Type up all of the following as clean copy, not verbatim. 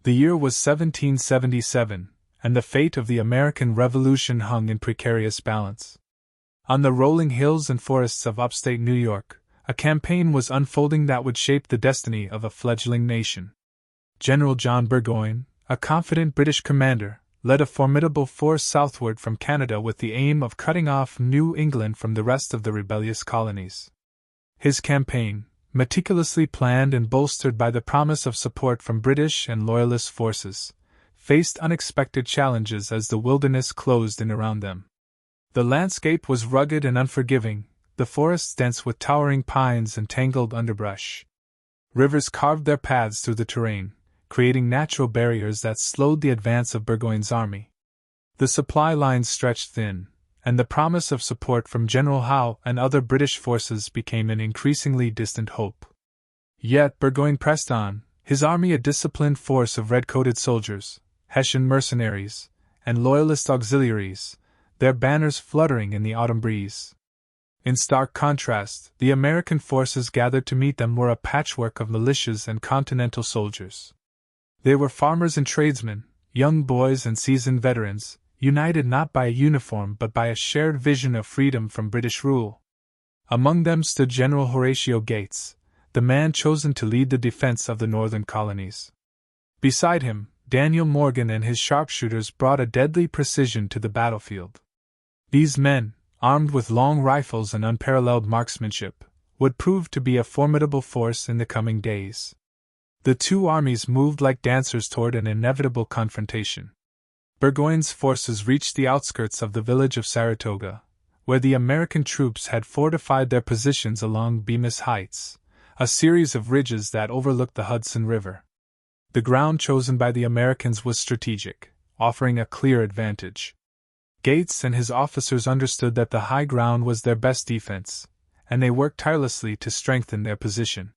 The year was 1777, and the fate of the American Revolution hung in precarious balance. On the rolling hills and forests of upstate New York, a campaign was unfolding that would shape the destiny of a fledgling nation. General John Burgoyne, a confident British commander, led a formidable force southward from Canada with the aim of cutting off New England from the rest of the rebellious colonies. His campaign, meticulously planned and bolstered by the promise of support from British and Loyalist forces, faced unexpected challenges as the wilderness closed in around them. The landscape was rugged and unforgiving, the forests dense with towering pines and tangled underbrush. Rivers carved their paths through the terrain, creating natural barriers that slowed the advance of Burgoyne's army. The supply lines stretched thin, and the promise of support from General Howe and other British forces became an increasingly distant hope. Yet Burgoyne pressed on, his army a disciplined force of red-coated soldiers, Hessian mercenaries, and Loyalist auxiliaries, their banners fluttering in the autumn breeze. In stark contrast, the American forces gathered to meet them were a patchwork of militias and Continental soldiers. They were farmers and tradesmen, young boys and seasoned veterans, united not by a uniform but by a shared vision of freedom from British rule. Among them stood General Horatio Gates, the man chosen to lead the defense of the northern colonies. Beside him, Daniel Morgan and his sharpshooters brought a deadly precision to the battlefield. These men, armed with long rifles and unparalleled marksmanship, would prove to be a formidable force in the coming days. The two armies moved like dancers toward an inevitable confrontation. Burgoyne's forces reached the outskirts of the village of Saratoga, where the American troops had fortified their positions along Bemis Heights, a series of ridges that overlooked the Hudson River. The ground chosen by the Americans was strategic, offering a clear advantage. Gates and his officers understood that the high ground was their best defense, and they worked tirelessly to strengthen their position.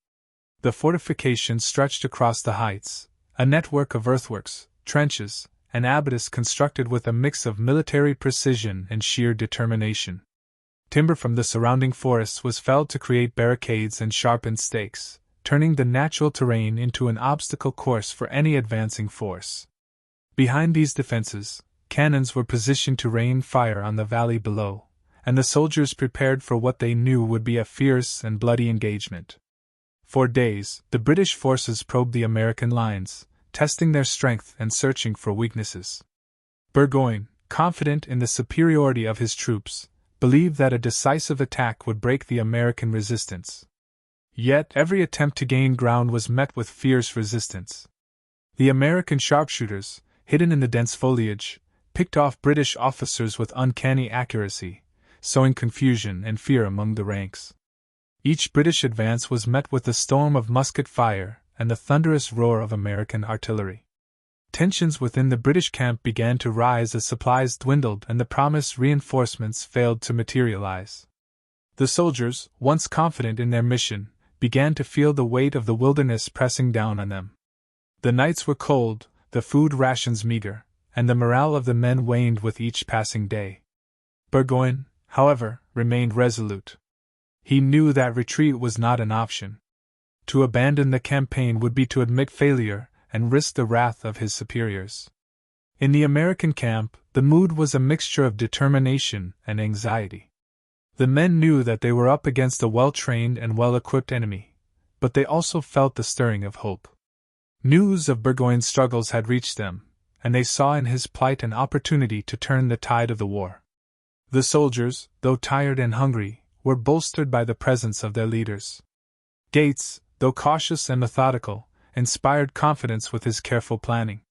The fortifications stretched across the heights, a network of earthworks, trenches, and abatis constructed with a mix of military precision and sheer determination. Timber from the surrounding forests was felled to create barricades and sharpened stakes, turning the natural terrain into an obstacle course for any advancing force. Behind these defenses, cannons were positioned to rain fire on the valley below, and the soldiers prepared for what they knew would be a fierce and bloody engagement. For days, the British forces probed the American lines, testing their strength and searching for weaknesses. Burgoyne, confident in the superiority of his troops, believed that a decisive attack would break the American resistance. Yet every attempt to gain ground was met with fierce resistance. The American sharpshooters, hidden in the dense foliage, picked off British officers with uncanny accuracy, sowing confusion and fear among the ranks. Each British advance was met with a storm of musket fire and the thunderous roar of American artillery. Tensions within the British camp began to rise as supplies dwindled and the promised reinforcements failed to materialize. The soldiers, once confident in their mission, began to feel the weight of the wilderness pressing down on them. The nights were cold, the food rations meager, and the morale of the men waned with each passing day. Burgoyne, however, remained resolute. He knew that retreat was not an option. To abandon the campaign would be to admit failure and risk the wrath of his superiors. In the American camp, the mood was a mixture of determination and anxiety. The men knew that they were up against a well-trained and well-equipped enemy, but they also felt the stirring of hope. News of Burgoyne's struggles had reached them, and they saw in his plight an opportunity to turn the tide of the war. The soldiers, though tired and hungry, were bolstered by the presence of their leaders. Gates, though cautious and methodical, inspired confidence with his careful planning.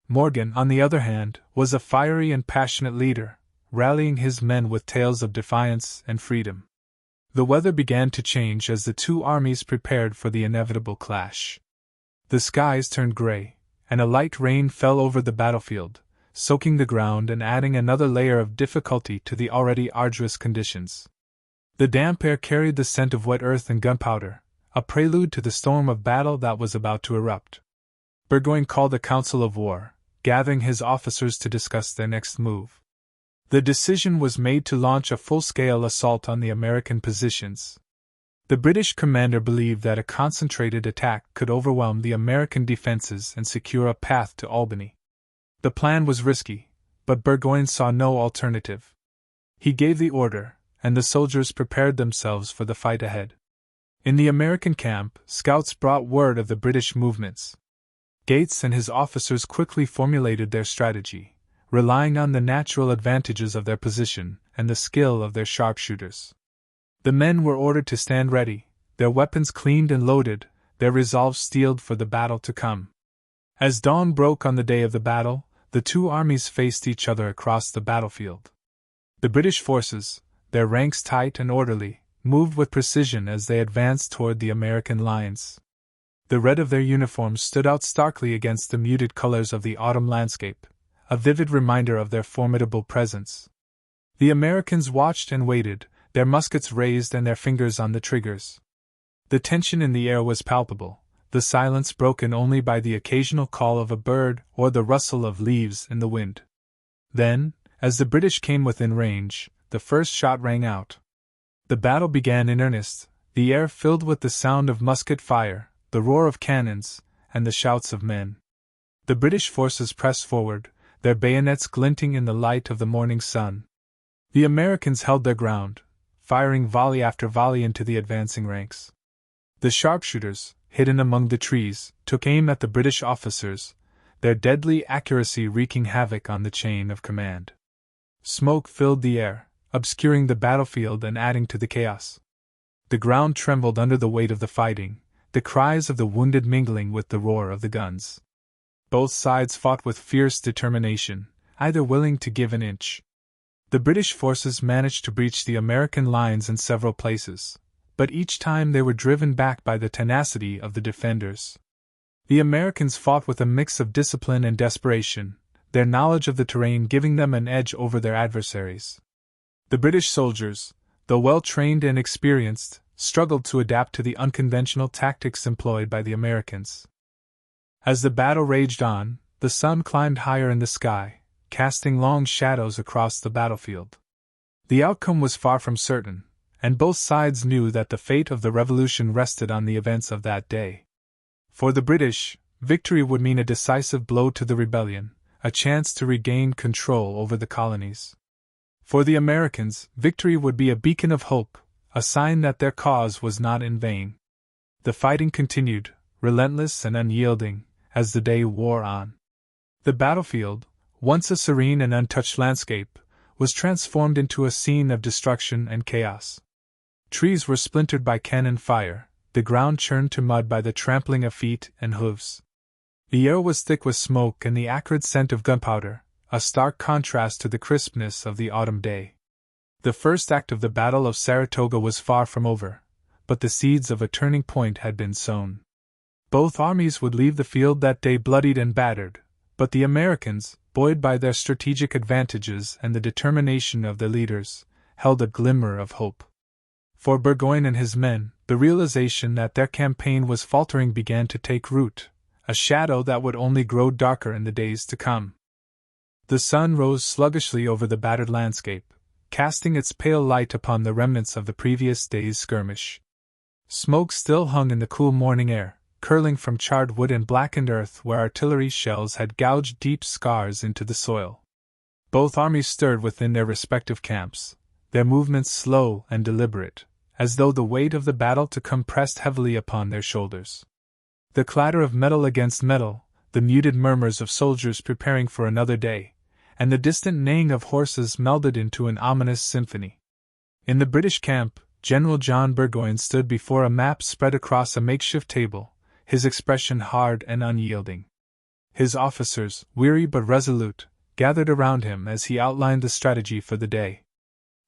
Morgan, on the other hand, was a fiery and passionate leader, rallying his men with tales of defiance and freedom. The weather began to change as the two armies prepared for the inevitable clash. The skies turned gray, and a light rain fell over the battlefield, soaking the ground and adding another layer of difficulty to the already arduous conditions. The damp air carried the scent of wet earth and gunpowder, a prelude to the storm of battle that was about to erupt. Burgoyne called a council of war, gathering his officers to discuss their next move. The decision was made to launch a full-scale assault on the American positions. The British commander believed that a concentrated attack could overwhelm the American defenses and secure a path to Albany. The plan was risky, but Burgoyne saw no alternative. He gave the order, and the soldiers prepared themselves for the fight ahead. In the American camp, scouts brought word of the British movements. Gates and his officers quickly formulated their strategy, relying on the natural advantages of their position and the skill of their sharpshooters. The men were ordered to stand ready, their weapons cleaned and loaded, their resolve steeled for the battle to come. As dawn broke on the day of the battle, the two armies faced each other across the battlefield. The British forces, their ranks tight and orderly, moved with precision as they advanced toward the American lines. The red of their uniforms stood out starkly against the muted colors of the autumn landscape, a vivid reminder of their formidable presence. The Americans watched and waited, their muskets raised and their fingers on the triggers. The tension in the air was palpable, the silence broken only by the occasional call of a bird or the rustle of leaves in the wind. Then, as the British came within range, the first shot rang out. The battle began in earnest, the air filled with the sound of musket fire, the roar of cannons, and the shouts of men. The British forces pressed forward, their bayonets glinting in the light of the morning sun. The Americans held their ground, firing volley after volley into the advancing ranks. The sharpshooters, hidden among the trees, took aim at the British officers, their deadly accuracy wreaking havoc on the chain of command. Smoke filled the air, obscuring the battlefield and adding to the chaos. The ground trembled under the weight of the fighting, the cries of the wounded mingling with the roar of the guns. Both sides fought with fierce determination, either willing to give an inch. The British forces managed to breach the American lines in several places, but each time they were driven back by the tenacity of the defenders. The Americans fought with a mix of discipline and desperation, their knowledge of the terrain giving them an edge over their adversaries. The British soldiers, though well-trained and experienced, struggled to adapt to the unconventional tactics employed by the Americans. As the battle raged on, the sun climbed higher in the sky, casting long shadows across the battlefield. The outcome was far from certain, and both sides knew that the fate of the revolution rested on the events of that day. For the British, victory would mean a decisive blow to the rebellion, a chance to regain control over the colonies. For the Americans, victory would be a beacon of hope, a sign that their cause was not in vain. The fighting continued, relentless and unyielding, as the day wore on. The battlefield, once a serene and untouched landscape, was transformed into a scene of destruction and chaos. Trees were splintered by cannon fire, the ground churned to mud by the trampling of feet and hooves. The air was thick with smoke and the acrid scent of gunpowder, a stark contrast to the crispness of the autumn day. The first act of the Battle of Saratoga was far from over, but the seeds of a turning point had been sown. Both armies would leave the field that day bloodied and battered, but the Americans, buoyed by their strategic advantages and the determination of their leaders, held a glimmer of hope. For Burgoyne and his men, the realization that their campaign was faltering began to take root, a shadow that would only grow darker in the days to come. The sun rose sluggishly over the battered landscape, casting its pale light upon the remnants of the previous day's skirmish. Smoke still hung in the cool morning air, curling from charred wood and blackened earth where artillery shells had gouged deep scars into the soil. Both armies stirred within their respective camps, their movements slow and deliberate, as though the weight of the battle to come pressed heavily upon their shoulders. The clatter of metal against metal, the muted murmurs of soldiers preparing for another day, and the distant neighing of horses melded into an ominous symphony. In the British camp, General John Burgoyne stood before a map spread across a makeshift table, his expression hard and unyielding. His officers, weary but resolute, gathered around him as he outlined the strategy for the day.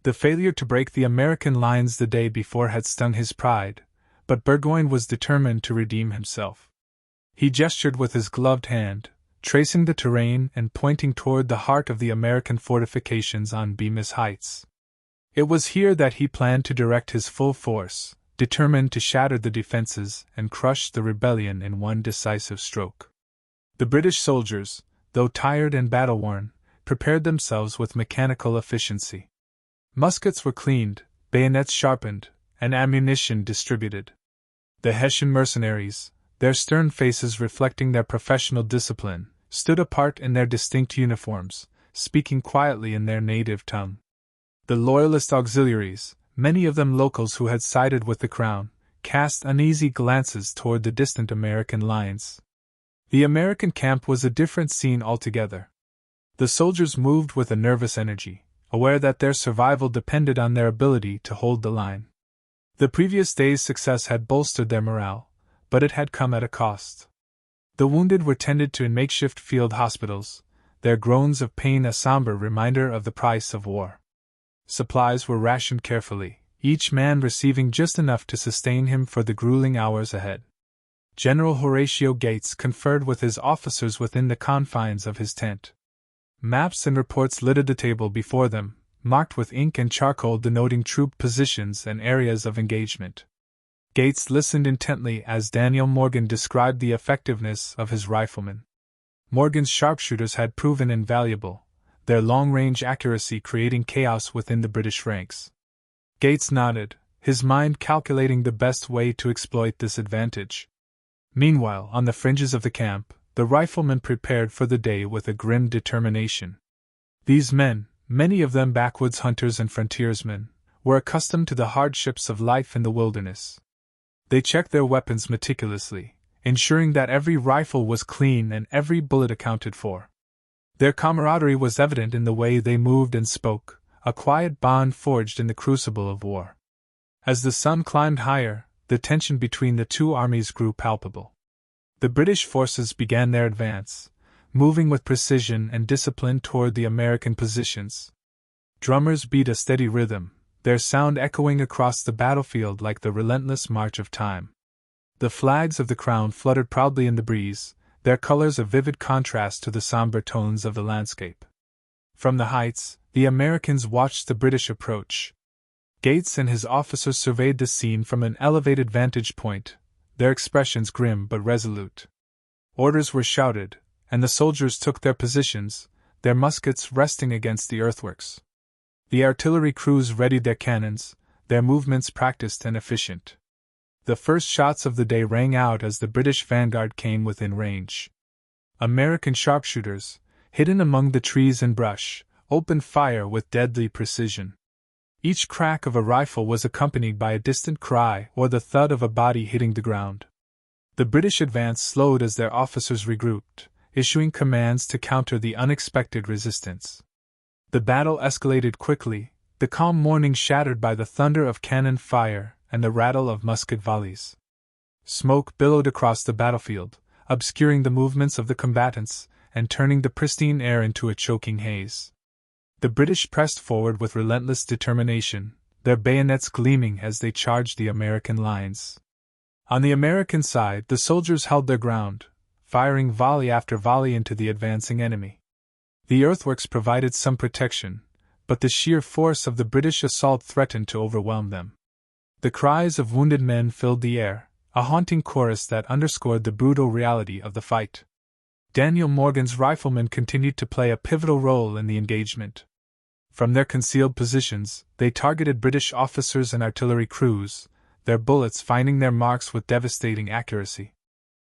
The failure to break the American lines the day before had stung his pride, but Burgoyne was determined to redeem himself. He gestured with his gloved hand, tracing the terrain and pointing toward the heart of the American fortifications on Bemis Heights. It was here that he planned to direct his full force, determined to shatter the defenses and crush the rebellion in one decisive stroke. The British soldiers, though tired and battle-worn, prepared themselves with mechanical efficiency. Muskets were cleaned, bayonets sharpened, and ammunition distributed. The Hessian mercenaries, their stern faces reflecting their professional discipline, stood apart in their distinct uniforms, speaking quietly in their native tongue. The Loyalist auxiliaries, many of them locals who had sided with the Crown, cast uneasy glances toward the distant American lines. The American camp was a different scene altogether. The soldiers moved with a nervous energy, aware that their survival depended on their ability to hold the line. The previous day's success had bolstered their morale, but it had come at a cost. The wounded were tended to in makeshift field hospitals, their groans of pain a somber reminder of the price of war. Supplies were rationed carefully, each man receiving just enough to sustain him for the grueling hours ahead. General Horatio Gates conferred with his officers within the confines of his tent. Maps and reports littered the table before them, marked with ink and charcoal denoting troop positions and areas of engagement. Gates listened intently as Daniel Morgan described the effectiveness of his riflemen. Morgan's sharpshooters had proven invaluable, their long-range accuracy creating chaos within the British ranks. Gates nodded, his mind calculating the best way to exploit this advantage. Meanwhile, on the fringes of the camp, the riflemen prepared for the day with a grim determination. These men, many of them backwoods hunters and frontiersmen, were accustomed to the hardships of life in the wilderness. They checked their weapons meticulously, ensuring that every rifle was clean and every bullet accounted for. Their camaraderie was evident in the way they moved and spoke, a quiet bond forged in the crucible of war. As the sun climbed higher, the tension between the two armies grew palpable. The British forces began their advance, moving with precision and discipline toward the American positions. Drummers beat a steady rhythm, their sound echoing across the battlefield like the relentless march of time. The flags of the Crown fluttered proudly in the breeze, their colors a vivid contrast to the somber tones of the landscape. From the heights, the Americans watched the British approach. Gates and his officers surveyed the scene from an elevated vantage point, their expressions grim but resolute. Orders were shouted, and the soldiers took their positions, their muskets resting against the earthworks. The artillery crews readied their cannons, their movements practiced and efficient. The first shots of the day rang out as the British vanguard came within range. American sharpshooters, hidden among the trees and brush, opened fire with deadly precision. Each crack of a rifle was accompanied by a distant cry or the thud of a body hitting the ground. The British advance slowed as their officers regrouped, issuing commands to counter the unexpected resistance. The battle escalated quickly, the calm morning shattered by the thunder of cannon fire and the rattle of musket volleys. Smoke billowed across the battlefield, obscuring the movements of the combatants and turning the pristine air into a choking haze. The British pressed forward with relentless determination, their bayonets gleaming as they charged the American lines. On the American side, the soldiers held their ground, firing volley after volley into the advancing enemy. The earthworks provided some protection, but the sheer force of the British assault threatened to overwhelm them. The cries of wounded men filled the air, a haunting chorus that underscored the brutal reality of the fight. Daniel Morgan's riflemen continued to play a pivotal role in the engagement. From their concealed positions, they targeted British officers and artillery crews, their bullets finding their marks with devastating accuracy.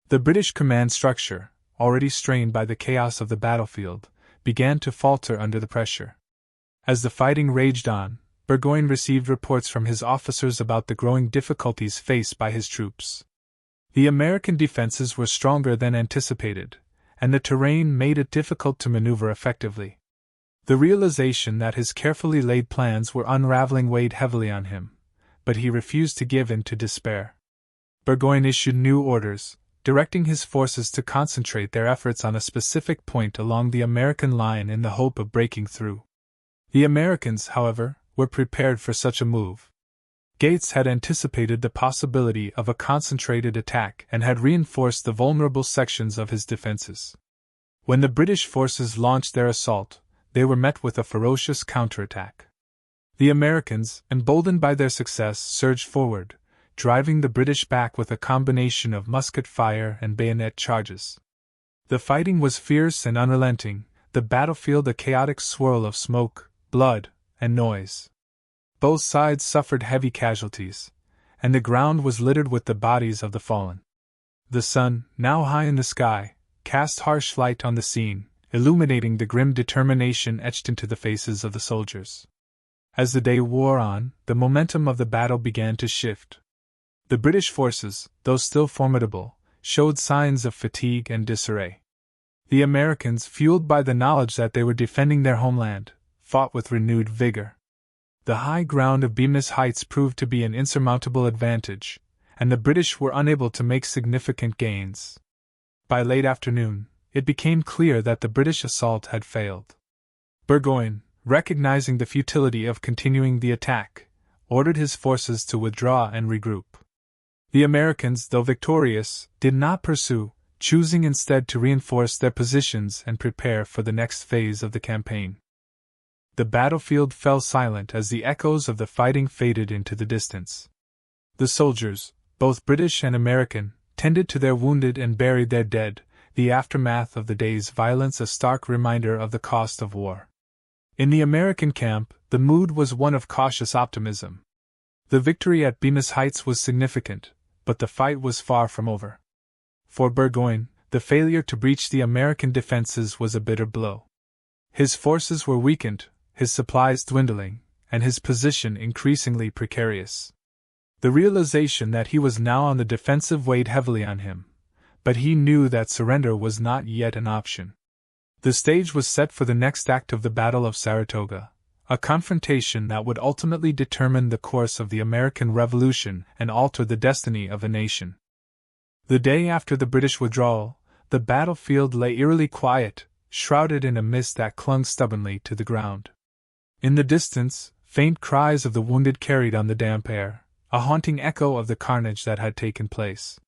The British command structure, already strained by the chaos of the battlefield, began to falter under the pressure. As the fighting raged on, Burgoyne received reports from his officers about the growing difficulties faced by his troops. The American defenses were stronger than anticipated, and the terrain made it difficult to maneuver effectively. The realization that his carefully laid plans were unraveling weighed heavily on him, but he refused to give in to despair. Burgoyne issued new orders, directing his forces to concentrate their efforts on a specific point along the American line in the hope of breaking through. The Americans, however, were prepared for such a move. Gates had anticipated the possibility of a concentrated attack and had reinforced the vulnerable sections of his defenses. When the British forces launched their assault, they were met with a ferocious counterattack. The Americans, emboldened by their success, surged forward, driving the British back with a combination of musket fire and bayonet charges. The fighting was fierce and unrelenting, the battlefield a chaotic swirl of smoke, blood, and noise. Both sides suffered heavy casualties, and the ground was littered with the bodies of the fallen. The sun, now high in the sky, cast harsh light on the scene, illuminating the grim determination etched into the faces of the soldiers. As the day wore on, the momentum of the battle began to shift. The British forces, though still formidable, showed signs of fatigue and disarray. The Americans, fueled by the knowledge that they were defending their homeland, fought with renewed vigor. The high ground of Bemis Heights proved to be an insurmountable advantage, and the British were unable to make significant gains. By late afternoon, it became clear that the British assault had failed. Burgoyne, recognizing the futility of continuing the attack, ordered his forces to withdraw and regroup. The Americans, though victorious, did not pursue, choosing instead to reinforce their positions and prepare for the next phase of the campaign. The battlefield fell silent as the echoes of the fighting faded into the distance. The soldiers, both British and American, tended to their wounded and buried their dead, the aftermath of the day's violence a stark reminder of the cost of war. In the American camp, the mood was one of cautious optimism. The victory at Bemis Heights was significant, but the fight was far from over. For Burgoyne, the failure to breach the American defenses was a bitter blow. His forces were weakened, his supplies dwindling, and his position increasingly precarious. The realization that he was now on the defensive weighed heavily on him, but he knew that surrender was not yet an option. The stage was set for the next act of the Battle of Saratoga, a confrontation that would ultimately determine the course of the American Revolution and alter the destiny of a nation. The day after the British withdrawal, the battlefield lay eerily quiet, shrouded in a mist that clung stubbornly to the ground. In the distance, faint cries of the wounded carried on the damp air, a haunting echo of the carnage that had taken place.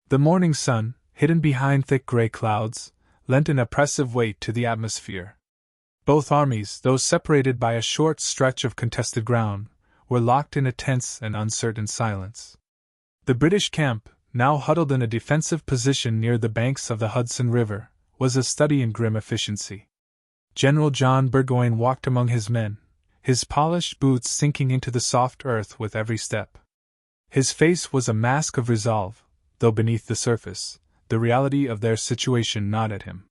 The morning sun, hidden behind thick gray clouds, lent an oppressive weight to the atmosphere. Both armies, though separated by a short stretch of contested ground, were locked in a tense and uncertain silence. The British camp, now huddled in a defensive position near the banks of the Hudson River, was a study in grim efficiency. General John Burgoyne walked among his men, his polished boots sinking into the soft earth with every step. His face was a mask of resolve, though beneath the surface, the reality of their situation gnawed at him.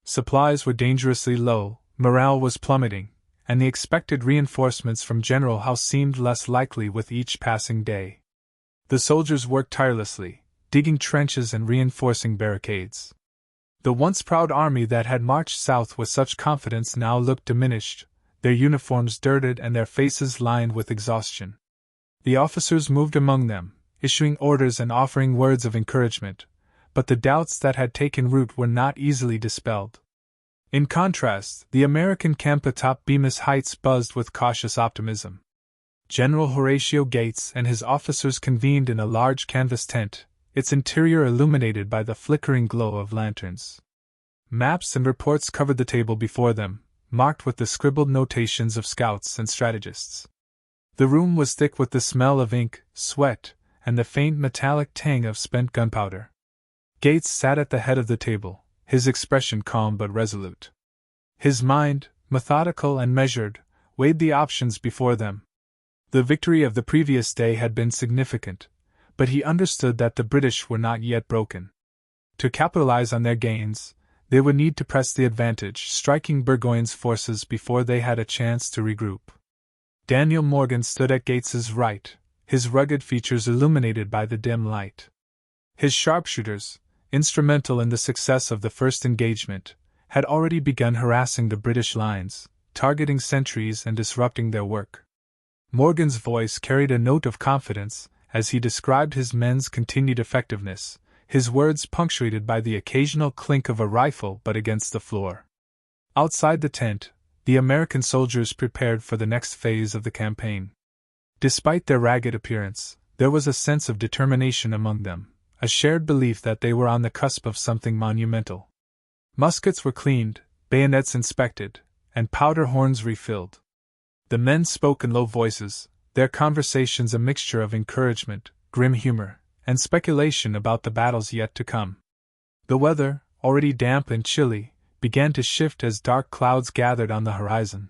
Supplies were dangerously low, morale was plummeting, and the expected reinforcements from General Howe seemed less likely with each passing day. The soldiers worked tirelessly, digging trenches and reinforcing barricades. The once proud army that had marched south with such confidence now looked diminished, their uniforms dirted and their faces lined with exhaustion. The officers moved among them, issuing orders and offering words of encouragement, but the doubts that had taken root were not easily dispelled. In contrast, the American camp atop Bemis Heights buzzed with cautious optimism. General Horatio Gates and his officers convened in a large canvas tent, its interior illuminated by the flickering glow of lanterns. Maps and reports covered the table before them, marked with the scribbled notations of scouts and strategists. The room was thick with the smell of ink, sweat, and the faint metallic tang of spent gunpowder. Gates sat at the head of the table, his expression calm but resolute. His mind, methodical and measured, weighed the options before them. The victory of the previous day had been significant, but he understood that the British were not yet broken. To capitalize on their gains, they would need to press the advantage, striking Burgoyne's forces before they had a chance to regroup. Daniel Morgan stood at Gates's right, his rugged features illuminated by the dim light. His sharpshooters, instrumental in the success of the first engagement, had already begun harassing the British lines, targeting sentries and disrupting their work. Morgan's voice carried a note of confidence as he described his men's continued effectiveness, his words punctuated by the occasional clink of a rifle butt against the floor. Outside the tent, the American soldiers prepared for the next phase of the campaign. Despite their ragged appearance, there was a sense of determination among them, a shared belief that they were on the cusp of something monumental. Muskets were cleaned, bayonets inspected, and powder horns refilled. The men spoke in low voices, their conversations a mixture of encouragement, grim humor, and speculation about the battles yet to come. The weather, already damp and chilly, began to shift as dark clouds gathered on the horizon.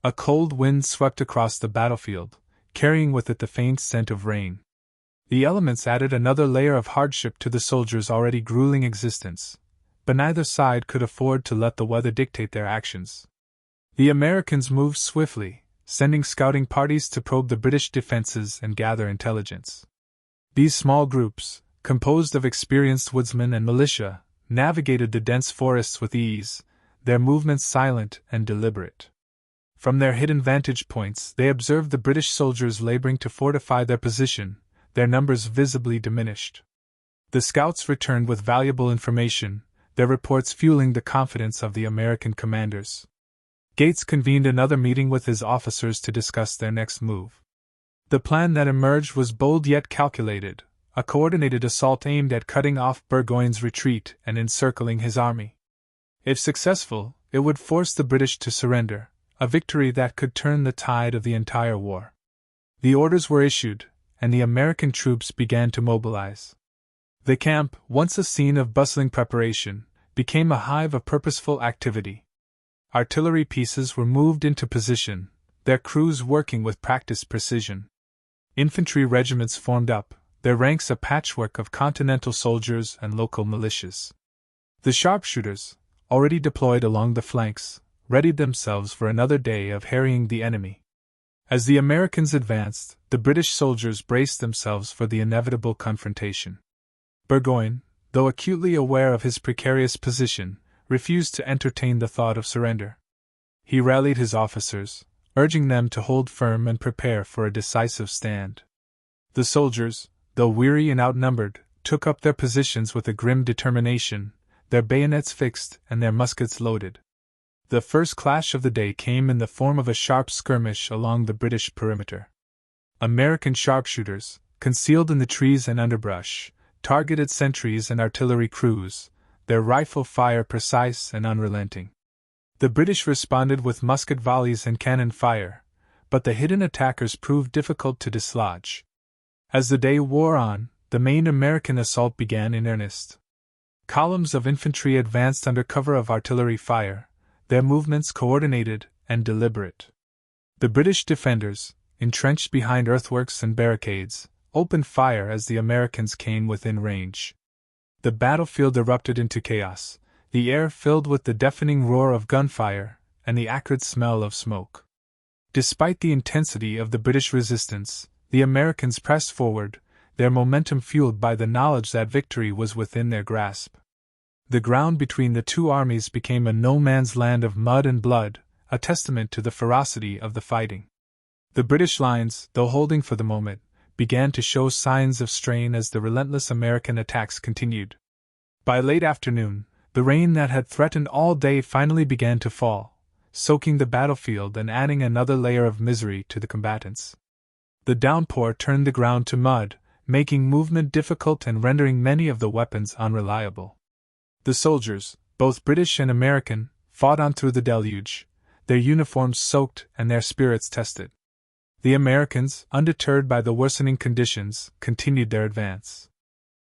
A cold wind swept across the battlefield, carrying with it the faint scent of rain. The elements added another layer of hardship to the soldiers' already grueling existence, but neither side could afford to let the weather dictate their actions. The Americans moved swiftly, sending scouting parties to probe the British defenses and gather intelligence. These small groups, composed of experienced woodsmen and militia, navigated the dense forests with ease, their movements silent and deliberate. From their hidden vantage points, they observed the British soldiers laboring to fortify their position, their numbers visibly diminished. The scouts returned with valuable information, their reports fueling the confidence of the American commanders. Gates convened another meeting with his officers to discuss their next move. The plan that emerged was bold yet calculated, a coordinated assault aimed at cutting off Burgoyne's retreat and encircling his army. If successful, it would force the British to surrender, a victory that could turn the tide of the entire war. The orders were issued, and the American troops began to mobilize. The camp, once a scene of bustling preparation, became a hive of purposeful activity. Artillery pieces were moved into position, their crews working with practiced precision. Infantry regiments formed up, their ranks a patchwork of Continental soldiers and local militias. The sharpshooters, already deployed along the flanks, readied themselves for another day of harrying the enemy. As the Americans advanced, the British soldiers braced themselves for the inevitable confrontation. Burgoyne, though acutely aware of his precarious position, refused to entertain the thought of surrender. He rallied his officers, urging them to hold firm and prepare for a decisive stand. The soldiers, though weary and outnumbered, took up their positions with a grim determination, their bayonets fixed and their muskets loaded. The first clash of the day came in the form of a sharp skirmish along the British perimeter. American sharpshooters, concealed in the trees and underbrush, targeted sentries and artillery crews, their rifle fire precise and unrelenting. The British responded with musket volleys and cannon fire, but the hidden attackers proved difficult to dislodge. As the day wore on, the main American assault began in earnest. Columns of infantry advanced under cover of artillery fire, their movements coordinated and deliberate. The British defenders, entrenched behind earthworks and barricades, opened fire as the Americans came within range. The battlefield erupted into chaos, the air filled with the deafening roar of gunfire and the acrid smell of smoke. Despite the intensity of the British resistance, the Americans pressed forward, their momentum fueled by the knowledge that victory was within their grasp. The ground between the two armies became a no-man's land of mud and blood, a testament to the ferocity of the fighting. The British lines, though holding for the moment, began to show signs of strain as the relentless American attacks continued. By late afternoon, the rain that had threatened all day finally began to fall, soaking the battlefield and adding another layer of misery to the combatants. The downpour turned the ground to mud, making movement difficult and rendering many of the weapons unreliable. The soldiers, both British and American, fought on through the deluge, their uniforms soaked and their spirits tested. The Americans, undeterred by the worsening conditions, continued their advance.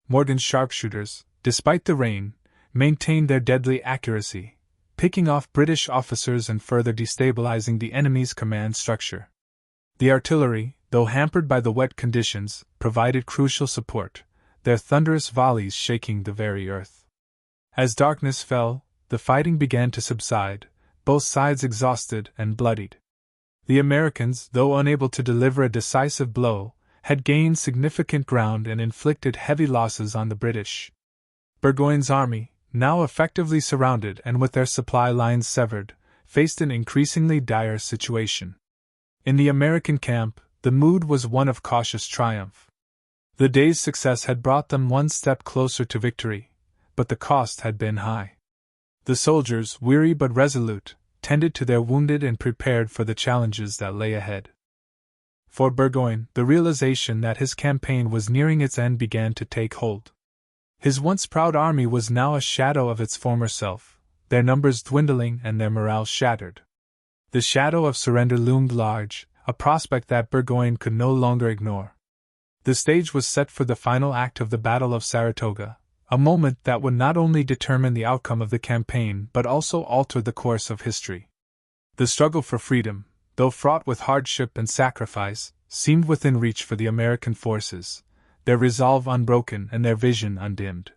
Morgan's sharpshooters, despite the rain, maintained their deadly accuracy, picking off British officers and further destabilizing the enemy's command structure. The artillery, though hampered by the wet conditions, provided crucial support, their thunderous volleys shaking the very earth. As darkness fell, the fighting began to subside, both sides exhausted and bloodied. The Americans, though unable to deliver a decisive blow, had gained significant ground and inflicted heavy losses on the British. Burgoyne's army, now effectively surrounded and with their supply lines severed, faced an increasingly dire situation. In the American camp, the mood was one of cautious triumph. The day's success had brought them one step closer to victory, but the cost had been high. The soldiers, weary but resolute, tended to their wounded and prepared for the challenges that lay ahead. For Burgoyne, the realization that his campaign was nearing its end began to take hold. His once proud army was now a shadow of its former self, their numbers dwindling and their morale shattered. The shadow of surrender loomed large, a prospect that Burgoyne could no longer ignore. The stage was set for the final act of the Battle of Saratoga, a moment that would not only determine the outcome of the campaign but also alter the course of history. The struggle for freedom, though fraught with hardship and sacrifice, seemed within reach for the American forces, their resolve unbroken and their vision undimmed.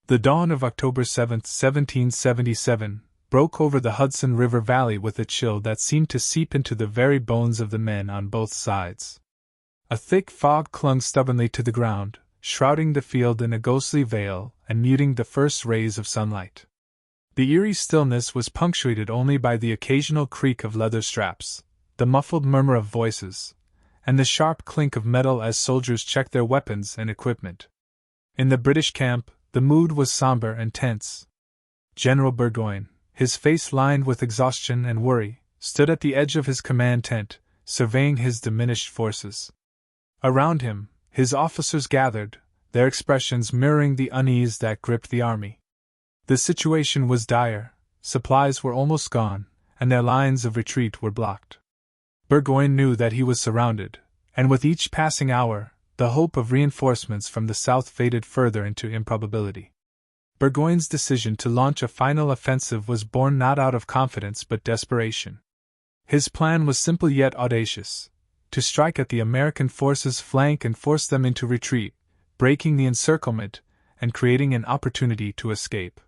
The dawn of October 7, 1777, broke over the Hudson River Valley with a chill that seemed to seep into the very bones of the men on both sides. A thick fog clung stubbornly to the ground, shrouding the field in a ghostly veil and muting the first rays of sunlight. The eerie stillness was punctuated only by the occasional creak of leather straps, the muffled murmur of voices, and the sharp clink of metal as soldiers checked their weapons and equipment. In the British camp, the mood was somber and tense. General Burgoyne, his face lined with exhaustion and worry, stood at the edge of his command tent, surveying his diminished forces. Around him, his officers gathered, their expressions mirroring the unease that gripped the army. The situation was dire, supplies were almost gone, and their lines of retreat were blocked. Burgoyne knew that he was surrounded, and with each passing hour, the hope of reinforcements from the south faded further into improbability. Burgoyne's decision to launch a final offensive was born not out of confidence but desperation. His plan was simple yet audacious: to strike at the American forces' flank and force them into retreat, breaking the encirclement and creating an opportunity to escape.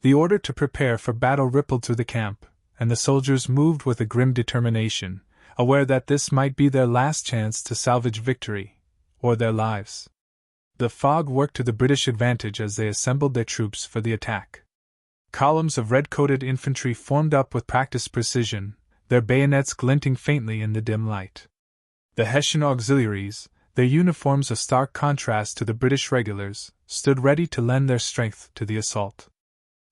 The order to prepare for battle rippled through the camp, and the soldiers moved with a grim determination, aware that this might be their last chance to salvage victory, or their lives. The fog worked to the British advantage as they assembled their troops for the attack. Columns of red-coated infantry formed up with practiced precision, their bayonets glinting faintly in the dim light. The Hessian auxiliaries, their uniforms a stark contrast to the British regulars, stood ready to lend their strength to the assault.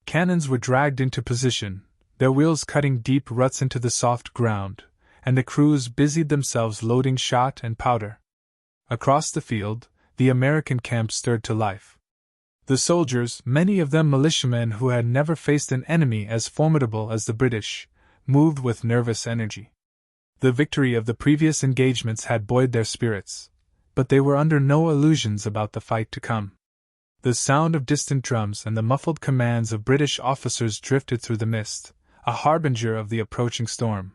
Cannons were dragged into position, their wheels cutting deep ruts into the soft ground, and the crews busied themselves loading shot and powder. Across the field, the American camp stirred to life. The soldiers, many of them militiamen who had never faced an enemy as formidable as the British, moved with nervous energy. The victory of the previous engagements had buoyed their spirits, but they were under no illusions about the fight to come. The sound of distant drums and the muffled commands of British officers drifted through the mist, a harbinger of the approaching storm.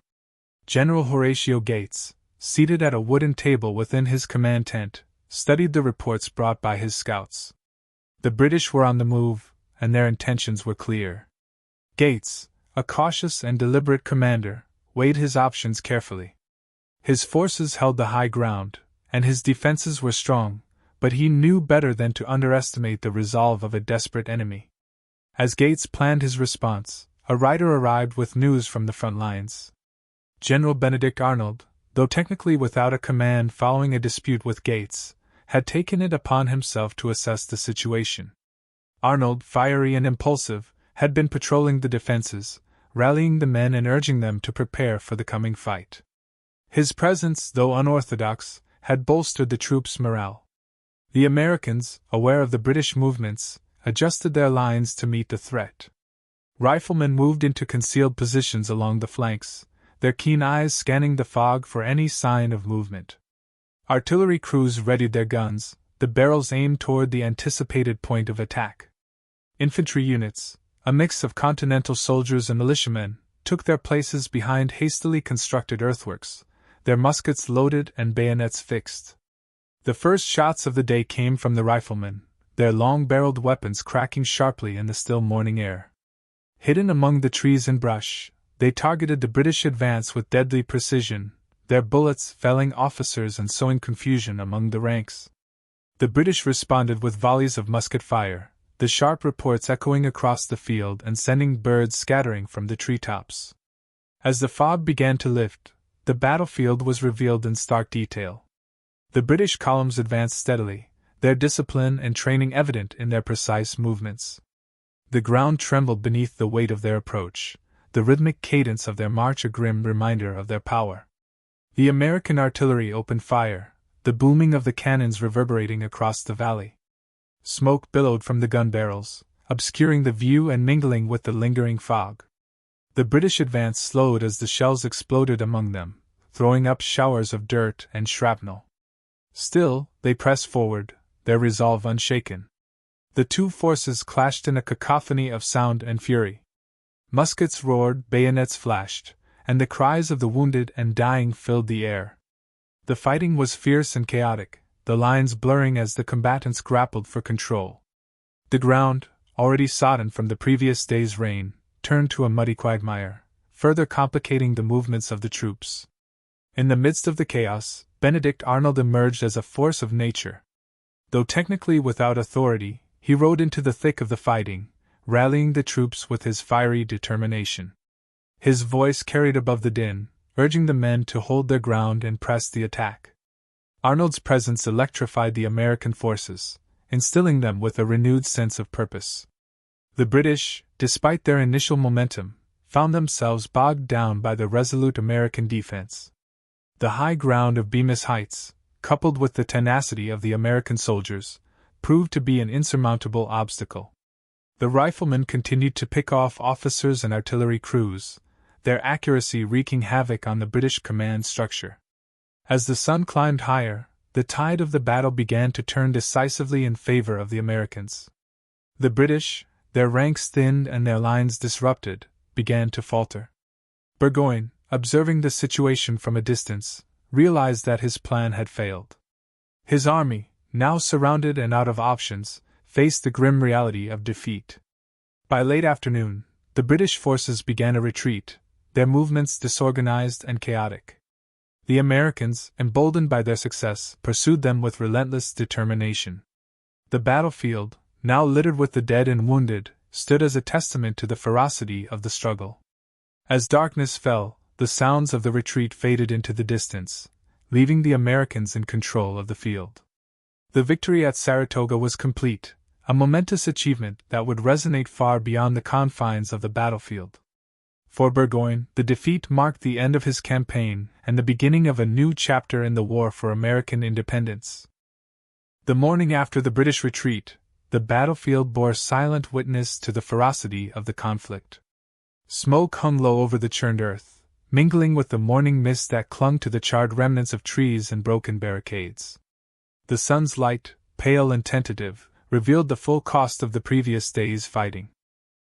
General Horatio Gates, seated at a wooden table within his command tent, studied the reports brought by his scouts. The British were on the move, and their intentions were clear. Gates, a cautious and deliberate commander, weighed his options carefully. His forces held the high ground, and his defenses were strong, but he knew better than to underestimate the resolve of a desperate enemy. As Gates planned his response, a rider arrived with news from the front lines. General Benedict Arnold, though technically without a command following a dispute with Gates, had taken it upon himself to assess the situation. Arnold, fiery and impulsive, had been patrolling the defenses, rallying the men and urging them to prepare for the coming fight. His presence, though unorthodox, had bolstered the troops' morale. The Americans, aware of the British movements, adjusted their lines to meet the threat. Riflemen moved into concealed positions along the flanks, their keen eyes scanning the fog for any sign of movement. Artillery crews readied their guns, the barrels aimed toward the anticipated point of attack. Infantry units, a mix of Continental soldiers and militiamen, took their places behind hastily constructed earthworks, their muskets loaded and bayonets fixed. The first shots of the day came from the riflemen, their long-barreled weapons cracking sharply in the still morning air. Hidden among the trees and brush, they targeted the British advance with deadly precision, their bullets felling officers and sowing confusion among the ranks. The British responded with volleys of musket fire, the sharp reports echoing across the field and sending birds scattering from the treetops. As the fog began to lift, the battlefield was revealed in stark detail. The British columns advanced steadily, their discipline and training evident in their precise movements. The ground trembled beneath the weight of their approach, the rhythmic cadence of their march a grim reminder of their power. The American artillery opened fire, the booming of the cannons reverberating across the valley. Smoke billowed from the gun barrels, obscuring the view and mingling with the lingering fog. The British advance slowed as the shells exploded among them, throwing up showers of dirt and shrapnel. Still, they pressed forward, their resolve unshaken. The two forces clashed in a cacophony of sound and fury. Muskets roared, bayonets flashed, and the cries of the wounded and dying filled the air. The fighting was fierce and chaotic, the lines blurring as the combatants grappled for control. The ground, already sodden from the previous day's rain, turned to a muddy quagmire, further complicating the movements of the troops. In the midst of the chaos, Benedict Arnold emerged as a force of nature. Though technically without authority, he rode into the thick of the fighting, rallying the troops with his fiery determination. His voice carried above the din, urging the men to hold their ground and press the attack. Arnold's presence electrified the American forces, instilling them with a renewed sense of purpose. The British, despite their initial momentum, found themselves bogged down by the resolute American defense. The high ground of Bemis Heights, coupled with the tenacity of the American soldiers, proved to be an insurmountable obstacle. The riflemen continued to pick off officers and artillery crews, their accuracy wreaking havoc on the British command structure. As the sun climbed higher, the tide of the battle began to turn decisively in favor of the Americans. The British, their ranks thinned and their lines disrupted, began to falter. Burgoyne, observing the situation from a distance, realized that his plan had failed. His army, now surrounded and out of options, faced the grim reality of defeat. By late afternoon, the British forces began a retreat, their movements disorganized and chaotic. The Americans, emboldened by their success, pursued them with relentless determination. The battlefield, now littered with the dead and wounded, stood as a testament to the ferocity of the struggle. As darkness fell, the sounds of the retreat faded into the distance, leaving the Americans in control of the field. The victory at Saratoga was complete, a momentous achievement that would resonate far beyond the confines of the battlefield. For Burgoyne, the defeat marked the end of his campaign and the beginning of a new chapter in the war for American independence. The morning after the British retreat, the battlefield bore silent witness to the ferocity of the conflict. Smoke hung low over the churned earth, mingling with the morning mist that clung to the charred remnants of trees and broken barricades. The sun's light, pale and tentative, revealed the full cost of the previous day's fighting.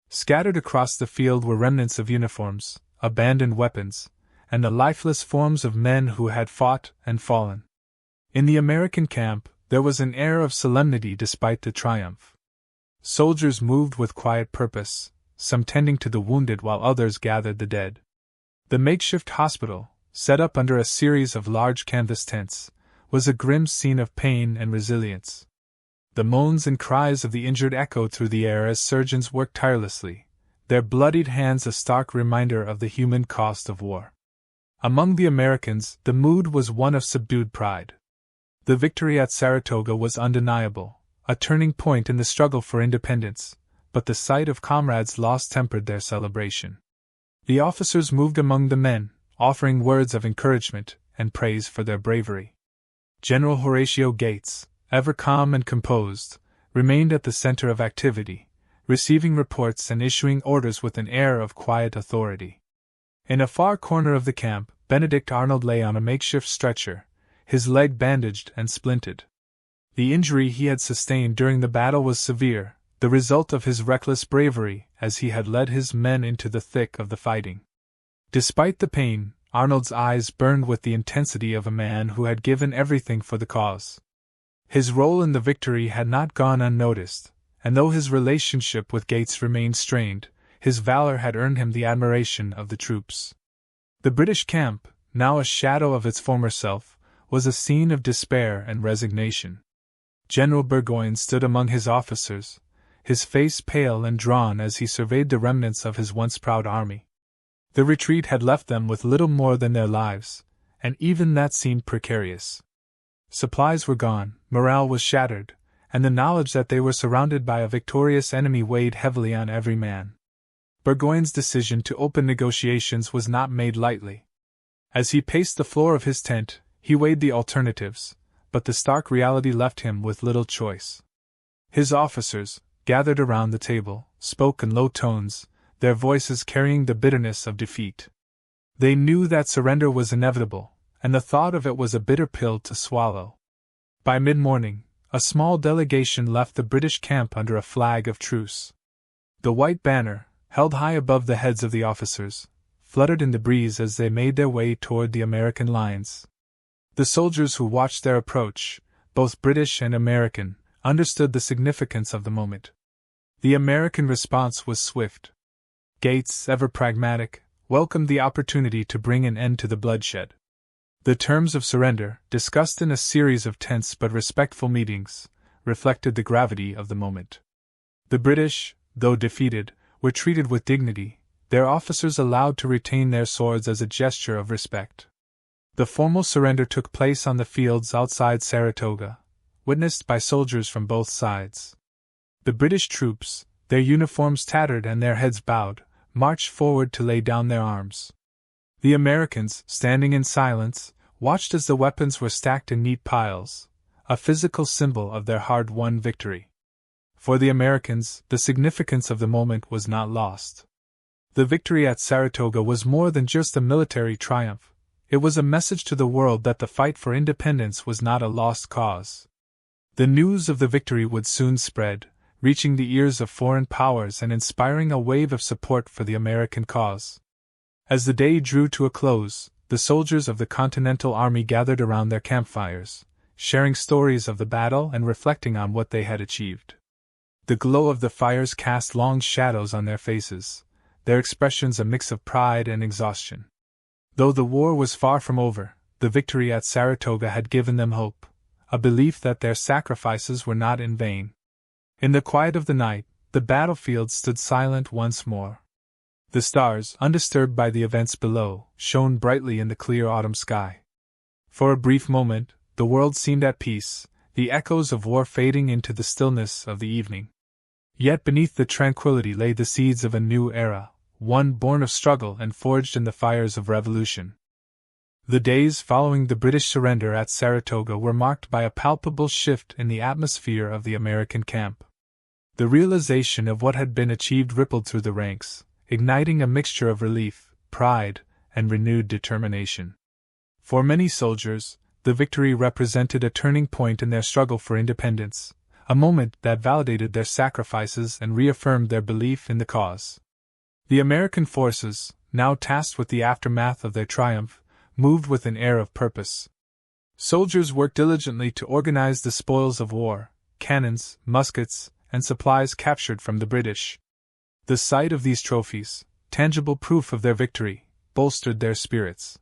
Scattered across the field were remnants of uniforms, abandoned weapons, and the lifeless forms of men who had fought and fallen. In the American camp, there was an air of solemnity despite the triumph. Soldiers moved with quiet purpose, some tending to the wounded while others gathered the dead. The makeshift hospital, set up under a series of large canvas tents, was a grim scene of pain and resilience. The moans and cries of the injured echoed through the air as surgeons worked tirelessly, their bloodied hands a stark reminder of the human cost of war. Among the Americans, the mood was one of subdued pride. The victory at Saratoga was undeniable, a turning point in the struggle for independence, but the sight of comrades lost tempered their celebration. The officers moved among the men, offering words of encouragement and praise for their bravery. General Horatio Gates, ever calm and composed, remained at the center of activity, receiving reports and issuing orders with an air of quiet authority. In a far corner of the camp, Benedict Arnold lay on a makeshift stretcher, his leg bandaged and splinted. The injury he had sustained during the battle was severe, the result of his reckless bravery as he had led his men into the thick of the fighting. Despite the pain, Arnold's eyes burned with the intensity of a man who had given everything for the cause. His role in the victory had not gone unnoticed, and though his relationship with Gates remained strained, his valor had earned him the admiration of the troops. The British camp, now a shadow of its former self, was a scene of despair and resignation. General Burgoyne stood among his officers, his face pale and drawn as he surveyed the remnants of his once proud army. The retreat had left them with little more than their lives, and even that seemed precarious. Supplies were gone, morale was shattered, and the knowledge that they were surrounded by a victorious enemy weighed heavily on every man. Burgoyne's decision to open negotiations was not made lightly. As he paced the floor of his tent, he weighed the alternatives, but the stark reality left him with little choice. His officers, gathered around the table, spoke in low tones, their voices carrying the bitterness of defeat. They knew that surrender was inevitable, and the thought of it was a bitter pill to swallow. By mid-morning, a small delegation left the British camp under a flag of truce. The white banner, held high above the heads of the officers, fluttered in the breeze as they made their way toward the American lines. The soldiers who watched their approach, both British and American, understood the significance of the moment. The American response was swift. Gates, ever pragmatic, welcomed the opportunity to bring an end to the bloodshed. The terms of surrender, discussed in a series of tense but respectful meetings, reflected the gravity of the moment. The British, though defeated, were treated with dignity, their officers allowed to retain their swords as a gesture of respect. The formal surrender took place on the fields outside Saratoga, witnessed by soldiers from both sides. The British troops, their uniforms tattered and their heads bowed, marched forward to lay down their arms. The Americans, standing in silence, watched as the weapons were stacked in neat piles, a physical symbol of their hard-won victory. For the Americans, the significance of the moment was not lost. The victory at Saratoga was more than just a military triumph. It was a message to the world that the fight for independence was not a lost cause. The news of the victory would soon spread, reaching the ears of foreign powers and inspiring a wave of support for the American cause. As the day drew to a close, the soldiers of the Continental Army gathered around their campfires, sharing stories of the battle and reflecting on what they had achieved. The glow of the fires cast long shadows on their faces, their expressions a mix of pride and exhaustion. Though the war was far from over, the victory at Saratoga had given them hope, a belief that their sacrifices were not in vain. In the quiet of the night, the battlefield stood silent once more. The stars, undisturbed by the events below, shone brightly in the clear autumn sky. For a brief moment, the world seemed at peace, the echoes of war fading into the stillness of the evening. Yet beneath the tranquility lay the seeds of a new era, one born of struggle and forged in the fires of revolution. The days following the British surrender at Saratoga were marked by a palpable shift in the atmosphere of the American camp. The realization of what had been achieved rippled through the ranks, igniting a mixture of relief, pride, and renewed determination. For many soldiers, the victory represented a turning point in their struggle for independence, a moment that validated their sacrifices and reaffirmed their belief in the cause. The American forces, now tasked with the aftermath of their triumph, moved with an air of purpose. Soldiers worked diligently to organize the spoils of war, cannons, muskets, and supplies captured from the British. The sight of these trophies, tangible proof of their victory, bolstered their spirits.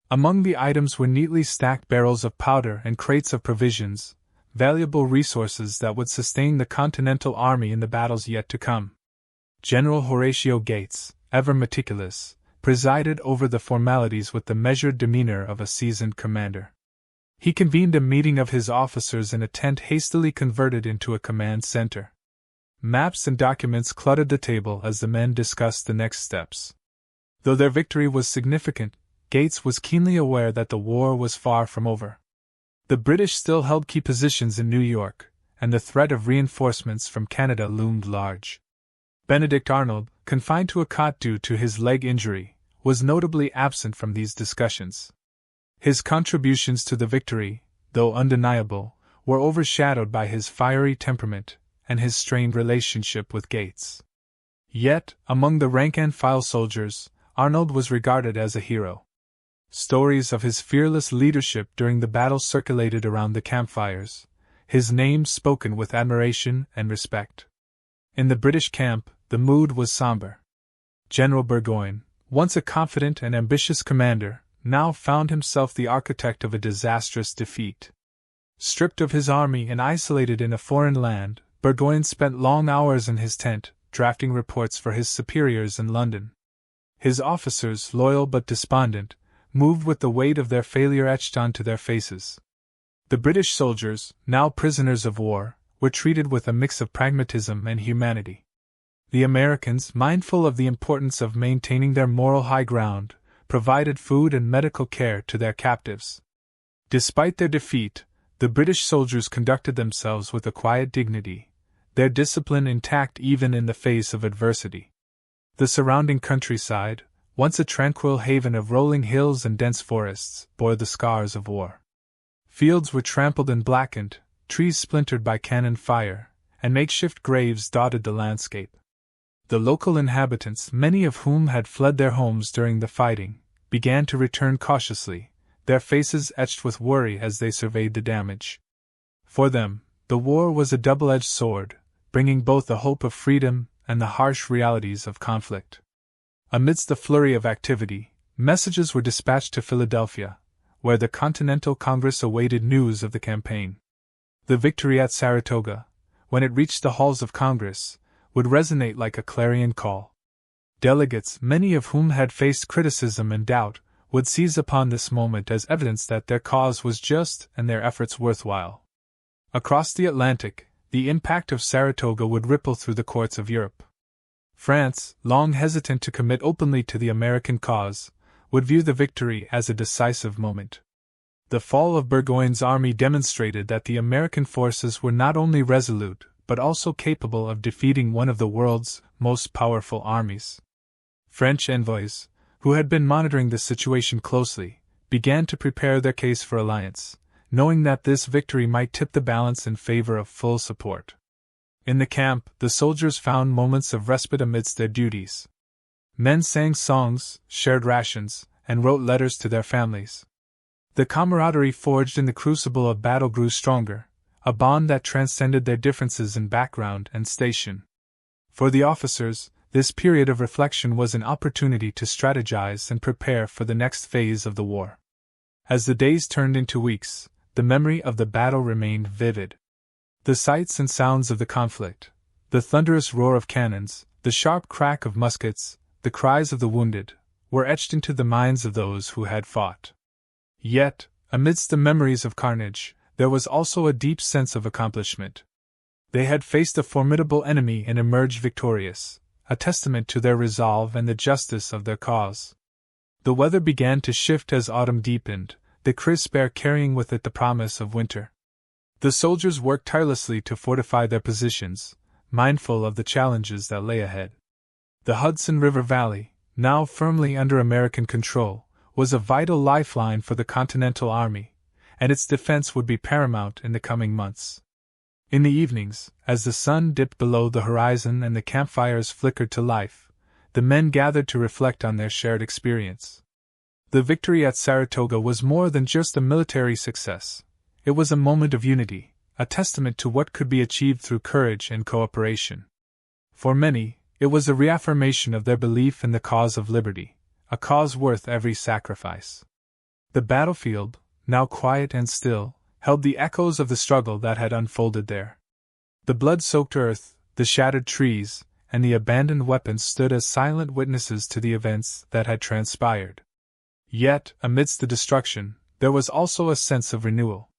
Among the items were neatly stacked barrels of powder and crates of provisions, valuable resources that would sustain the Continental Army in the battles yet to come. General Horatio Gates, ever meticulous, presided over the formalities with the measured demeanor of a seasoned commander. He convened a meeting of his officers in a tent hastily converted into a command center. Maps and documents cluttered the table as the men discussed the next steps. Though their victory was significant, Gates was keenly aware that the war was far from over. The British still held key positions in New York, and the threat of reinforcements from Canada loomed large. Benedict Arnold, confined to a cot due to his leg injury, was notably absent from these discussions. His contributions to the victory, though undeniable, were overshadowed by his fiery temperament and his strained relationship with Gates. Yet, among the rank-and-file soldiers, Arnold was regarded as a hero. Stories of his fearless leadership during the battle circulated around the campfires, his name spoken with admiration and respect. In the British camp, the mood was somber. General Burgoyne, once a confident and ambitious commander, now found himself the architect of a disastrous defeat. Stripped of his army and isolated in a foreign land, Burgoyne spent long hours in his tent, drafting reports for his superiors in London. His officers, loyal but despondent, moved with the weight of their failure etched onto their faces. The British soldiers, now prisoners of war, were treated with a mix of pragmatism and humanity. The Americans, mindful of the importance of maintaining their moral high ground, provided food and medical care to their captives. Despite their defeat, the British soldiers conducted themselves with a quiet dignity, their discipline intact even in the face of adversity. The surrounding countryside, once a tranquil haven of rolling hills and dense forests, bore the scars of war. Fields were trampled and blackened, trees splintered by cannon fire, and makeshift graves dotted the landscape. The local inhabitants, many of whom had fled their homes during the fighting, began to return cautiously, their faces etched with worry as they surveyed the damage. For them, the war was a double-edged sword, bringing both the hope of freedom and the harsh realities of conflict. Amidst the flurry of activity, messages were dispatched to Philadelphia, where the Continental Congress awaited news of the campaign. The victory at Saratoga, when it reached the halls of Congress, would resonate like a clarion call. Delegates, many of whom had faced criticism and doubt, would seize upon this moment as evidence that their cause was just and their efforts worthwhile. Across the Atlantic, the impact of Saratoga would ripple through the courts of Europe. France, long hesitant to commit openly to the American cause, would view the victory as a decisive moment. The fall of Burgoyne's army demonstrated that the American forces were not only resolute, but also capable of defeating one of the world's most powerful armies. French envoys, who had been monitoring the situation closely, began to prepare their case for alliance, knowing that this victory might tip the balance in favor of full support. In the camp, the soldiers found moments of respite amidst their duties. Men sang songs, shared rations, and wrote letters to their families. The camaraderie forged in the crucible of battle grew stronger, a bond that transcended their differences in background and station. For the officers, this period of reflection was an opportunity to strategize and prepare for the next phase of the war. As the days turned into weeks, the memory of the battle remained vivid. The sights and sounds of the conflict, the thunderous roar of cannons, the sharp crack of muskets, the cries of the wounded, were etched into the minds of those who had fought. Yet, amidst the memories of carnage, there was also a deep sense of accomplishment. They had faced a formidable enemy and emerged victorious, a testament to their resolve and the justice of their cause. The weather began to shift as autumn deepened, the crisp air carrying with it the promise of winter. The soldiers worked tirelessly to fortify their positions, mindful of the challenges that lay ahead. The Hudson River Valley, now firmly under American control, was a vital lifeline for the Continental Army, and its defense would be paramount in the coming months. In the evenings, as the sun dipped below the horizon and the campfires flickered to life, the men gathered to reflect on their shared experience. The victory at Saratoga was more than just a military success. It was a moment of unity, a testament to what could be achieved through courage and cooperation. For many, it was a reaffirmation of their belief in the cause of liberty, a cause worth every sacrifice. The battlefield, now quiet and still, held the echoes of the struggle that had unfolded there. The blood-soaked earth, the shattered trees, and the abandoned weapons stood as silent witnesses to the events that had transpired. Yet, amidst the destruction, there was also a sense of renewal.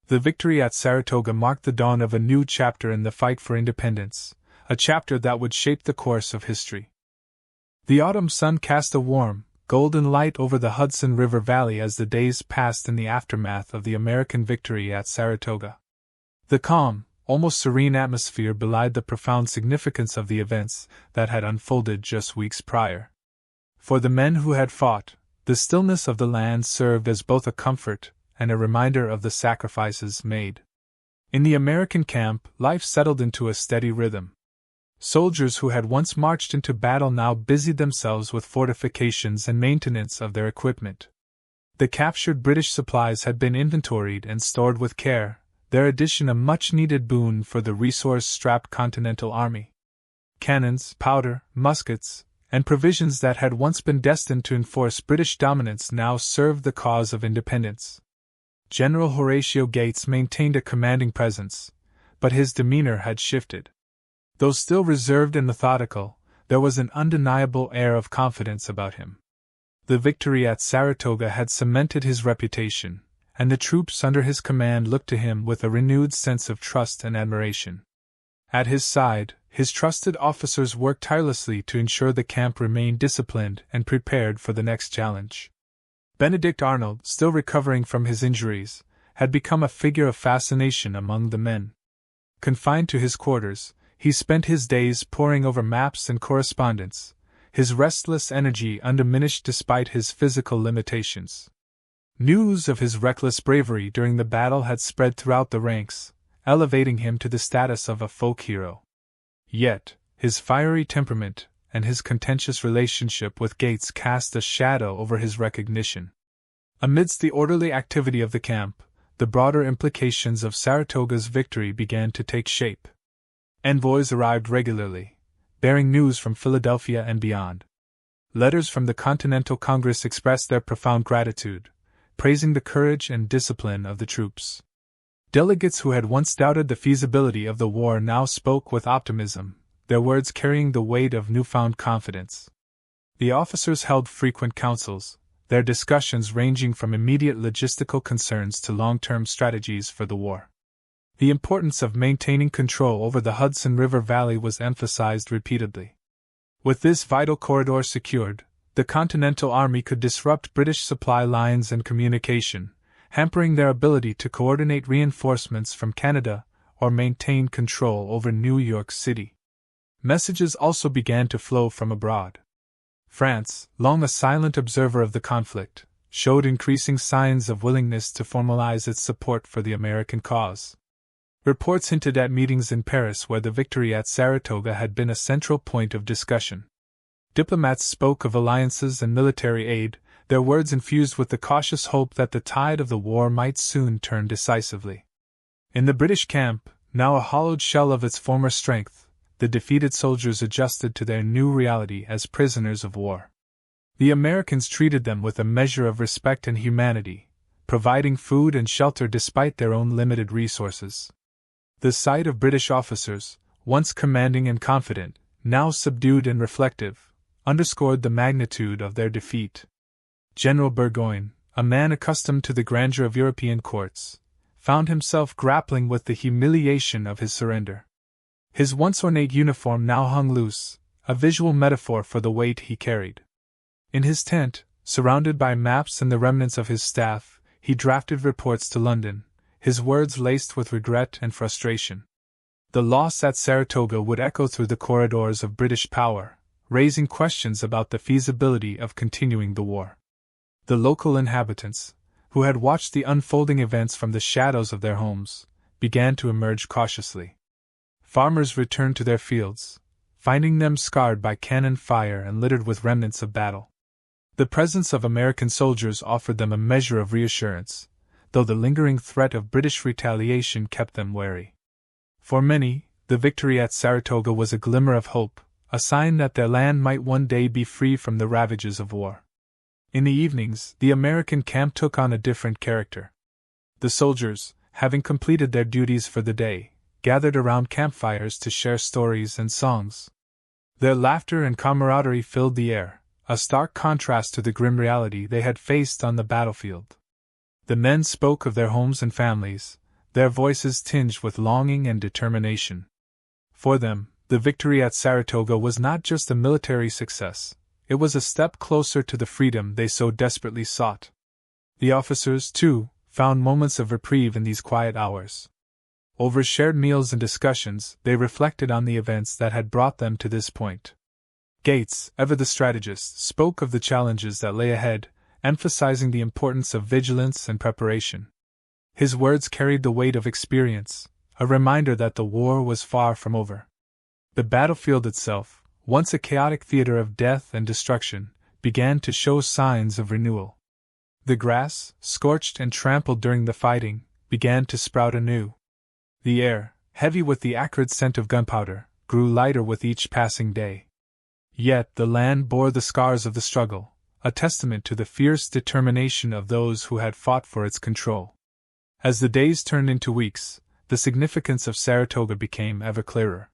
The victory at Saratoga marked the dawn of a new chapter in the fight for independence, a chapter that would shape the course of history. The autumn sun cast a warm, golden light over the Hudson River Valley as the days passed in the aftermath of the American victory at Saratoga. The calm, almost serene atmosphere belied the profound significance of the events that had unfolded just weeks prior. For the men who had fought, the stillness of the land served as both a comfort and a reminder of the sacrifices made. In the American camp, life settled into a steady rhythm. Soldiers who had once marched into battle now busied themselves with fortifications and maintenance of their equipment. The captured British supplies had been inventoried and stored with care, their addition a much-needed boon for the resource-strapped Continental Army. Cannons, powder, muskets, and provisions that had once been destined to enforce British dominance now served the cause of independence. General Horatio Gates maintained a commanding presence, but his demeanor had shifted. Though still reserved and methodical, there was an undeniable air of confidence about him. The victory at Saratoga had cemented his reputation, and the troops under his command looked to him with a renewed sense of trust and admiration. At his side, his trusted officers worked tirelessly to ensure the camp remained disciplined and prepared for the next challenge. Benedict Arnold, still recovering from his injuries, had become a figure of fascination among the men. Confined to his quarters, he spent his days poring over maps and correspondence, his restless energy undiminished despite his physical limitations. News of his reckless bravery during the battle had spread throughout the ranks, elevating him to the status of a folk hero. Yet, his fiery temperament and his contentious relationship with Gates cast a shadow over his recognition. Amidst the orderly activity of the camp, the broader implications of Saratoga's victory began to take shape. Envoys arrived regularly, bearing news from Philadelphia and beyond. Letters from the Continental Congress expressed their profound gratitude, praising the courage and discipline of the troops. Delegates who had once doubted the feasibility of the war now spoke with optimism, their words carrying the weight of newfound confidence. The officers held frequent councils, their discussions ranging from immediate logistical concerns to long-term strategies for the war. The importance of maintaining control over the Hudson River Valley was emphasized repeatedly. With this vital corridor secured, the Continental Army could disrupt British supply lines and communication, hampering their ability to coordinate reinforcements from Canada or maintain control over New York City. Messages also began to flow from abroad. France, long a silent observer of the conflict, showed increasing signs of willingness to formalize its support for the American cause. Reports hinted at meetings in Paris where the victory at Saratoga had been a central point of discussion. Diplomats spoke of alliances and military aid, their words infused with the cautious hope that the tide of the war might soon turn decisively. In the British camp, now a hollowed shell of its former strength, the defeated soldiers adjusted to their new reality as prisoners of war. The Americans treated them with a measure of respect and humanity, providing food and shelter despite their own limited resources. The sight of British officers, once commanding and confident, now subdued and reflective, underscored the magnitude of their defeat. General Burgoyne, a man accustomed to the grandeur of European courts, found himself grappling with the humiliation of his surrender. His once ornate uniform now hung loose, a visual metaphor for the weight he carried. In his tent, surrounded by maps and the remnants of his staff, he drafted reports to London, his words laced with regret and frustration. The loss at Saratoga would echo through the corridors of British power, raising questions about the feasibility of continuing the war. The local inhabitants, who had watched the unfolding events from the shadows of their homes, began to emerge cautiously. Farmers returned to their fields, finding them scarred by cannon fire and littered with remnants of battle. The presence of American soldiers offered them a measure of reassurance, though the lingering threat of British retaliation kept them wary. For many, the victory at Saratoga was a glimmer of hope, a sign that their land might one day be free from the ravages of war. In the evenings, the American camp took on a different character. The soldiers, having completed their duties for the day, gathered around campfires to share stories and songs. Their laughter and camaraderie filled the air, a stark contrast to the grim reality they had faced on the battlefield. The men spoke of their homes and families, their voices tinged with longing and determination. For them, the victory at Saratoga was not just a military success, it was a step closer to the freedom they so desperately sought. The officers, too, found moments of reprieve in these quiet hours. Over shared meals and discussions, they reflected on the events that had brought them to this point. Gates, ever the strategist, spoke of the challenges that lay ahead, emphasizing the importance of vigilance and preparation. His words carried the weight of experience, a reminder that the war was far from over. The battlefield itself, once a chaotic theater of death and destruction, began to show signs of renewal. The grass, scorched and trampled during the fighting, began to sprout anew. The air, heavy with the acrid scent of gunpowder, grew lighter with each passing day. Yet the land bore the scars of the struggle, a testament to the fierce determination of those who had fought for its control. As the days turned into weeks, the significance of Saratoga became ever clearer.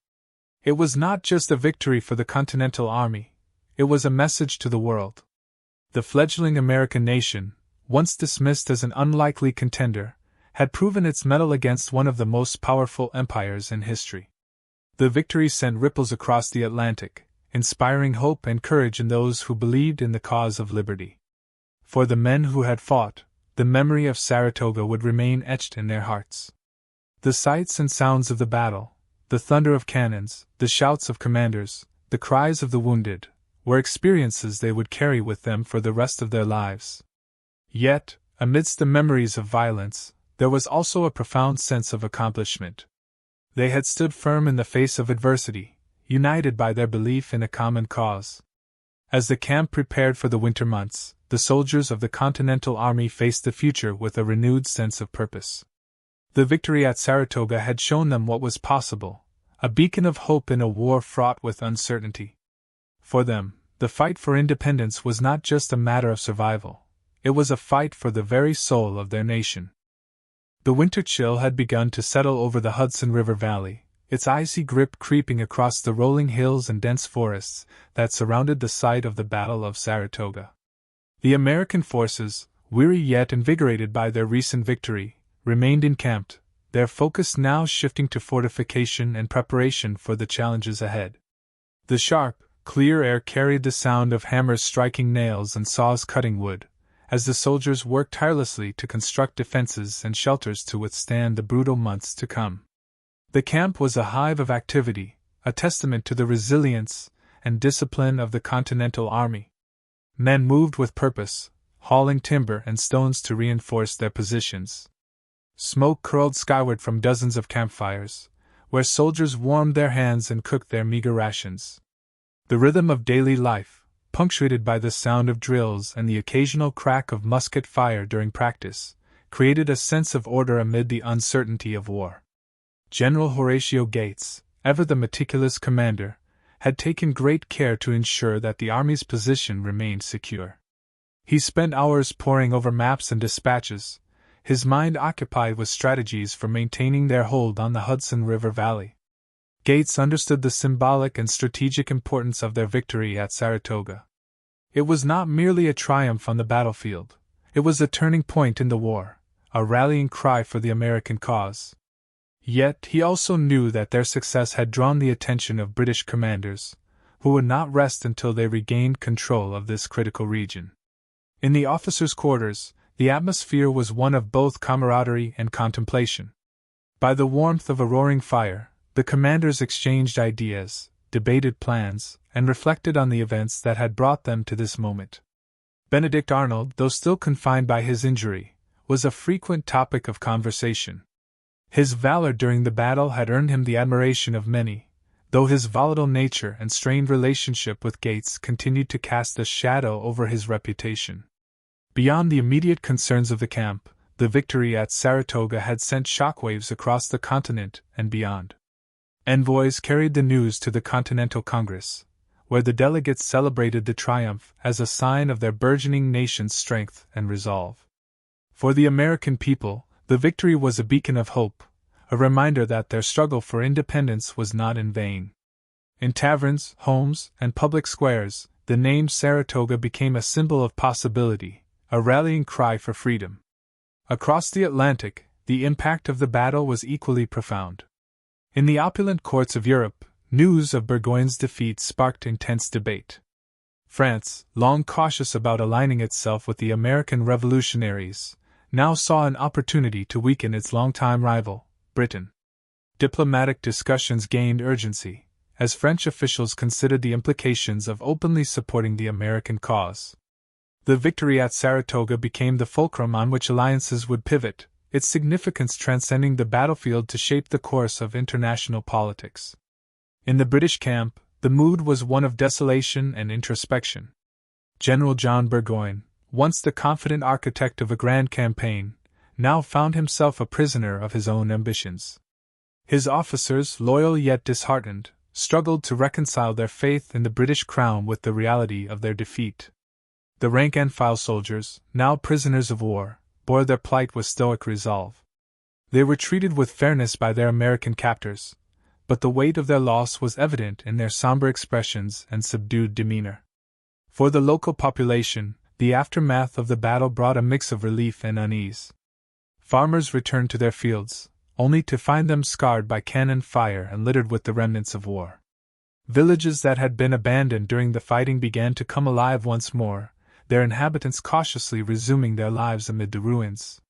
It was not just a victory for the Continental Army, it was a message to the world. The fledgling American nation, once dismissed as an unlikely contender, had proven its mettle against one of the most powerful empires in history. The victory sent ripples across the Atlantic, inspiring hope and courage in those who believed in the cause of liberty. For the men who had fought, the memory of Saratoga would remain etched in their hearts. The sights and sounds of the battle, the thunder of cannons, the shouts of commanders, the cries of the wounded, were experiences they would carry with them for the rest of their lives. Yet, amidst the memories of violence, there was also a profound sense of accomplishment. They had stood firm in the face of adversity, united by their belief in a common cause. As the camp prepared for the winter months, the soldiers of the Continental Army faced the future with a renewed sense of purpose. The victory at Saratoga had shown them what was possible, a beacon of hope in a war fraught with uncertainty. For them, the fight for independence was not just a matter of survival, it was a fight for the very soul of their nation. The winter chill had begun to settle over the Hudson River Valley, its icy grip creeping across the rolling hills and dense forests that surrounded the site of the Battle of Saratoga. The American forces, weary yet invigorated by their recent victory, remained encamped, their focus now shifting to fortification and preparation for the challenges ahead. The sharp, clear air carried the sound of hammers striking nails and saws cutting wood, as the soldiers worked tirelessly to construct defenses and shelters to withstand the brutal months to come. The camp was a hive of activity, a testament to the resilience and discipline of the Continental Army. Men moved with purpose, hauling timber and stones to reinforce their positions. Smoke curled skyward from dozens of campfires, where soldiers warmed their hands and cooked their meager rations. The rhythm of daily life, punctuated by the sound of drills and the occasional crack of musket fire during practice, created a sense of order amid the uncertainty of war. General Horatio Gates, ever the meticulous commander, had taken great care to ensure that the Army's position remained secure. He spent hours poring over maps and dispatches, his mind occupied with strategies for maintaining their hold on the Hudson River Valley. Gates understood the symbolic and strategic importance of their victory at Saratoga. It was not merely a triumph on the battlefield, it was a turning point in the war, a rallying cry for the American cause. Yet he also knew that their success had drawn the attention of British commanders, who would not rest until they regained control of this critical region. In the officers' quarters, the atmosphere was one of both camaraderie and contemplation. By the warmth of a roaring fire, the commanders exchanged ideas, debated plans, and reflected on the events that had brought them to this moment. Benedict Arnold, though still confined by his injury, was a frequent topic of conversation. His valor during the battle had earned him the admiration of many, though his volatile nature and strained relationship with Gates continued to cast a shadow over his reputation. Beyond the immediate concerns of the camp, the victory at Saratoga had sent shockwaves across the continent and beyond. Envoys carried the news to the Continental Congress, where the delegates celebrated the triumph as a sign of their burgeoning nation's strength and resolve. For the American people, the victory was a beacon of hope, a reminder that their struggle for independence was not in vain. In taverns, homes, and public squares, the name Saratoga became a symbol of possibility, a rallying cry for freedom. Across the Atlantic, the impact of the battle was equally profound. In the opulent courts of Europe, news of Burgoyne's defeat sparked intense debate. France, long cautious about aligning itself with the American revolutionaries, now saw an opportunity to weaken its longtime rival, Britain. Diplomatic discussions gained urgency, as French officials considered the implications of openly supporting the American cause. The victory at Saratoga became the fulcrum on which alliances would pivot, its significance transcending the battlefield to shape the course of international politics. In the British camp, the mood was one of desolation and introspection. General John Burgoyne, once the confident architect of a grand campaign, now found himself a prisoner of his own ambitions. His officers, loyal yet disheartened, struggled to reconcile their faith in the British crown with the reality of their defeat. The rank-and-file soldiers, now prisoners of war, bore their plight with stoic resolve. They were treated with fairness by their American captors, but the weight of their loss was evident in their somber expressions and subdued demeanor. For the local population, the aftermath of the battle brought a mix of relief and unease. Farmers returned to their fields, only to find them scarred by cannon fire and littered with the remnants of war. Villages that had been abandoned during the fighting began to come alive once more, their inhabitants cautiously resuming their lives amid the ruins.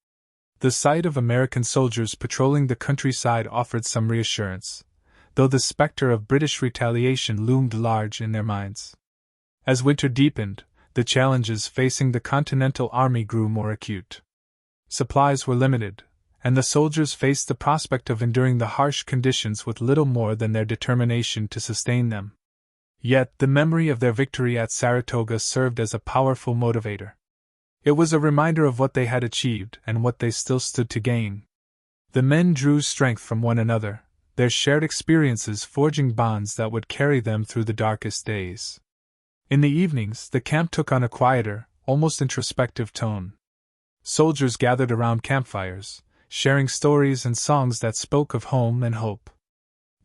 The sight of American soldiers patrolling the countryside offered some reassurance, though the specter of British retaliation loomed large in their minds. As winter deepened, the challenges facing the Continental Army grew more acute. Supplies were limited, and the soldiers faced the prospect of enduring the harsh conditions with little more than their determination to sustain them. Yet the memory of their victory at Saratoga served as a powerful motivator. It was a reminder of what they had achieved and what they still stood to gain. The men drew strength from one another, their shared experiences forging bonds that would carry them through the darkest days. In the evenings, the camp took on a quieter, almost introspective tone. Soldiers gathered around campfires, sharing stories and songs that spoke of home and hope.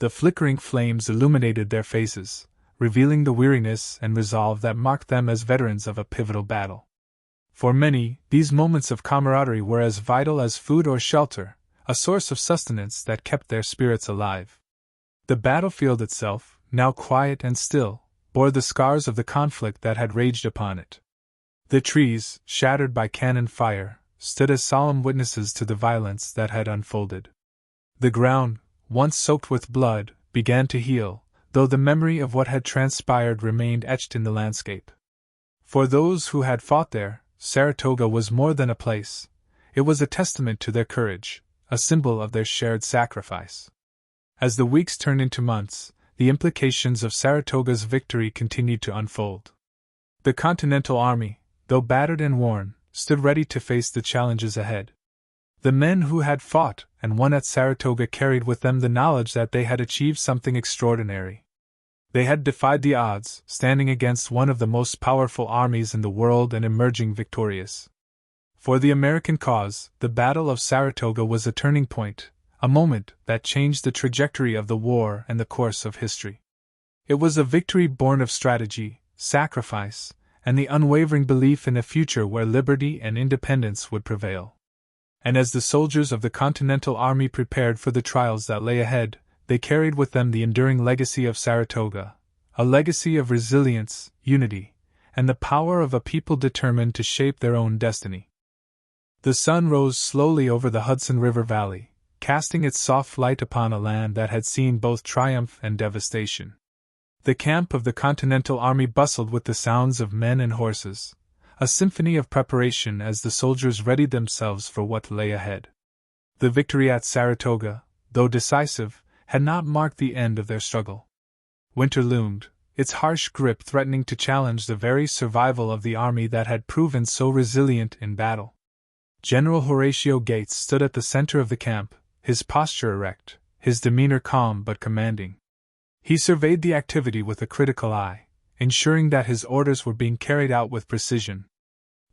The flickering flames illuminated their faces, revealing the weariness and resolve that marked them as veterans of a pivotal battle. For many, these moments of camaraderie were as vital as food or shelter, a source of sustenance that kept their spirits alive. The battlefield itself, now quiet and still, bore the scars of the conflict that had raged upon it. The trees, shattered by cannon fire, stood as solemn witnesses to the violence that had unfolded. The ground, once soaked with blood, began to heal, though the memory of what had transpired remained etched in the landscape. For those who had fought there, Saratoga was more than a place. It was a testament to their courage, a symbol of their shared sacrifice. As the weeks turned into months, the implications of Saratoga's victory continued to unfold. The Continental Army, though battered and worn, stood ready to face the challenges ahead. The men who had fought and won at Saratoga carried with them the knowledge that they had achieved something extraordinary. They had defied the odds, standing against one of the most powerful armies in the world and emerging victorious. For the American cause, the Battle of Saratoga was a turning point, a moment that changed the trajectory of the war and the course of history. It was a victory born of strategy, sacrifice, and the unwavering belief in a future where liberty and independence would prevail. And as the soldiers of the Continental Army prepared for the trials that lay ahead, they carried with them the enduring legacy of Saratoga, a legacy of resilience, unity, and the power of a people determined to shape their own destiny. The sun rose slowly over the Hudson River Valley, casting its soft light upon a land that had seen both triumph and devastation. The camp of the Continental Army bustled with the sounds of men and horses, a symphony of preparation as the soldiers readied themselves for what lay ahead. The victory at Saratoga, though decisive, had not marked the end of their struggle. Winter loomed, its harsh grip threatening to challenge the very survival of the army that had proven so resilient in battle. General Horatio Gates stood at the center of the camp, his posture erect, his demeanor calm but commanding. He surveyed the activity with a critical eye, ensuring that his orders were being carried out with precision.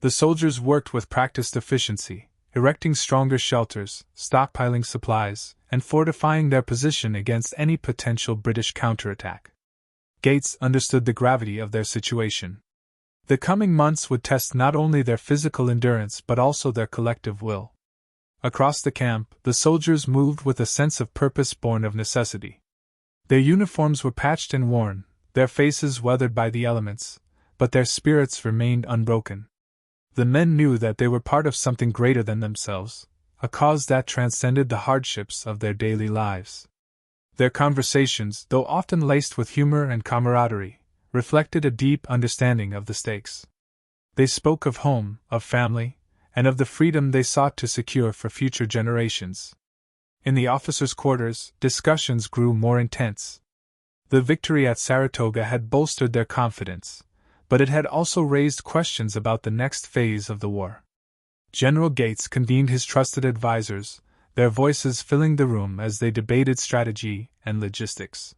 The soldiers worked with practiced efficiency, erecting stronger shelters, stockpiling supplies, and fortifying their position against any potential British counterattack. Gates understood the gravity of their situation. The coming months would test not only their physical endurance but also their collective will. Across the camp, the soldiers moved with a sense of purpose born of necessity. Their uniforms were patched and worn, their faces weathered by the elements, but their spirits remained unbroken. The men knew that they were part of something greater than themselves, a cause that transcended the hardships of their daily lives. Their conversations, though often laced with humor and camaraderie, reflected a deep understanding of the stakes. They spoke of home, of family, and of the freedom they sought to secure for future generations. In the officers' quarters, discussions grew more intense. The victory at Saratoga had bolstered their confidence, but it had also raised questions about the next phase of the war. General Gates convened his trusted advisors, their voices filling the room as they debated strategy and logistics.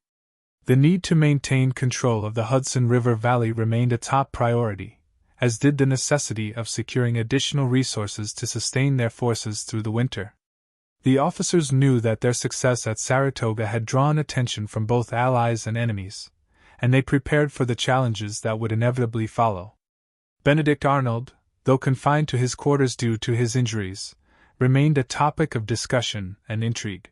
The need to maintain control of the Hudson River Valley remained a top priority, as did the necessity of securing additional resources to sustain their forces through the winter. The officers knew that their success at Saratoga had drawn attention from both allies and enemies, and they prepared for the challenges that would inevitably follow. Benedict Arnold, though confined to his quarters due to his injuries, remained a topic of discussion and intrigue.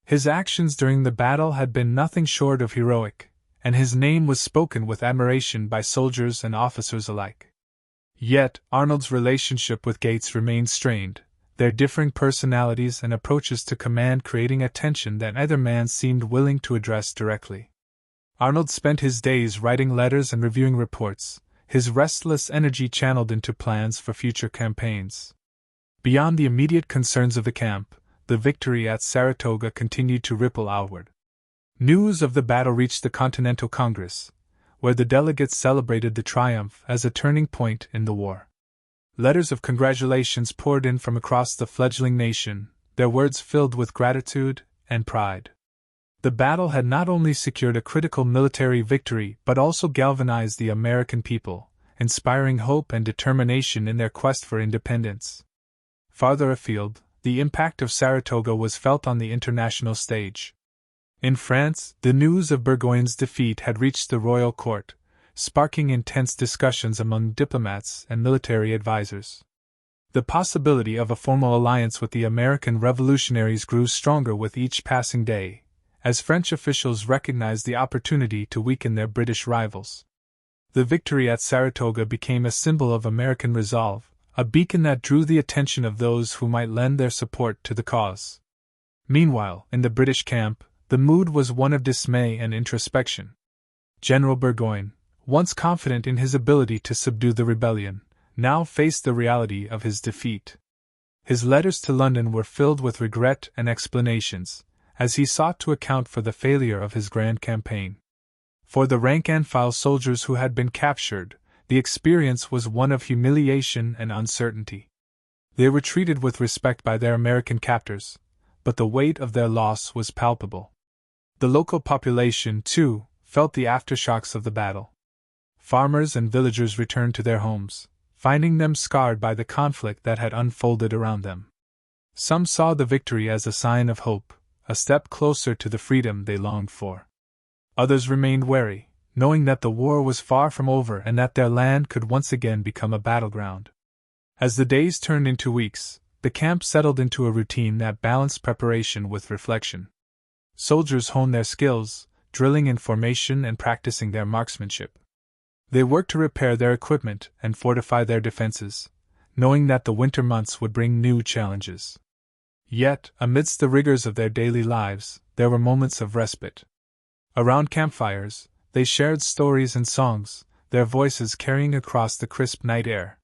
His actions during the battle had been nothing short of heroic, and his name was spoken with admiration by soldiers and officers alike. Yet, Arnold's relationship with Gates remained strained, their differing personalities and approaches to command creating a tension that neither man seemed willing to address directly. Arnold spent his days writing letters and reviewing reports, his restless energy channeled into plans for future campaigns. Beyond the immediate concerns of the camp, the victory at Saratoga continued to ripple outward. News of the battle reached the Continental Congress, where the delegates celebrated the triumph as a turning point in the war. Letters of congratulations poured in from across the fledgling nation, their words filled with gratitude and pride. The battle had not only secured a critical military victory but also galvanized the American people, inspiring hope and determination in their quest for independence. Farther afield, the impact of Saratoga was felt on the international stage. In France, the news of Burgoyne's defeat had reached the royal court, sparking intense discussions among diplomats and military advisors. The possibility of a formal alliance with the American revolutionaries grew stronger with each passing day, as French officials recognized the opportunity to weaken their British rivals. The victory at Saratoga became a symbol of American resolve, a beacon that drew the attention of those who might lend their support to the cause. Meanwhile, in the British camp, the mood was one of dismay and introspection. General Burgoyne, once confident in his ability to subdue the rebellion, now faced the reality of his defeat. His letters to London were filled with regret and explanations, as he sought to account for the failure of his grand campaign. For the rank-and-file soldiers who had been captured, the experience was one of humiliation and uncertainty. They were treated with respect by their American captors, but the weight of their loss was palpable. The local population, too, felt the aftershocks of the battle. Farmers and villagers returned to their homes, finding them scarred by the conflict that had unfolded around them. Some saw the victory as a sign of hope, a step closer to the freedom they longed for. Others remained wary, knowing that the war was far from over and that their land could once again become a battleground. As the days turned into weeks, the camp settled into a routine that balanced preparation with reflection. Soldiers honed their skills, drilling in formation and practicing their marksmanship. They worked to repair their equipment and fortify their defenses, knowing that the winter months would bring new challenges. Yet, amidst the rigors of their daily lives, there were moments of respite. Around campfires, they shared stories and songs, their voices carrying across the crisp night air.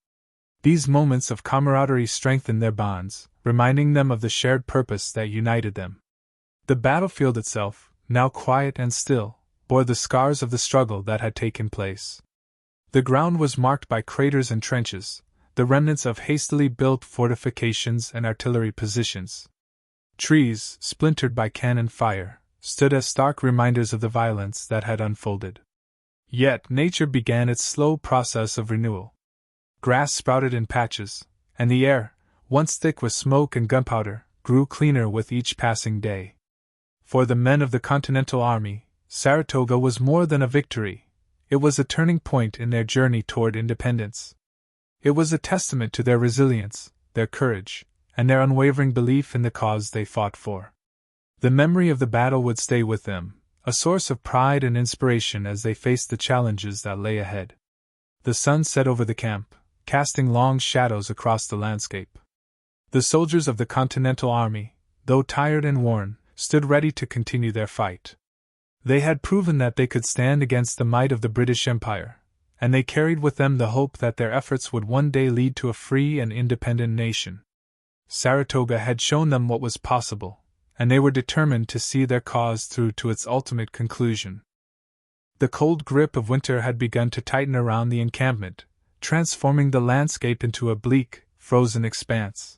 These moments of camaraderie strengthened their bonds, reminding them of the shared purpose that united them. The battlefield itself, now quiet and still, bore the scars of the struggle that had taken place. The ground was marked by craters and trenches, the remnants of hastily built fortifications and artillery positions. Trees, splintered by cannon fire, stood as stark reminders of the violence that had unfolded. Yet nature began its slow process of renewal. Grass sprouted in patches, and the air, once thick with smoke and gunpowder, grew cleaner with each passing day. For the men of the Continental Army, Saratoga was more than a victory. It was a turning point in their journey toward independence. It was a testament to their resilience, their courage, and their unwavering belief in the cause they fought for. The memory of the battle would stay with them, a source of pride and inspiration as they faced the challenges that lay ahead. The sun set over the camp, casting long shadows across the landscape. The soldiers of the Continental Army, though tired and worn, stood ready to continue their fight. They had proven that they could stand against the might of the British Empire, and they carried with them the hope that their efforts would one day lead to a free and independent nation. Saratoga had shown them what was possible, and they were determined to see their cause through to its ultimate conclusion. The cold grip of winter had begun to tighten around the encampment, transforming the landscape into a bleak, frozen expanse.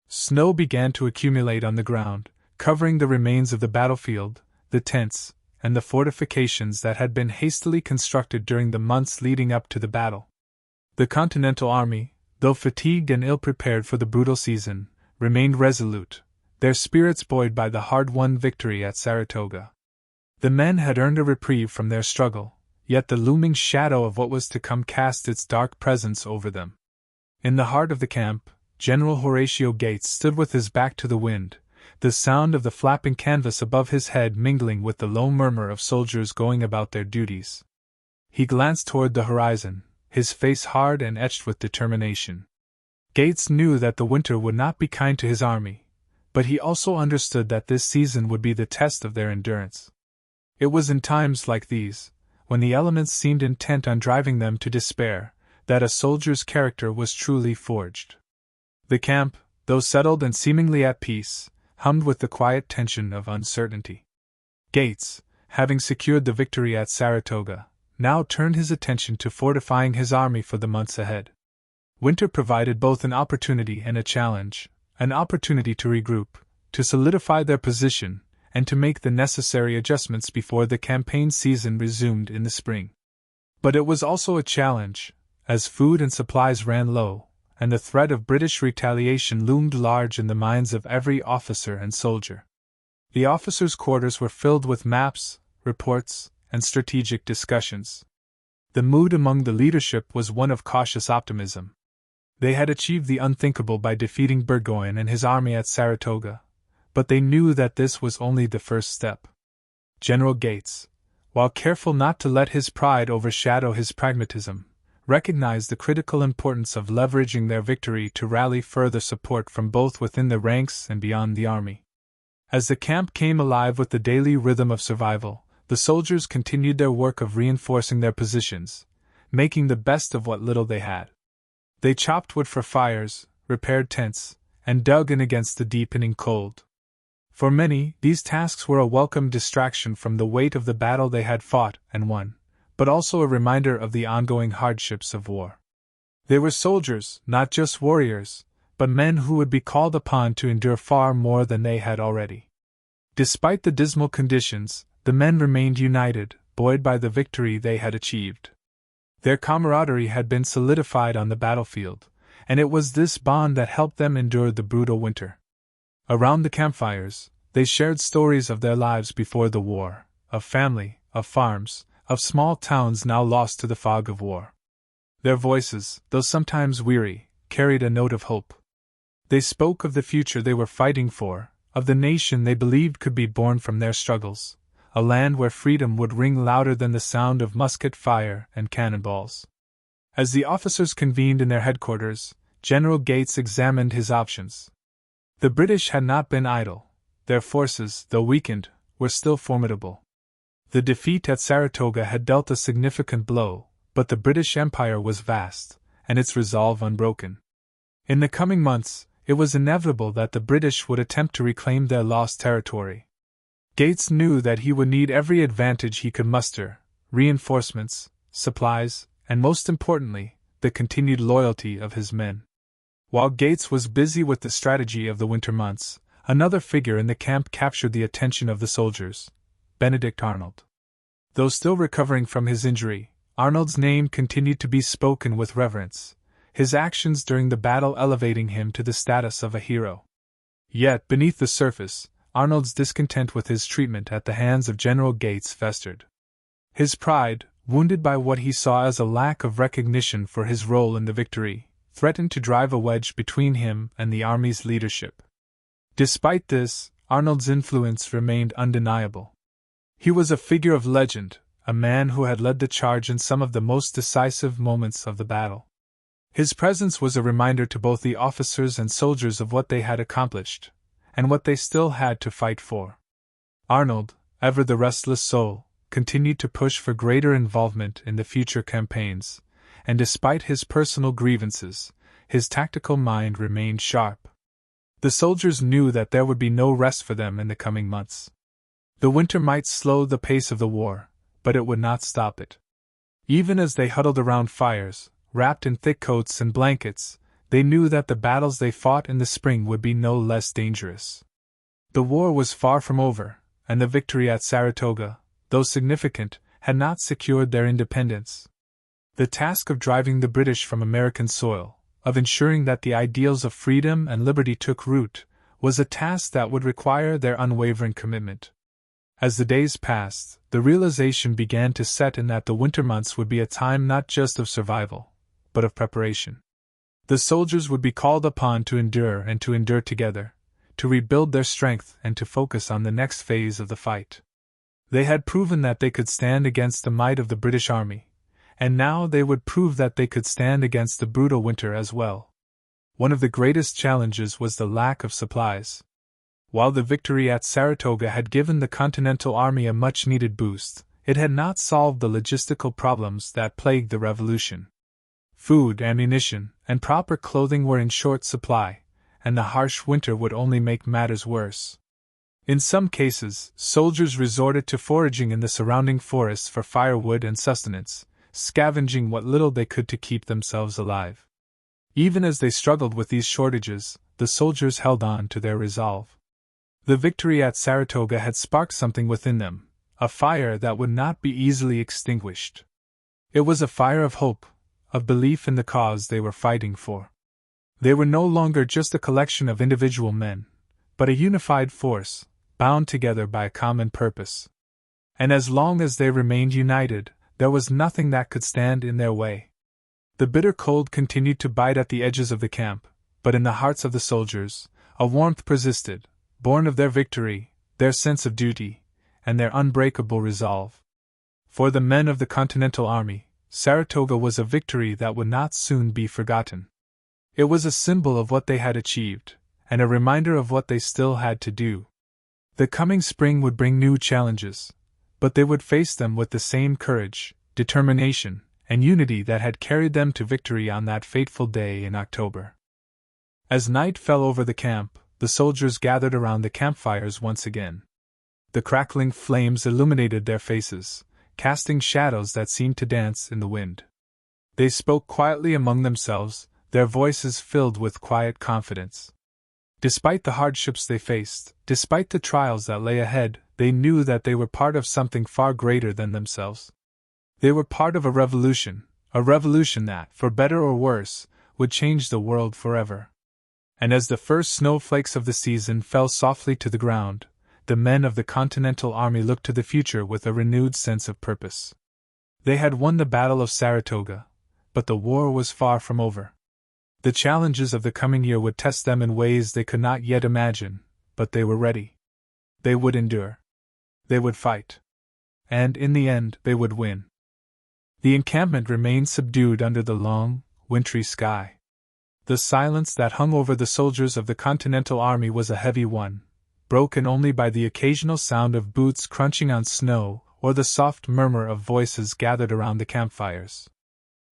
Snow began to accumulate on the ground, covering the remains of the battlefield, the tents, and the fortifications that had been hastily constructed during the months leading up to the battle. The Continental Army, though fatigued and ill-prepared for the brutal season, remained resolute, their spirits buoyed by the hard-won victory at Saratoga. The men had earned a reprieve from their struggle, yet the looming shadow of what was to come cast its dark presence over them. In the heart of the camp, General Horatio Gates stood with his back to the wind, the sound of the flapping canvas above his head mingling with the low murmur of soldiers going about their duties. He glanced toward the horizon, his face hard and etched with determination. Gates knew that the winter would not be kind to his army, but he also understood that this season would be the test of their endurance. It was in times like these, when the elements seemed intent on driving them to despair, that a soldier's character was truly forged. The camp, though settled and seemingly at peace, hummed with the quiet tension of uncertainty. Gates, having secured the victory at Saratoga, now turned his attention to fortifying his army for the months ahead. Winter provided both an opportunity and a challenge, an opportunity to regroup, to solidify their position, and to make the necessary adjustments before the campaign season resumed in the spring. But it was also a challenge, as food and supplies ran low, and the threat of British retaliation loomed large in the minds of every officer and soldier. The officers' quarters were filled with maps, reports, and strategic discussions. The mood among the leadership was one of cautious optimism. They had achieved the unthinkable by defeating Burgoyne and his army at Saratoga, but they knew that this was only the first step. General Gates, while careful not to let his pride overshadow his pragmatism, recognized the critical importance of leveraging their victory to rally further support from both within the ranks and beyond the army. As the camp came alive with the daily rhythm of survival, the soldiers continued their work of reinforcing their positions, making the best of what little they had. They chopped wood for fires, repaired tents, and dug in against the deepening cold. For many, these tasks were a welcome distraction from the weight of the battle they had fought and won, but also a reminder of the ongoing hardships of war. They were soldiers, not just warriors, but men who would be called upon to endure far more than they had already. Despite the dismal conditions, the men remained united, buoyed by the victory they had achieved. Their camaraderie had been solidified on the battlefield, and it was this bond that helped them endure the brutal winter. Around the campfires, they shared stories of their lives before the war, of family, of farms, of small towns now lost to the fog of war. Their voices, though sometimes weary, carried a note of hope. They spoke of the future they were fighting for, of the nation they believed could be born from their struggles, a land where freedom would ring louder than the sound of musket fire and cannonballs. As the officers convened in their headquarters, General Gates examined his options. The British had not been idle. Their forces, though weakened, were still formidable. The defeat at Saratoga had dealt a significant blow, but the British Empire was vast, and its resolve unbroken. In the coming months, it was inevitable that the British would attempt to reclaim their lost territory. Gates knew that he would need every advantage he could muster, reinforcements, supplies, and most importantly, the continued loyalty of his men. While Gates was busy with the strategy of the winter months, another figure in the camp captured the attention of the soldiers: Benedict Arnold. Though still recovering from his injury, Arnold's name continued to be spoken with reverence, his actions during the battle elevating him to the status of a hero. Yet, beneath the surface, Arnold's discontent with his treatment at the hands of General Gates festered. His pride, wounded by what he saw as a lack of recognition for his role in the victory, threatened to drive a wedge between him and the army's leadership. Despite this, Arnold's influence remained undeniable. He was a figure of legend, a man who had led the charge in some of the most decisive moments of the battle. His presence was a reminder to both the officers and soldiers of what they had accomplished, and what they still had to fight for. Arnold, ever the restless soul, continued to push for greater involvement in the future campaigns, and despite his personal grievances, his tactical mind remained sharp. The soldiers knew that there would be no rest for them in the coming months. The winter might slow the pace of the war, but it would not stop it. Even as they huddled around fires, wrapped in thick coats and blankets, they knew that the battles they fought in the spring would be no less dangerous. The war was far from over, and the victory at Saratoga, though significant, had not secured their independence. The task of driving the British from American soil, of ensuring that the ideals of freedom and liberty took root, was a task that would require their unwavering commitment. As the days passed, the realization began to set in that the winter months would be a time not just of survival, but of preparation. The soldiers would be called upon to endure and to endure together, to rebuild their strength and to focus on the next phase of the fight. They had proven that they could stand against the might of the British Army, and now they would prove that they could stand against the brutal winter as well. One of the greatest challenges was the lack of supplies. While the victory at Saratoga had given the Continental Army a much-needed boost, it had not solved the logistical problems that plagued the Revolution. Food, ammunition, and proper clothing were in short supply, and the harsh winter would only make matters worse. In some cases, soldiers resorted to foraging in the surrounding forests for firewood and sustenance, scavenging what little they could to keep themselves alive. Even as they struggled with these shortages, the soldiers held on to their resolve. The victory at Saratoga had sparked something within them, a fire that would not be easily extinguished. It was a fire of hope, of belief in the cause they were fighting for. They were no longer just a collection of individual men, but a unified force, bound together by a common purpose. And as long as they remained united, there was nothing that could stand in their way. The bitter cold continued to bite at the edges of the camp, but in the hearts of the soldiers, a warmth persisted, born of their victory, their sense of duty, and their unbreakable resolve. For the men of the Continental Army, Saratoga was a victory that would not soon be forgotten. It was a symbol of what they had achieved, and a reminder of what they still had to do. The coming spring would bring new challenges, but they would face them with the same courage, determination, and unity that had carried them to victory on that fateful day in October. As night fell over the camp, the soldiers gathered around the campfires once again. The crackling flames illuminated their faces, casting shadows that seemed to dance in the wind. They spoke quietly among themselves, their voices filled with quiet confidence. Despite the hardships they faced, despite the trials that lay ahead, they knew that they were part of something far greater than themselves. They were part of a revolution that, for better or worse, would change the world forever. And as the first snowflakes of the season fell softly to the ground, the men of the Continental Army looked to the future with a renewed sense of purpose. They had won the Battle of Saratoga, but the war was far from over. The challenges of the coming year would test them in ways they could not yet imagine, but they were ready. They would endure. They would fight. And in the end, they would win. The encampment remained subdued under the long, wintry sky. The silence that hung over the soldiers of the Continental Army was a heavy one, broken only by the occasional sound of boots crunching on snow or the soft murmur of voices gathered around the campfires.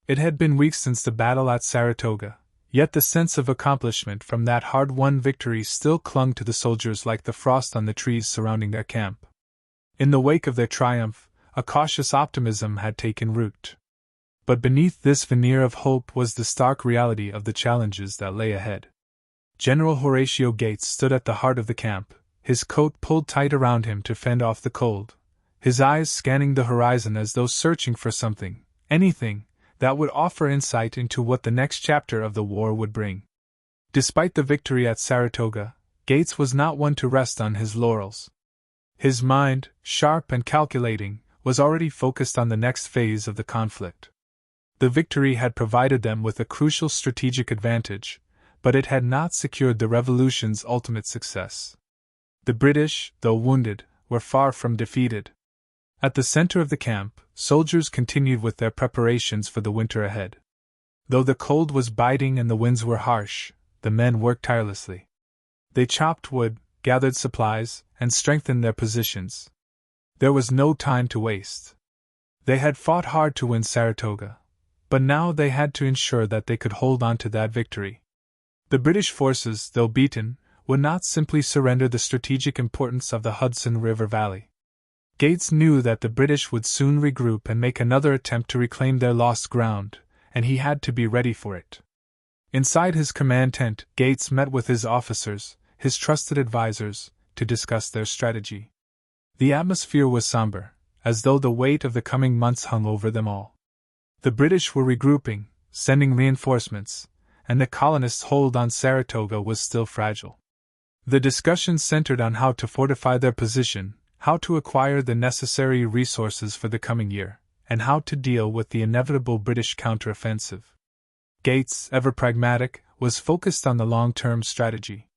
It had been weeks since the battle at Saratoga, yet the sense of accomplishment from that hard-won victory still clung to the soldiers like the frost on the trees surrounding their camp. In the wake of their triumph, a cautious optimism had taken root. But beneath this veneer of hope was the stark reality of the challenges that lay ahead. General Horatio Gates stood at the heart of the camp, his coat pulled tight around him to fend off the cold, his eyes scanning the horizon as though searching for something, anything, that would offer insight into what the next chapter of the war would bring. Despite the victory at Saratoga, Gates was not one to rest on his laurels. His mind, sharp and calculating, was already focused on the next phase of the conflict. The victory had provided them with a crucial strategic advantage, but it had not secured the revolution's ultimate success. The British, though wounded, were far from defeated. At the center of the camp, soldiers continued with their preparations for the winter ahead. Though the cold was biting and the winds were harsh, the men worked tirelessly. They chopped wood, gathered supplies, and strengthened their positions. There was no time to waste. They had fought hard to win Saratoga, but now they had to ensure that they could hold on to that victory. The British forces, though beaten, would not simply surrender the strategic importance of the Hudson River Valley. Gates knew that the British would soon regroup and make another attempt to reclaim their lost ground, and he had to be ready for it. Inside his command tent, Gates met with his officers, his trusted advisors, to discuss their strategy. The atmosphere was somber, as though the weight of the coming months hung over them all. The British were regrouping, sending reinforcements, and the colonists' hold on Saratoga was still fragile. The discussion centered on how to fortify their position, how to acquire the necessary resources for the coming year, and how to deal with the inevitable British counteroffensive. Gates, ever pragmatic, was focused on the long-term strategy.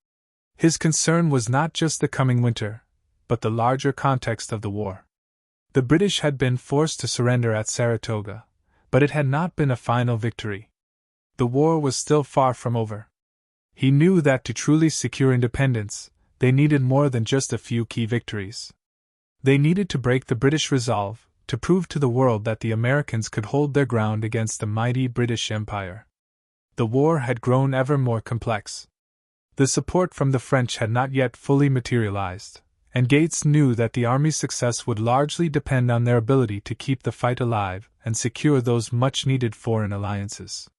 His concern was not just the coming winter, but the larger context of the war. The British had been forced to surrender at Saratoga, but it had not been a final victory. The war was still far from over. He knew that to truly secure independence, they needed more than just a few key victories. They needed to break the British resolve, to prove to the world that the Americans could hold their ground against the mighty British Empire. The war had grown ever more complex. The support from the French had not yet fully materialized, and Gates knew that the army's success would largely depend on their ability to keep the fight alive and secure those much-needed foreign alliances.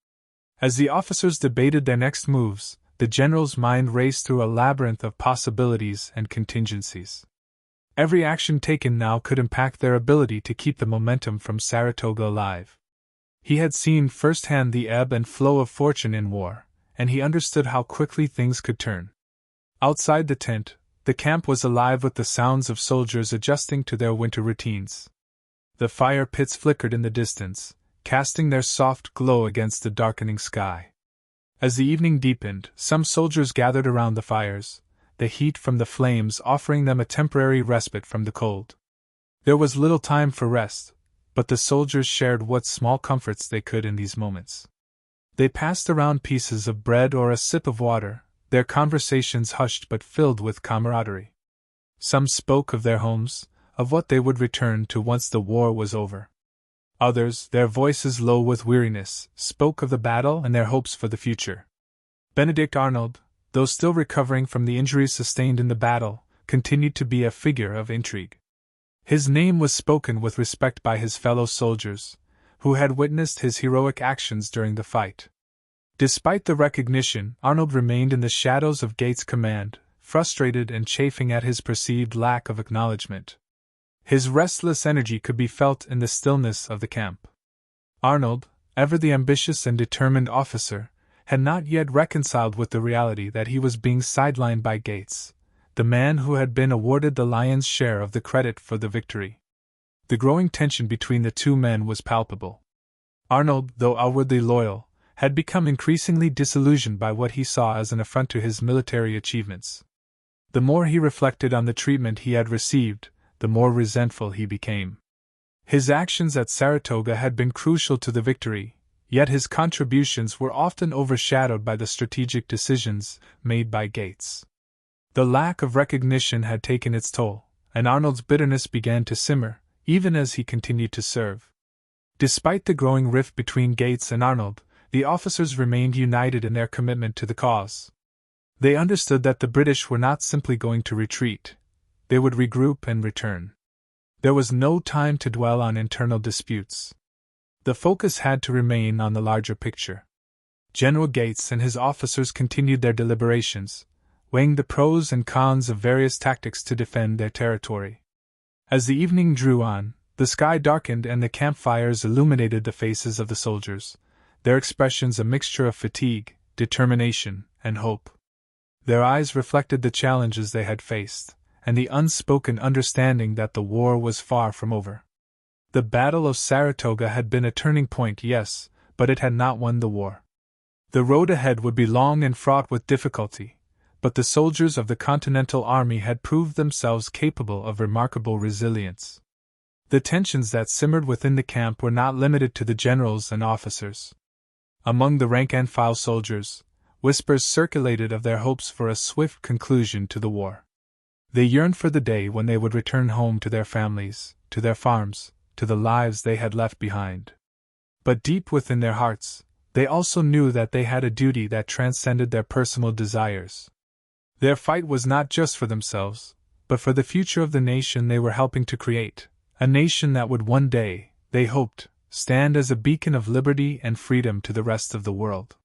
As the officers debated their next moves, the general's mind raced through a labyrinth of possibilities and contingencies. Every action taken now could impact their ability to keep the momentum from Saratoga alive. He had seen firsthand the ebb and flow of fortune in war, and he understood how quickly things could turn. Outside the tent, the camp was alive with the sounds of soldiers adjusting to their winter routines. The fire pits flickered in the distance, casting their soft glow against the darkening sky. As the evening deepened, some soldiers gathered around the fires, the heat from the flames offering them a temporary respite from the cold. There was little time for rest, but the soldiers shared what small comforts they could in these moments. They passed around pieces of bread or a sip of water, their conversations hushed but filled with camaraderie. Some spoke of their homes, of what they would return to once the war was over. Others, their voices low with weariness, spoke of the battle and their hopes for the future. Benedict Arnold, though still recovering from the injuries sustained in the battle, continued to be a figure of intrigue. His name was spoken with respect by his fellow soldiers, who had witnessed his heroic actions during the fight. Despite the recognition, Arnold remained in the shadows of Gates' command, frustrated and chafing at his perceived lack of acknowledgement. His restless energy could be felt in the stillness of the camp. Arnold, ever the ambitious and determined officer, had not yet reconciled with the reality that he was being sidelined by Gates, the man who had been awarded the lion's share of the credit for the victory. The growing tension between the two men was palpable. Arnold, though outwardly loyal, had become increasingly disillusioned by what he saw as an affront to his military achievements. The more he reflected on the treatment he had received, the more resentful he became. His actions at Saratoga had been crucial to the victory, yet his contributions were often overshadowed by the strategic decisions made by Gates. The lack of recognition had taken its toll, and Arnold's bitterness began to simmer, even as he continued to serve. Despite the growing rift between Gates and Arnold, the officers remained united in their commitment to the cause. They understood that the British were not simply going to retreat. They would regroup and return. There was no time to dwell on internal disputes. The focus had to remain on the larger picture. General Gates and his officers continued their deliberations, weighing the pros and cons of various tactics to defend their territory. As the evening drew on, the sky darkened and the campfires illuminated the faces of the soldiers, their expressions a mixture of fatigue, determination, and hope. Their eyes reflected the challenges they had faced, and the unspoken understanding that the war was far from over. The Battle of Saratoga had been a turning point, yes, but it had not won the war. The road ahead would be long and fraught with difficulty, but the soldiers of the Continental Army had proved themselves capable of remarkable resilience. The tensions that simmered within the camp were not limited to the generals and officers. Among the rank-and-file soldiers, whispers circulated of their hopes for a swift conclusion to the war. They yearned for the day when they would return home to their families, to their farms, to the lives they had left behind. But deep within their hearts, they also knew that they had a duty that transcended their personal desires. Their fight was not just for themselves, but for the future of the nation they were helping to create, a nation that would one day, they hoped, stand as a beacon of liberty and freedom to the rest of the world.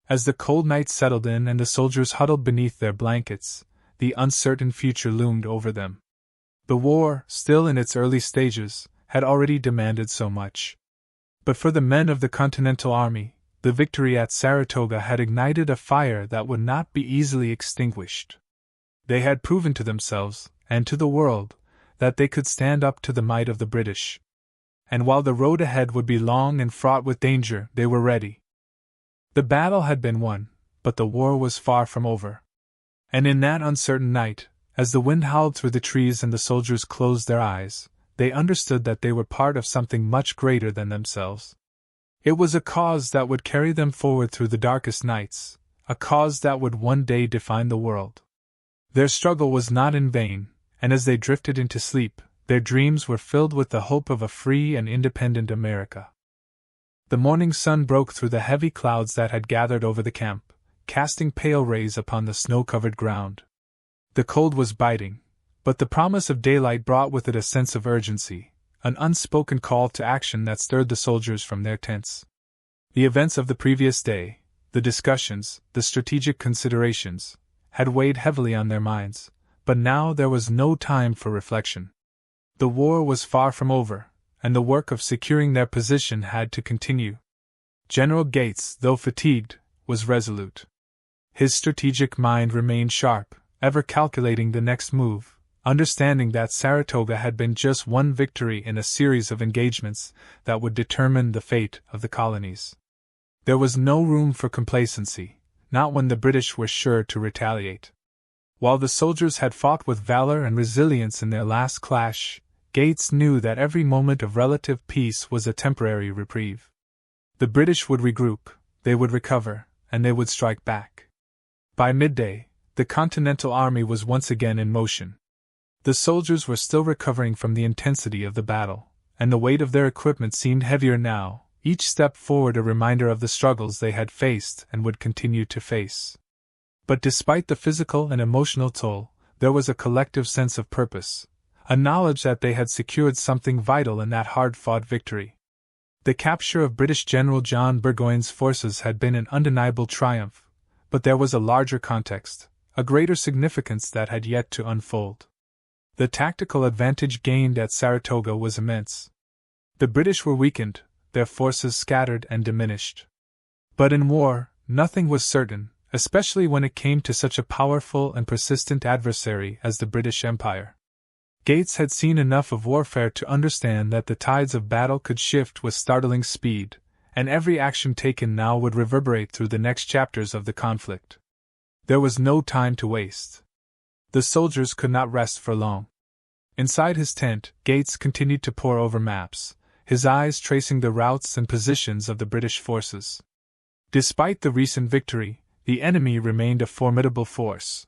As the cold night settled in and the soldiers huddled beneath their blankets, the uncertain future loomed over them. The war, still in its early stages, had already demanded so much. But for the men of the Continental Army, the victory at Saratoga had ignited a fire that would not be easily extinguished. They had proven to themselves, and to the world, that they could stand up to the might of the British. And while the road ahead would be long and fraught with danger, they were ready. The battle had been won, but the war was far from over. And in that uncertain night, as the wind howled through the trees and the soldiers closed their eyes, they understood that they were part of something much greater than themselves. It was a cause that would carry them forward through the darkest nights, a cause that would one day define the world. Their struggle was not in vain, and as they drifted into sleep, their dreams were filled with the hope of a free and independent America. The morning sun broke through the heavy clouds that had gathered over the camp, casting pale rays upon the snow-covered ground. The cold was biting, but the promise of daylight brought with it a sense of urgency, an unspoken call to action that stirred the soldiers from their tents. The events of the previous day, the discussions, the strategic considerations, had weighed heavily on their minds, but now there was no time for reflection. The war was far from over, and the work of securing their position had to continue. General Gates, though fatigued, was resolute. His strategic mind remained sharp, ever calculating the next move, understanding that Saratoga had been just one victory in a series of engagements that would determine the fate of the colonies. There was no room for complacency, not when the British were sure to retaliate. While the soldiers had fought with valor and resilience in their last clash, Gates knew that every moment of relative peace was a temporary reprieve. The British would regroup, they would recover, and they would strike back. By midday, the Continental Army was once again in motion. The soldiers were still recovering from the intensity of the battle, and the weight of their equipment seemed heavier now, each step forward a reminder of the struggles they had faced and would continue to face. But despite the physical and emotional toll, there was a collective sense of purpose, a knowledge that they had secured something vital in that hard-fought victory. The capture of British General John Burgoyne's forces had been an undeniable triumph, but there was a larger context, a greater significance that had yet to unfold. The tactical advantage gained at Saratoga was immense. The British were weakened, their forces scattered and diminished. But in war, nothing was certain, especially when it came to such a powerful and persistent adversary as the British Empire. Gates had seen enough of warfare to understand that the tides of battle could shift with startling speed, and every action taken now would reverberate through the next chapters of the conflict. There was no time to waste. The soldiers could not rest for long. Inside his tent, Gates continued to pore over maps, his eyes tracing the routes and positions of the British forces. Despite the recent victory, the enemy remained a formidable force.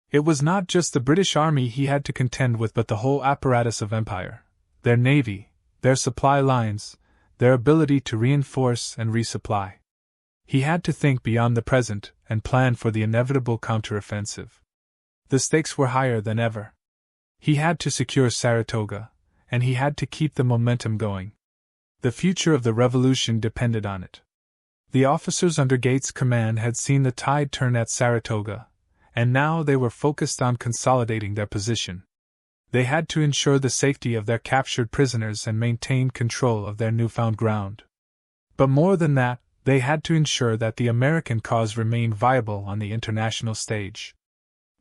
It was not just the British Army he had to contend with but the whole apparatus of empire, their navy, their supply lines, their ability to reinforce and resupply. He had to think beyond the present and plan for the inevitable counteroffensive. The stakes were higher than ever. He had to secure Saratoga, and he had to keep the momentum going. The future of the revolution depended on it. The officers under Gates' command had seen the tide turn at Saratoga, and now they were focused on consolidating their position. They had to ensure the safety of their captured prisoners and maintain control of their newfound ground. But more than that, they had to ensure that the American cause remained viable on the international stage.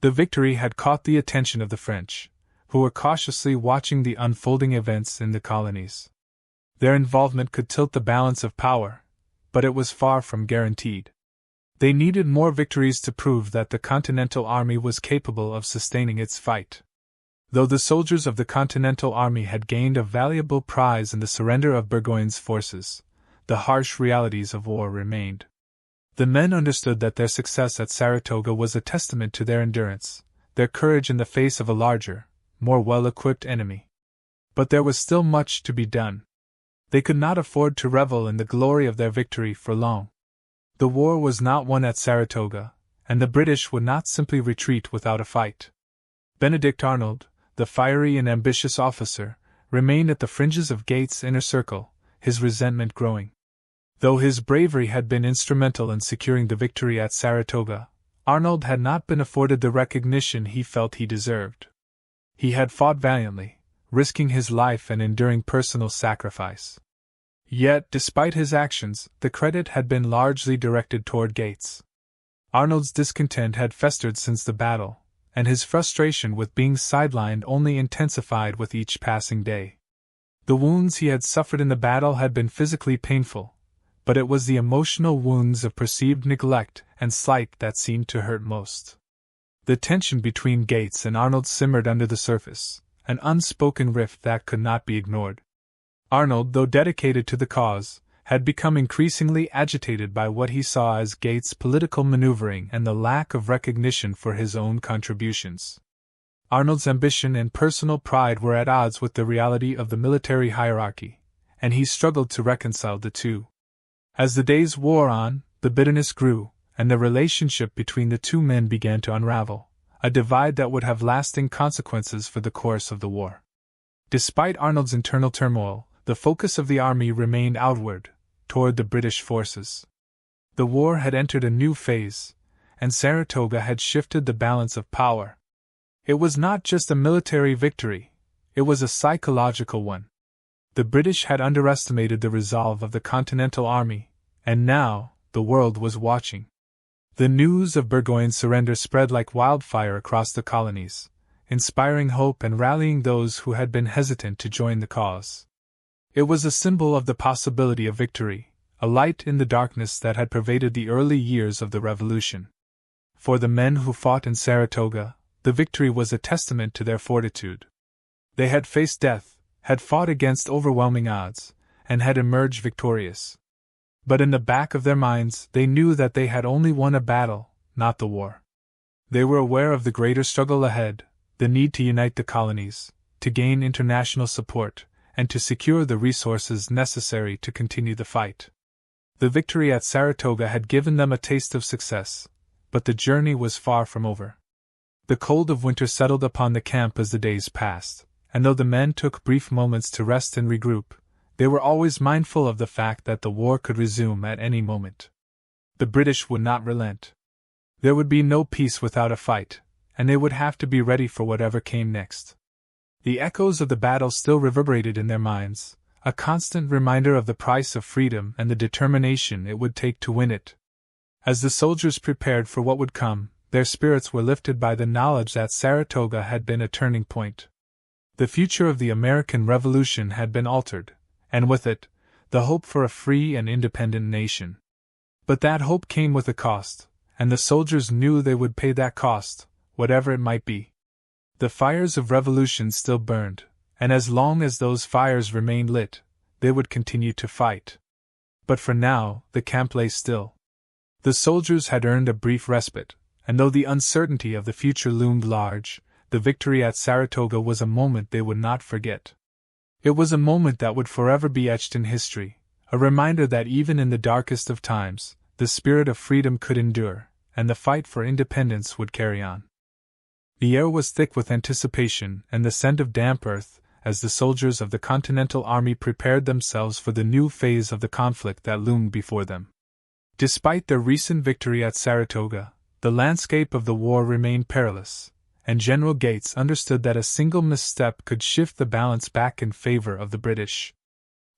The victory had caught the attention of the French, who were cautiously watching the unfolding events in the colonies. Their involvement could tilt the balance of power, but it was far from guaranteed. They needed more victories to prove that the Continental Army was capable of sustaining its fight. Though the soldiers of the Continental Army had gained a valuable prize in the surrender of Burgoyne's forces, the harsh realities of war remained. The men understood that their success at Saratoga was a testament to their endurance, their courage in the face of a larger, more well-equipped enemy. But there was still much to be done. They could not afford to revel in the glory of their victory for long. The war was not won at Saratoga, and the British would not simply retreat without a fight. Benedict Arnold, the fiery and ambitious officer, remained at the fringes of Gates' inner circle, his resentment growing. Though his bravery had been instrumental in securing the victory at Saratoga, Arnold had not been afforded the recognition he felt he deserved. He had fought valiantly, risking his life and enduring personal sacrifice. Yet, despite his actions, the credit had been largely directed toward Gates. Arnold's discontent had festered since the battle, and his frustration with being sidelined only intensified with each passing day. The wounds he had suffered in the battle had been physically painful, but it was the emotional wounds of perceived neglect and slight that seemed to hurt most. The tension between Gates and Arnold simmered under the surface, an unspoken rift that could not be ignored. Arnold, though dedicated to the cause, had become increasingly agitated by what he saw as Gates' political maneuvering and the lack of recognition for his own contributions. Arnold's ambition and personal pride were at odds with the reality of the military hierarchy, and he struggled to reconcile the two. As the days wore on, the bitterness grew, and the relationship between the two men began to unravel, a divide that would have lasting consequences for the course of the war. Despite Arnold's internal turmoil, the focus of the army remained outward, toward the British forces. The war had entered a new phase, and Saratoga had shifted the balance of power. It was not just a military victory, it was a psychological one. The British had underestimated the resolve of the Continental Army, and now, the world was watching. The news of Burgoyne's surrender spread like wildfire across the colonies, inspiring hope and rallying those who had been hesitant to join the cause. It was a symbol of the possibility of victory, a light in the darkness that had pervaded the early years of the Revolution. For the men who fought in Saratoga, the victory was a testament to their fortitude. They had faced death, had fought against overwhelming odds, and had emerged victorious. But in the back of their minds, they knew that they had only won a battle, not the war. They were aware of the greater struggle ahead, the need to unite the colonies, to gain international support, and to secure the resources necessary to continue the fight. The victory at Saratoga had given them a taste of success, but the journey was far from over. The cold of winter settled upon the camp as the days passed, and though the men took brief moments to rest and regroup, they were always mindful of the fact that the war could resume at any moment. The British would not relent. There would be no peace without a fight, and they would have to be ready for whatever came next. The echoes of the battle still reverberated in their minds, a constant reminder of the price of freedom and the determination it would take to win it. As the soldiers prepared for what would come, their spirits were lifted by the knowledge that Saratoga had been a turning point. The future of the American Revolution had been altered, and with it, the hope for a free and independent nation. But that hope came with a cost, and the soldiers knew they would pay that cost, whatever it might be. The fires of revolution still burned, and as long as those fires remained lit, they would continue to fight. But for now, the camp lay still. The soldiers had earned a brief respite, and though the uncertainty of the future loomed large, the victory at Saratoga was a moment they would not forget. It was a moment that would forever be etched in history, a reminder that even in the darkest of times, the spirit of freedom could endure, and the fight for independence would carry on. The air was thick with anticipation and the scent of damp earth, as the soldiers of the Continental Army prepared themselves for the new phase of the conflict that loomed before them. Despite their recent victory at Saratoga, the landscape of the war remained perilous, and General Gates understood that a single misstep could shift the balance back in favor of the British.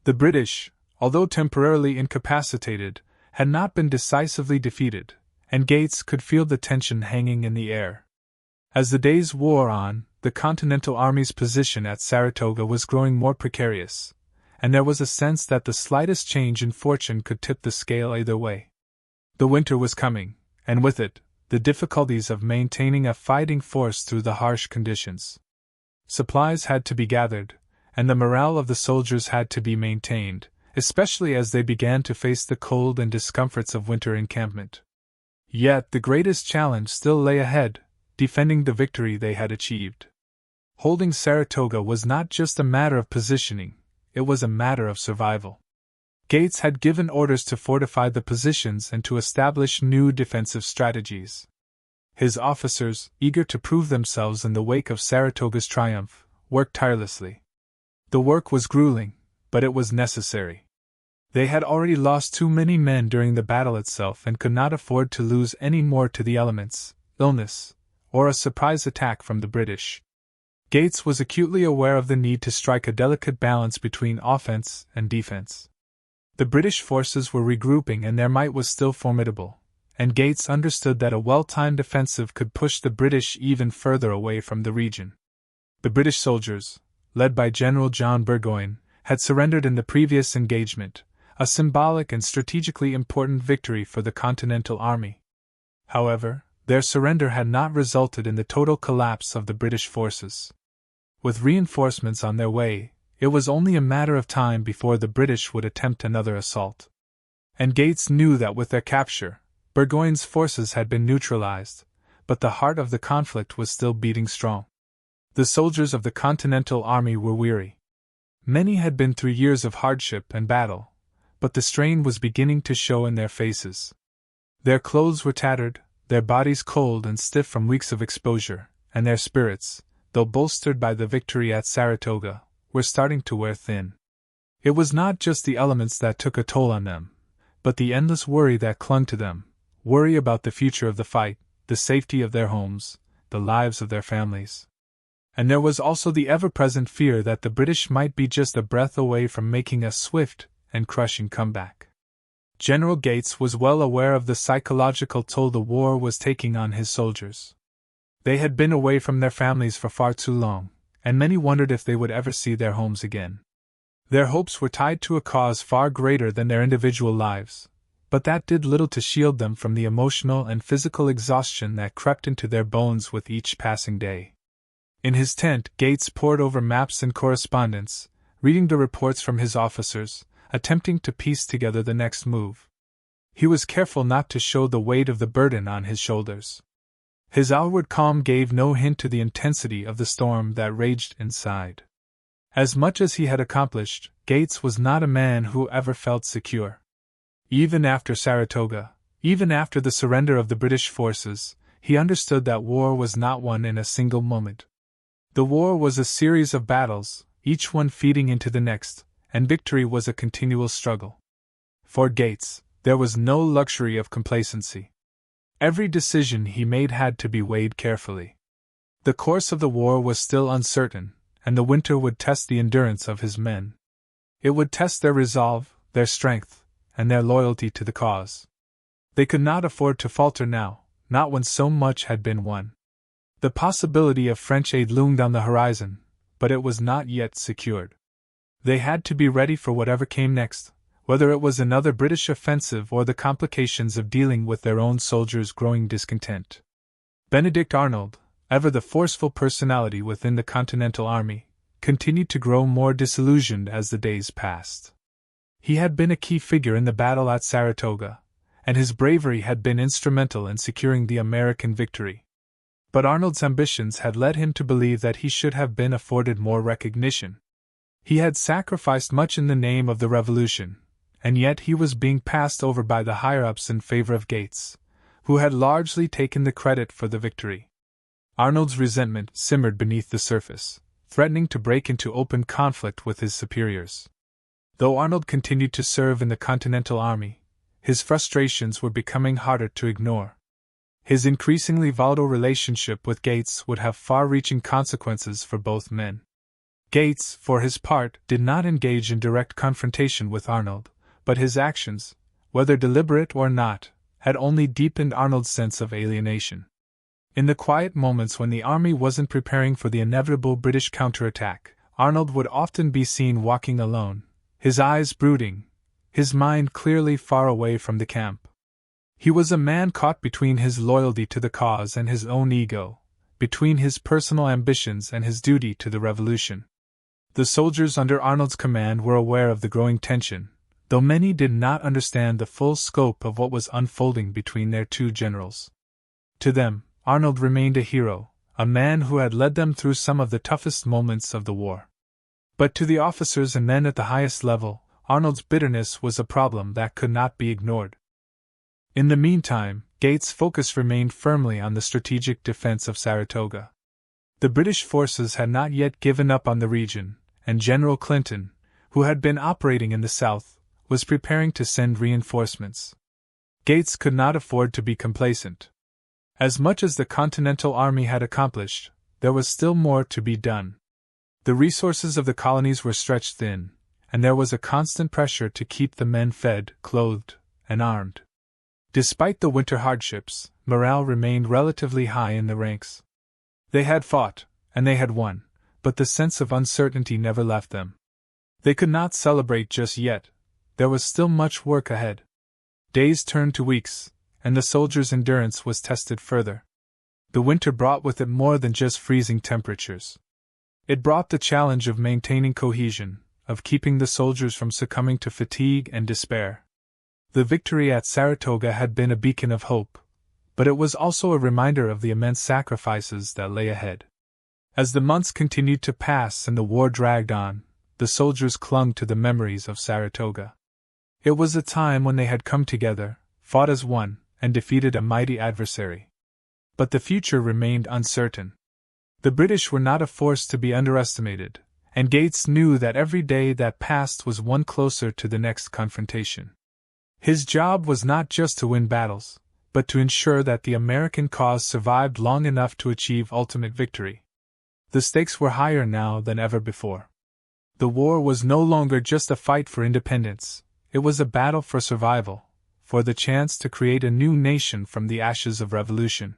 The British, although temporarily incapacitated, had not been decisively defeated, and Gates could feel the tension hanging in the air. As the days wore on, the Continental Army's position at Saratoga was growing more precarious, and there was a sense that the slightest change in fortune could tip the scale either way. The winter was coming, and with it, the difficulties of maintaining a fighting force through the harsh conditions. Supplies had to be gathered, and the morale of the soldiers had to be maintained, especially as they began to face the cold and discomforts of winter encampment. Yet the greatest challenge still lay ahead, defending the victory they had achieved. Holding Saratoga was not just a matter of positioning, it was a matter of survival. Gates had given orders to fortify the positions and to establish new defensive strategies. His officers, eager to prove themselves in the wake of Saratoga's triumph, worked tirelessly. The work was grueling, but it was necessary. They had already lost too many men during the battle itself and could not afford to lose any more to the elements, illness, or a surprise attack from the British. Gates was acutely aware of the need to strike a delicate balance between offense and defense. The British forces were regrouping and their might was still formidable, and Gates understood that a well-timed offensive could push the British even further away from the region. The British soldiers, led by General John Burgoyne, had surrendered in the previous engagement, a symbolic and strategically important victory for the Continental Army. However, their surrender had not resulted in the total collapse of the British forces. With reinforcements on their way, it was only a matter of time before the British would attempt another assault. And Gates knew that with their capture, Burgoyne's forces had been neutralized, but the heart of the conflict was still beating strong. The soldiers of the Continental Army were weary. Many had been through years of hardship and battle, but the strain was beginning to show in their faces. Their clothes were tattered, their bodies cold and stiff from weeks of exposure, and their spirits, though bolstered by the victory at Saratoga, were starting to wear thin. It was not just the elements that took a toll on them, but the endless worry that clung to them, worry about the future of the fight, the safety of their homes, the lives of their families. And there was also the ever-present fear that the British might be just a breath away from making a swift and crushing comeback. General Gates was well aware of the psychological toll the war was taking on his soldiers. They had been away from their families for far too long, and many wondered if they would ever see their homes again. Their hopes were tied to a cause far greater than their individual lives, but that did little to shield them from the emotional and physical exhaustion that crept into their bones with each passing day. In his tent, Gates pored over maps and correspondence, reading the reports from his officers, attempting to piece together the next move. He was careful not to show the weight of the burden on his shoulders. His outward calm gave no hint to the intensity of the storm that raged inside. As much as he had accomplished, Gates was not a man who ever felt secure. Even after Saratoga, even after the surrender of the British forces, he understood that war was not won in a single moment. The war was a series of battles, each one feeding into the next, and victory was a continual struggle. For Gates, there was no luxury of complacency. Every decision he made had to be weighed carefully. The course of the war was still uncertain, and the winter would test the endurance of his men. It would test their resolve, their strength, and their loyalty to the cause. They could not afford to falter now, not when so much had been won. The possibility of French aid loomed on the horizon, but it was not yet secured. They had to be ready for whatever came next, whether it was another British offensive or the complications of dealing with their own soldiers' growing discontent. Benedict Arnold, ever the forceful personality within the Continental Army, continued to grow more disillusioned as the days passed. He had been a key figure in the battle at Saratoga, and his bravery had been instrumental in securing the American victory. But Arnold's ambitions had led him to believe that he should have been afforded more recognition. He had sacrificed much in the name of the Revolution, and yet he was being passed over by the higher-ups in favor of Gates, who had largely taken the credit for the victory. Arnold's resentment simmered beneath the surface, threatening to break into open conflict with his superiors. Though Arnold continued to serve in the Continental Army, his frustrations were becoming harder to ignore. His increasingly volatile relationship with Gates would have far-reaching consequences for both men. Gates, for his part, did not engage in direct confrontation with Arnold, but his actions, whether deliberate or not, had only deepened Arnold's sense of alienation. In the quiet moments when the army wasn't preparing for the inevitable British counterattack, Arnold would often be seen walking alone, his eyes brooding, his mind clearly far away from the camp. He was a man caught between his loyalty to the cause and his own ego, between his personal ambitions and his duty to the Revolution. The soldiers under Arnold's command were aware of the growing tension, though many did not understand the full scope of what was unfolding between their two generals. To them, Arnold remained a hero, a man who had led them through some of the toughest moments of the war. But to the officers and men at the highest level, Arnold's bitterness was a problem that could not be ignored. In the meantime, Gates' focus remained firmly on the strategic defense of Saratoga. The British forces had not yet given up on the region, and General Clinton, who had been operating in the south, was preparing to send reinforcements. Gates could not afford to be complacent. As much as the Continental Army had accomplished, there was still more to be done. The resources of the colonies were stretched thin, and there was a constant pressure to keep the men fed, clothed, and armed. Despite the winter hardships, morale remained relatively high in the ranks. They had fought, and they had won, but the sense of uncertainty never left them. They could not celebrate just yet. There was still much work ahead. Days turned to weeks, and the soldiers' endurance was tested further. The winter brought with it more than just freezing temperatures. It brought the challenge of maintaining cohesion, of keeping the soldiers from succumbing to fatigue and despair. The victory at Saratoga had been a beacon of hope, but it was also a reminder of the immense sacrifices that lay ahead. As the months continued to pass and the war dragged on, the soldiers clung to the memories of Saratoga. It was a time when they had come together, fought as one, and defeated a mighty adversary. But the future remained uncertain. The British were not a force to be underestimated, and Gates knew that every day that passed was one closer to the next confrontation. His job was not just to win battles, but to ensure that the American cause survived long enough to achieve ultimate victory. The stakes were higher now than ever before. The war was no longer just a fight for independence, it was a battle for survival, for the chance to create a new nation from the ashes of revolution.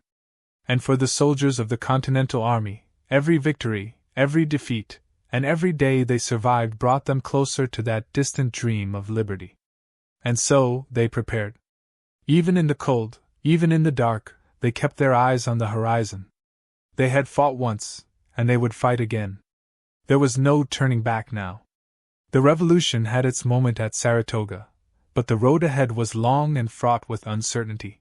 And for the soldiers of the Continental Army, every victory, every defeat, and every day they survived brought them closer to that distant dream of liberty. And so, they prepared. Even in the cold, even in the dark, they kept their eyes on the horizon. They had fought once, and they would fight again. There was no turning back now. The revolution had its moment at Saratoga, but the road ahead was long and fraught with uncertainty.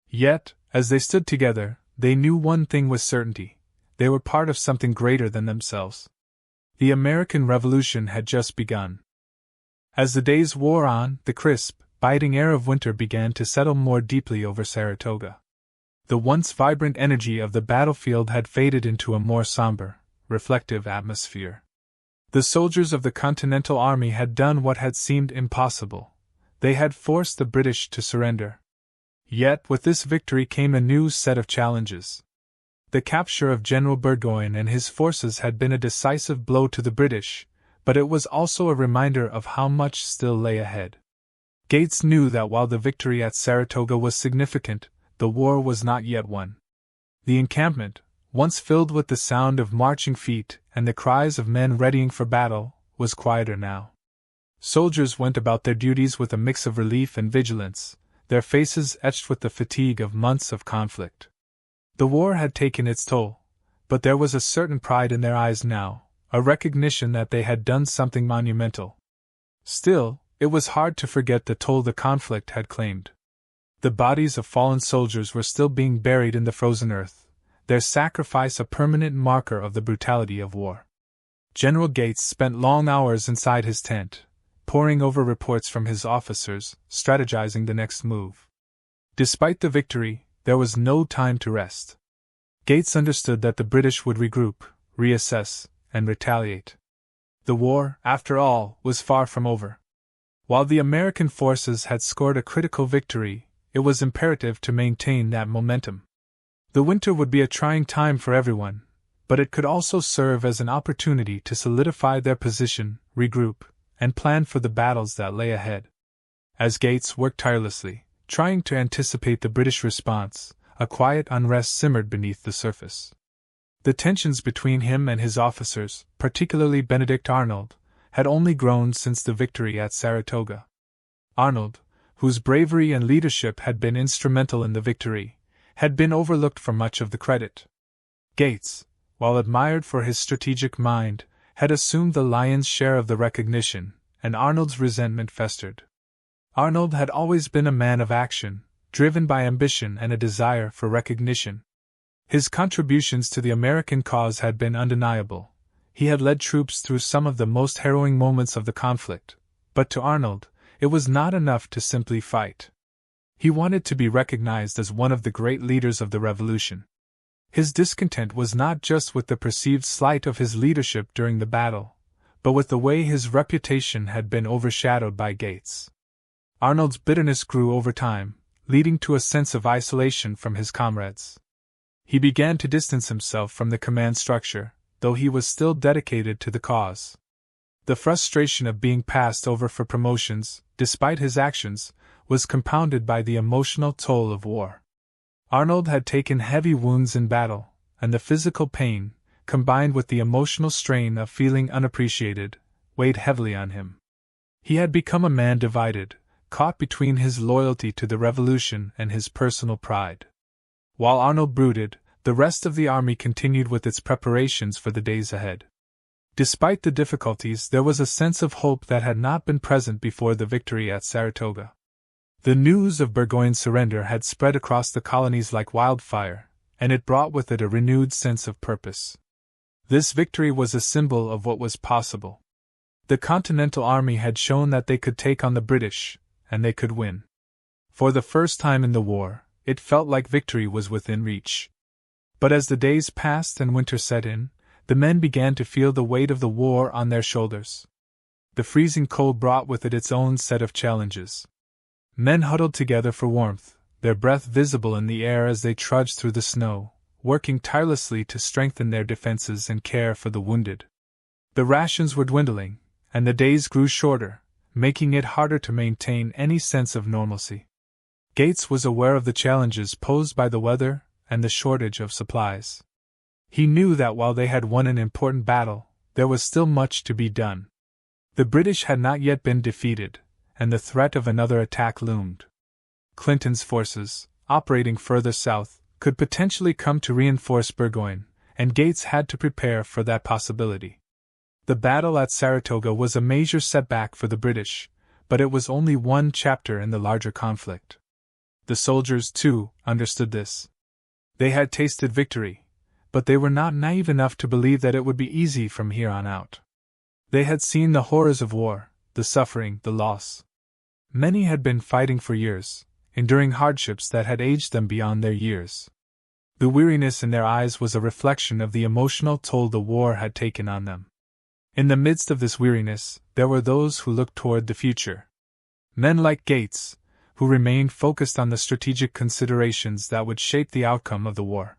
Yet, as they stood together, they knew one thing with certainty: they were part of something greater than themselves. The American Revolution had just begun. As the days wore on, the crisp, biting air of winter began to settle more deeply over Saratoga. The once vibrant energy of the battlefield had faded into a more somber, reflective atmosphere. The soldiers of the Continental Army had done what had seemed impossible. They had forced the British to surrender. Yet with this victory came a new set of challenges. The capture of General Burgoyne and his forces had been a decisive blow to the British, but it was also a reminder of how much still lay ahead. Gates knew that while the victory at Saratoga was significant, the war was not yet won. The encampment, once filled with the sound of marching feet and the cries of men readying for battle, was quieter now. Soldiers went about their duties with a mix of relief and vigilance, their faces etched with the fatigue of months of conflict. The war had taken its toll, but there was a certain pride in their eyes now, a recognition that they had done something monumental. Still, it was hard to forget the toll the conflict had claimed. The bodies of fallen soldiers were still being buried in the frozen earth, their sacrifice a permanent marker of the brutality of war. General Gates spent long hours inside his tent, poring over reports from his officers, strategizing the next move. Despite the victory, there was no time to rest. Gates understood that the British would regroup, reassess, and retaliate. The war, after all, was far from over. While the American forces had scored a critical victory, it was imperative to maintain that momentum. The winter would be a trying time for everyone, but it could also serve as an opportunity to solidify their position, regroup, and plan for the battles that lay ahead. As Gates worked tirelessly, trying to anticipate the British response, a quiet unrest simmered beneath the surface. The tensions between him and his officers, particularly Benedict Arnold, had only grown since the victory at Saratoga. Arnold, whose bravery and leadership had been instrumental in the victory, had been overlooked for much of the credit. Gates, while admired for his strategic mind, had assumed the lion's share of the recognition, and Arnold's resentment festered. Arnold had always been a man of action, driven by ambition and a desire for recognition. His contributions to the American cause had been undeniable. He had led troops through some of the most harrowing moments of the conflict, but to Arnold, it was not enough to simply fight. He wanted to be recognized as one of the great leaders of the revolution. His discontent was not just with the perceived slight of his leadership during the battle, but with the way his reputation had been overshadowed by Gates. Arnold's bitterness grew over time, leading to a sense of isolation from his comrades. He began to distance himself from the command structure, though he was still dedicated to the cause. The frustration of being passed over for promotions, despite his actions, was compounded by the emotional toll of war. Arnold had taken heavy wounds in battle, and the physical pain, combined with the emotional strain of feeling unappreciated, weighed heavily on him. He had become a man divided, caught between his loyalty to the revolution and his personal pride. While Arnold brooded, the rest of the army continued with its preparations for the days ahead. Despite the difficulties, there was a sense of hope that had not been present before the victory at Saratoga. The news of Burgoyne's surrender had spread across the colonies like wildfire, and it brought with it a renewed sense of purpose. This victory was a symbol of what was possible. The Continental Army had shown that they could take on the British, and they could win. For the first time in the war, it felt like victory was within reach. But as the days passed and winter set in, the men began to feel the weight of the war on their shoulders. The freezing cold brought with it its own set of challenges. Men huddled together for warmth, their breath visible in the air as they trudged through the snow, working tirelessly to strengthen their defenses and care for the wounded. The rations were dwindling, and the days grew shorter, making it harder to maintain any sense of normalcy. Gates was aware of the challenges posed by the weather and the shortage of supplies. He knew that while they had won an important battle, there was still much to be done. The British had not yet been defeated, and the threat of another attack loomed. Clinton's forces, operating further south, could potentially come to reinforce Burgoyne, and Gates had to prepare for that possibility. The battle at Saratoga was a major setback for the British, but it was only one chapter in the larger conflict. The soldiers, too, understood this. They had tasted victory, but they were not naive enough to believe that it would be easy from here on out. They had seen the horrors of war, the suffering, the loss. Many had been fighting for years, enduring hardships that had aged them beyond their years. The weariness in their eyes was a reflection of the emotional toll the war had taken on them. In the midst of this weariness, there were those who looked toward the future. Men like Gates, who remained focused on the strategic considerations that would shape the outcome of the war.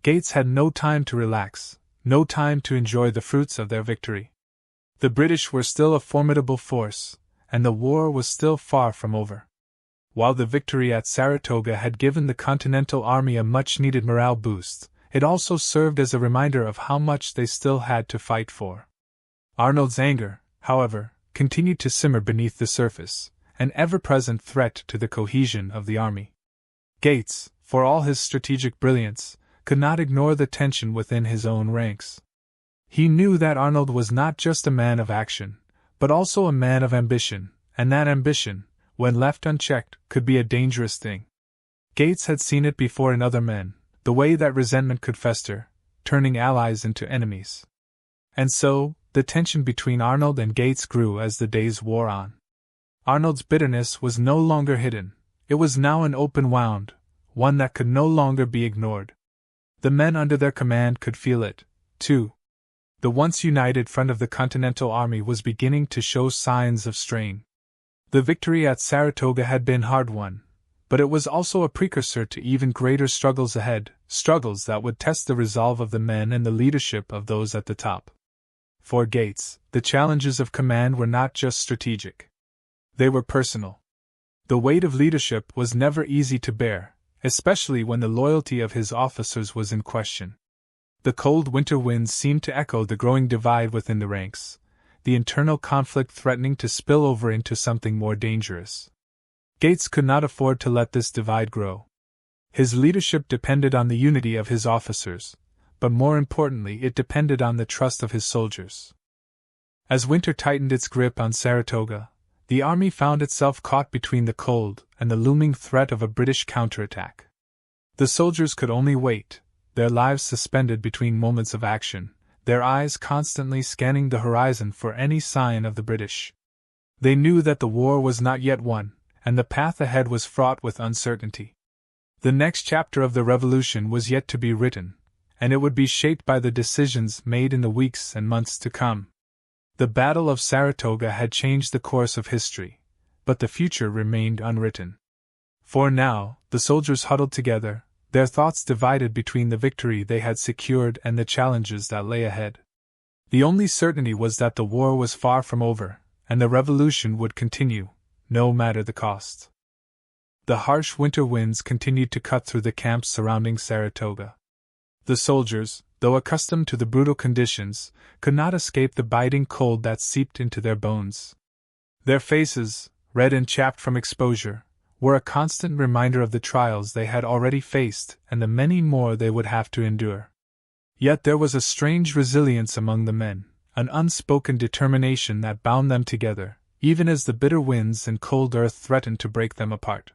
Gates had no time to relax, no time to enjoy the fruits of their victory. The British were still a formidable force, and the war was still far from over. While the victory at Saratoga had given the Continental Army a much-needed morale boost, it also served as a reminder of how much they still had to fight for. Arnold's anger, however, continued to simmer beneath the surface, an ever-present threat to the cohesion of the army. Gates, for all his strategic brilliance, could not ignore the tension within his own ranks. He knew that Arnold was not just a man of action, but also a man of ambition, and that ambition, when left unchecked, could be a dangerous thing. Gates had seen it before in other men, the way that resentment could fester, turning allies into enemies. And so, the tension between Arnold and Gates grew as the days wore on. Arnold's bitterness was no longer hidden, it was now an open wound, one that could no longer be ignored. The men under their command could feel it, too. The once united front of the Continental Army was beginning to show signs of strain. The victory at Saratoga had been hard-won, but it was also a precursor to even greater struggles ahead, struggles that would test the resolve of the men and the leadership of those at the top. For Gates, the challenges of command were not just strategic. They were personal. The weight of leadership was never easy to bear, especially when the loyalty of his officers was in question. The cold winter winds seemed to echo the growing divide within the ranks, the internal conflict threatening to spill over into something more dangerous. Gates could not afford to let this divide grow. His leadership depended on the unity of his officers, but more importantly, it depended on the trust of his soldiers. As winter tightened its grip on Saratoga, the army found itself caught between the cold and the looming threat of a British counterattack. The soldiers could only wait, their lives suspended between moments of action, their eyes constantly scanning the horizon for any sign of the British. They knew that the war was not yet won, and the path ahead was fraught with uncertainty. The next chapter of the Revolution was yet to be written, and it would be shaped by the decisions made in the weeks and months to come. The Battle of Saratoga had changed the course of history, but the future remained unwritten. For now, the soldiers huddled together, their thoughts divided between the victory they had secured and the challenges that lay ahead. The only certainty was that the war was far from over, and the revolution would continue, no matter the cost. The harsh winter winds continued to cut through the camps surrounding Saratoga. The soldiers, though accustomed to the brutal conditions, could not escape the biting cold that seeped into their bones. Their faces, red and chapped from exposure, were a constant reminder of the trials they had already faced and the many more they would have to endure. Yet there was a strange resilience among the men, an unspoken determination that bound them together, even as the bitter winds and cold earth threatened to break them apart.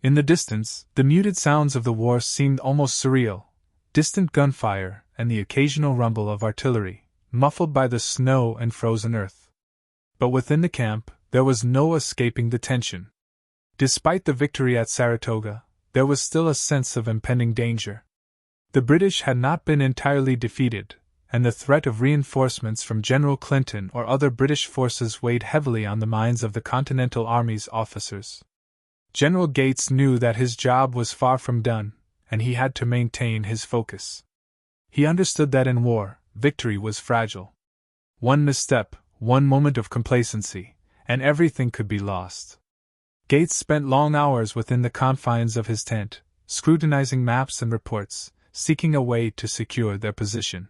In the distance, the muted sounds of the war seemed almost surreal, distant gunfire and the occasional rumble of artillery, muffled by the snow and frozen earth. But within the camp, there was no escaping the tension. Despite the victory at Saratoga, there was still a sense of impending danger. The British had not been entirely defeated, and the threat of reinforcements from General Clinton or other British forces weighed heavily on the minds of the Continental Army's officers. General Gates knew that his job was far from done, and he had to maintain his focus. He understood that in war, victory was fragile. One misstep, one moment of complacency, and everything could be lost. Gates spent long hours within the confines of his tent, scrutinizing maps and reports, seeking a way to secure their position.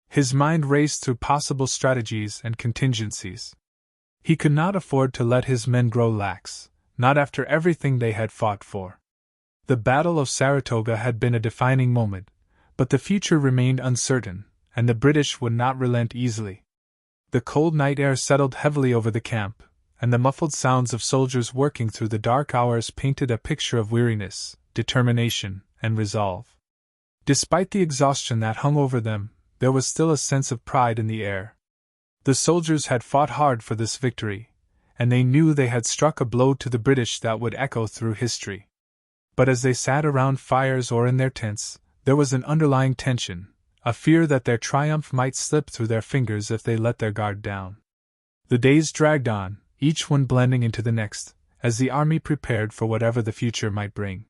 His mind raced through possible strategies and contingencies. He could not afford to let his men grow lax, not after everything they had fought for. The Battle of Saratoga had been a defining moment, but the future remained uncertain, and the British would not relent easily. The cold night air settled heavily over the camp, and the muffled sounds of soldiers working through the dark hours painted a picture of weariness, determination, and resolve. Despite the exhaustion that hung over them, there was still a sense of pride in the air. The soldiers had fought hard for this victory, and they knew they had struck a blow to the British that would echo through history. But as they sat around fires or in their tents, there was an underlying tension, a fear that their triumph might slip through their fingers if they let their guard down. The days dragged on, each one blending into the next, as the army prepared for whatever the future might bring.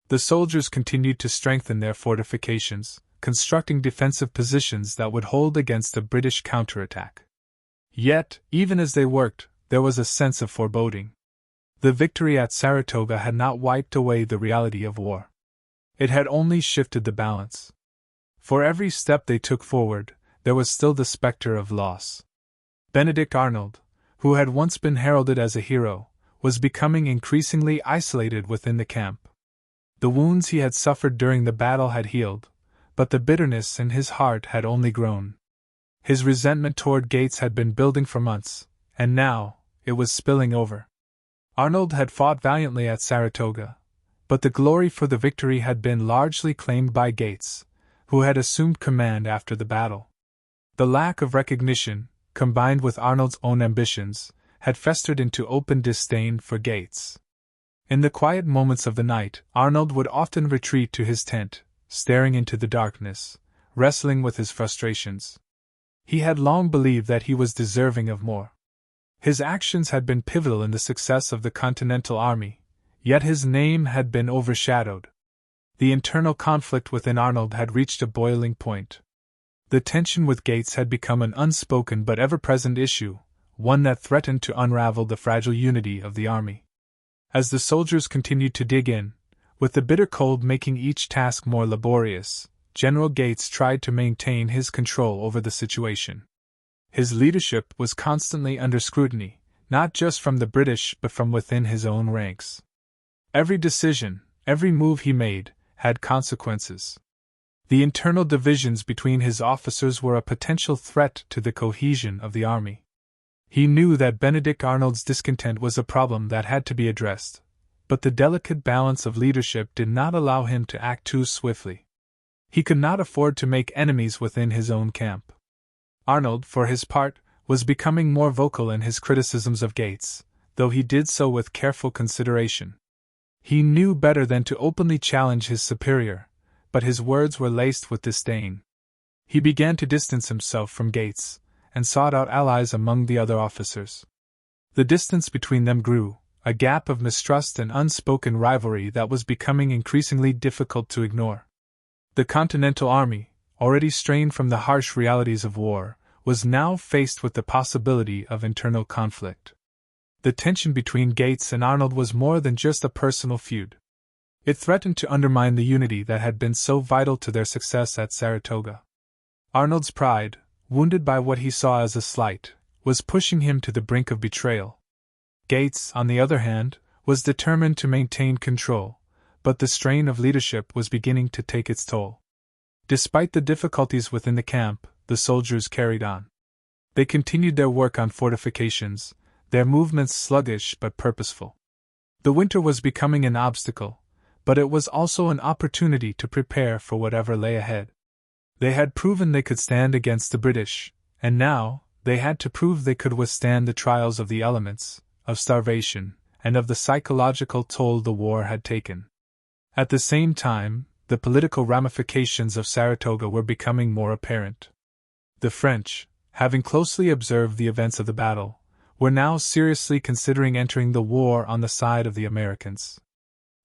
The soldiers continued to strengthen their fortifications, constructing defensive positions that would hold against a British counterattack. Yet, even as they worked, there was a sense of foreboding. The victory at Saratoga had not wiped away the reality of war. It had only shifted the balance. For every step they took forward, there was still the specter of loss. Benedict Arnold, who had once been heralded as a hero, was becoming increasingly isolated within the camp. The wounds he had suffered during the battle had healed, but the bitterness in his heart had only grown. His resentment toward Gates had been building for months, and now, it was spilling over. Arnold had fought valiantly at Saratoga, but the glory for the victory had been largely claimed by Gates, who had assumed command after the battle. The lack of recognition, combined with Arnold's own ambitions, had festered into open disdain for Gates. In the quiet moments of the night, Arnold would often retreat to his tent, staring into the darkness, wrestling with his frustrations. He had long believed that he was deserving of more. His actions had been pivotal in the success of the Continental Army, yet his name had been overshadowed. The internal conflict within Arnold had reached a boiling point. The tension with Gates had become an unspoken but ever-present issue, one that threatened to unravel the fragile unity of the army. As the soldiers continued to dig in, with the bitter cold making each task more laborious, General Gates tried to maintain his control over the situation. His leadership was constantly under scrutiny, not just from the British but from within his own ranks. Every decision, every move he made, had consequences. The internal divisions between his officers were a potential threat to the cohesion of the army. He knew that Benedict Arnold's discontent was a problem that had to be addressed, but the delicate balance of leadership did not allow him to act too swiftly. He could not afford to make enemies within his own camp. Arnold, for his part, was becoming more vocal in his criticisms of Gates, though he did so with careful consideration. He knew better than to openly challenge his superior, but his words were laced with disdain. He began to distance himself from Gates, and sought out allies among the other officers. The distance between them grew, a gap of mistrust and unspoken rivalry that was becoming increasingly difficult to ignore. The Continental Army, already strained from the harsh realities of war, was now faced with the possibility of internal conflict. The tension between Gates and Arnold was more than just a personal feud. It threatened to undermine the unity that had been so vital to their success at Saratoga. Arnold's pride, wounded by what he saw as a slight, was pushing him to the brink of betrayal. Gates, on the other hand, was determined to maintain control, but the strain of leadership was beginning to take its toll. Despite the difficulties within the camp, the soldiers carried on. They continued their work on fortifications, their movements sluggish but purposeful. The winter was becoming an obstacle, but it was also an opportunity to prepare for whatever lay ahead. They had proven they could stand against the British, and now they had to prove they could withstand the trials of the elements, of starvation, and of the psychological toll the war had taken. At the same time, the political ramifications of Saratoga were becoming more apparent. The French, having closely observed the events of the battle, were now seriously considering entering the war on the side of the Americans.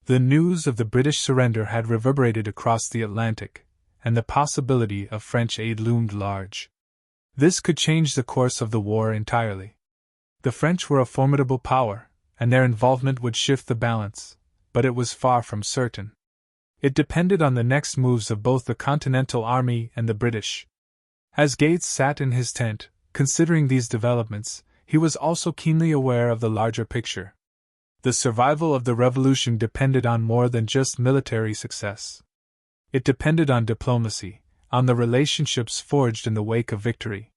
The news of the British surrender had reverberated across the Atlantic, and the possibility of French aid loomed large. This could change the course of the war entirely. The French were a formidable power, and their involvement would shift the balance, but it was far from certain. It depended on the next moves of both the Continental Army and the British. As Gates sat in his tent, considering these developments, he was also keenly aware of the larger picture. The survival of the revolution depended on more than just military success. It depended on diplomacy, on the relationships forged in the wake of victory.